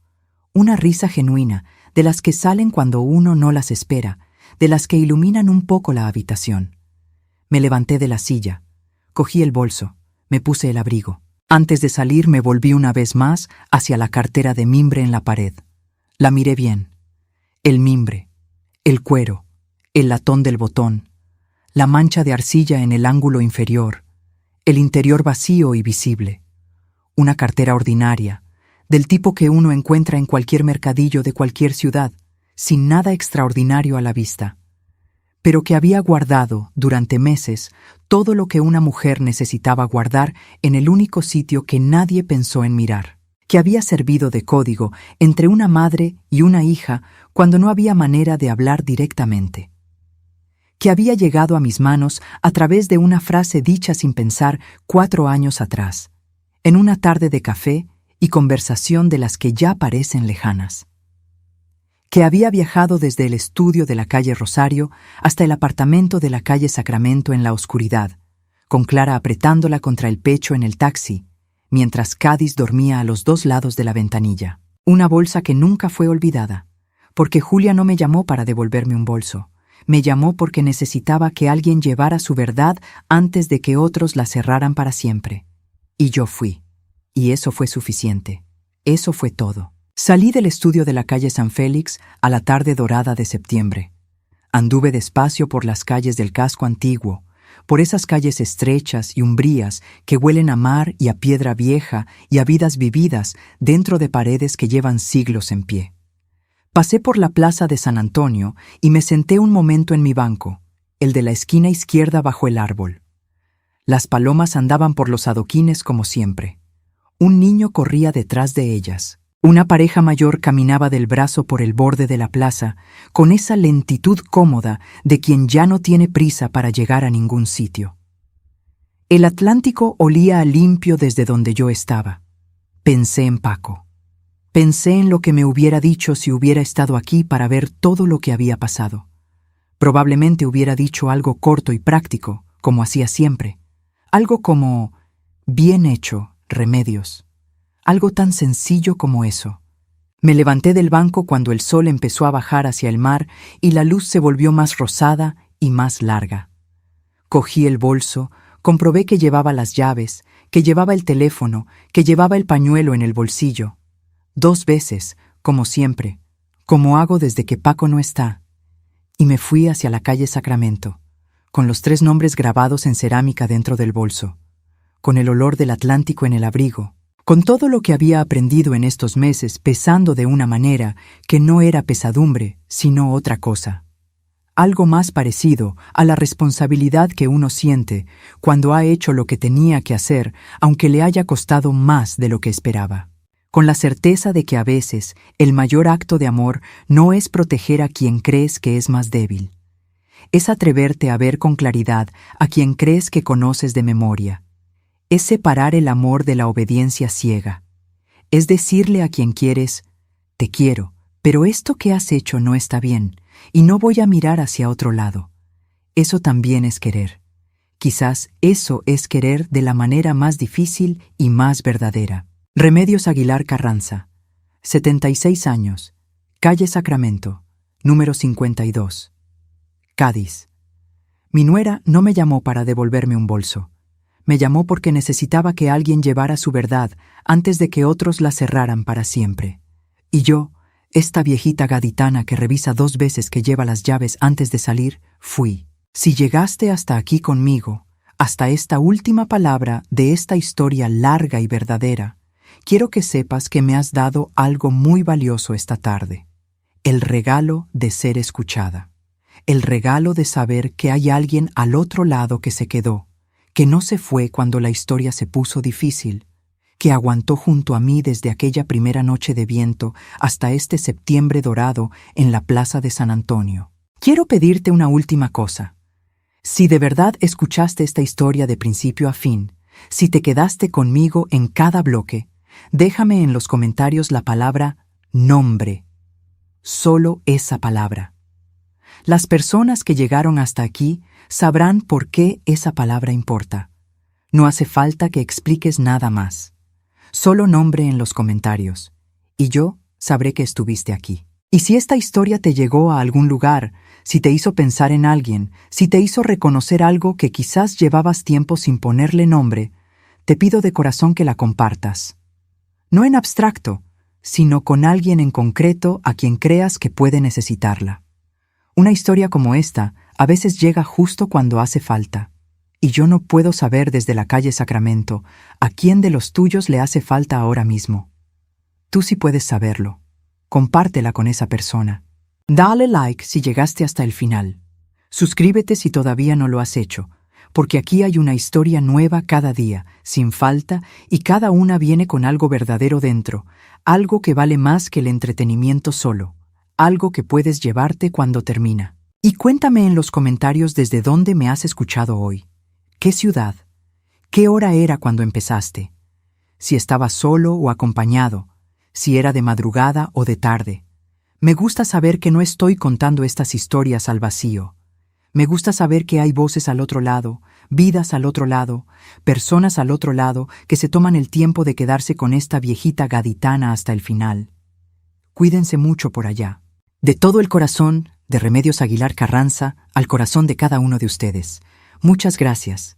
Una risa genuina, de las que salen cuando uno no las espera, de las que iluminan un poco la habitación. Me levanté de la silla, cogí el bolso, me puse el abrigo. Antes de salir me volví una vez más hacia la cartera de mimbre en la pared. La miré bien. El mimbre, el cuero, el latón del botón, la mancha de arcilla en el ángulo inferior, el interior vacío y visible. Una cartera ordinaria, del tipo que uno encuentra en cualquier mercadillo de cualquier ciudad, sin nada extraordinario a la vista, pero que había guardado, durante meses, todo lo que una mujer necesitaba guardar en el único sitio que nadie pensó en mirar, que había servido de código entre una madre y una hija cuando no había manera de hablar directamente, que había llegado a mis manos a través de una frase dicha sin pensar 4 años atrás, en una tarde de café y conversación de las que ya parecen lejanas, que había viajado desde el estudio de la calle Rosario hasta el apartamento de la calle Sacramento en la oscuridad, con Clara apretándola contra el pecho en el taxi, mientras Cádiz dormía a los 2 lados de la ventanilla. Una bolsa que nunca fue olvidada, porque Julia no me llamó para devolverme un bolso. Me llamó porque necesitaba que alguien llevara su verdad antes de que otros la cerraran para siempre. Y yo fui. Y eso fue suficiente. Eso fue todo. Salí del estudio de la calle San Félix a la tarde dorada de septiembre. Anduve despacio por las calles del casco antiguo, por esas calles estrechas y umbrías que huelen a mar y a piedra vieja y a vidas vividas dentro de paredes que llevan siglos en pie. Pasé por la plaza de San Antonio y me senté un momento en mi banco, el de la esquina izquierda bajo el árbol. Las palomas andaban por los adoquines como siempre. Un niño corría detrás de ellas. Una pareja mayor caminaba del brazo por el borde de la plaza, con esa lentitud cómoda de quien ya no tiene prisa para llegar a ningún sitio. El Atlántico olía a limpio desde donde yo estaba. Pensé en Paco. Pensé en lo que me hubiera dicho si hubiera estado aquí para ver todo lo que había pasado. Probablemente hubiera dicho algo corto y práctico, como hacía siempre. Algo como, bien hecho, Remedios. Algo tan sencillo como eso. Me levanté del banco cuando el sol empezó a bajar hacia el mar y la luz se volvió más rosada y más larga. Cogí el bolso, comprobé que llevaba las llaves, que llevaba el teléfono, que llevaba el pañuelo en el bolsillo. 2 veces, como siempre, como hago desde que Paco no está. Y me fui hacia la calle Sacramento, con los 3 nombres grabados en cerámica dentro del bolso, con el olor del Atlántico en el abrigo, con todo lo que había aprendido en estos meses pesando de una manera que no era pesadumbre, sino otra cosa. Algo más parecido a la responsabilidad que uno siente cuando ha hecho lo que tenía que hacer, aunque le haya costado más de lo que esperaba. Con la certeza de que a veces el mayor acto de amor no es proteger a quien crees que es más débil. Es atreverte a ver con claridad a quien crees que conoces de memoria. Es separar el amor de la obediencia ciega. Es decirle a quien quieres, te quiero, pero esto que has hecho no está bien, y no voy a mirar hacia otro lado. Eso también es querer. Quizás eso es querer de la manera más difícil y más verdadera. Remedios Aguilar Carranza, 76 años, calle Sacramento, número 52, Cádiz. Mi nuera no me llamó para devolverme un bolso. Me llamó porque necesitaba que alguien llevara su verdad antes de que otros la cerraran para siempre. Y yo, esta viejita gaditana que revisa 2 veces que lleva las llaves antes de salir, fui. Si llegaste hasta aquí conmigo, hasta esta última palabra de esta historia larga y verdadera, quiero que sepas que me has dado algo muy valioso esta tarde. El regalo de ser escuchada. El regalo de saber que hay alguien al otro lado que se quedó, que no se fue cuando la historia se puso difícil, que aguantó junto a mí desde aquella primera noche de viento hasta este septiembre dorado en la plaza de San Antonio. Quiero pedirte una última cosa. Si de verdad escuchaste esta historia de principio a fin, si te quedaste conmigo en cada bloque, déjame en los comentarios la palabra nombre. Solo esa palabra. Las personas que llegaron hasta aquí sabrán por qué esa palabra importa. No hace falta que expliques nada más. Solo nombre en los comentarios, y yo sabré que estuviste aquí. Y si esta historia te llegó a algún lugar, si te hizo pensar en alguien, si te hizo reconocer algo que quizás llevabas tiempo sin ponerle nombre, te pido de corazón que la compartas. No en abstracto, sino con alguien en concreto a quien creas que puede necesitarla. Una historia como esta a veces llega justo cuando hace falta. Y yo no puedo saber desde la calle Sacramento a quién de los tuyos le hace falta ahora mismo. Tú sí puedes saberlo. Compártela con esa persona. Dale like si llegaste hasta el final. Suscríbete si todavía no lo has hecho, porque aquí hay una historia nueva cada día, sin falta, y cada una viene con algo verdadero dentro, algo que vale más que el entretenimiento solo, algo que puedes llevarte cuando termina. Y cuéntame en los comentarios desde dónde me has escuchado hoy. ¿Qué ciudad? ¿Qué hora era cuando empezaste? Si estabas solo o acompañado, si era de madrugada o de tarde. Me gusta saber que no estoy contando estas historias al vacío. Me gusta saber que hay voces al otro lado, vidas al otro lado, personas al otro lado que se toman el tiempo de quedarse con esta viejita gaditana hasta el final. Cuídense mucho por allá. De todo el corazón, de Remedios Aguilar Carranza, al corazón de cada uno de ustedes. Muchas gracias.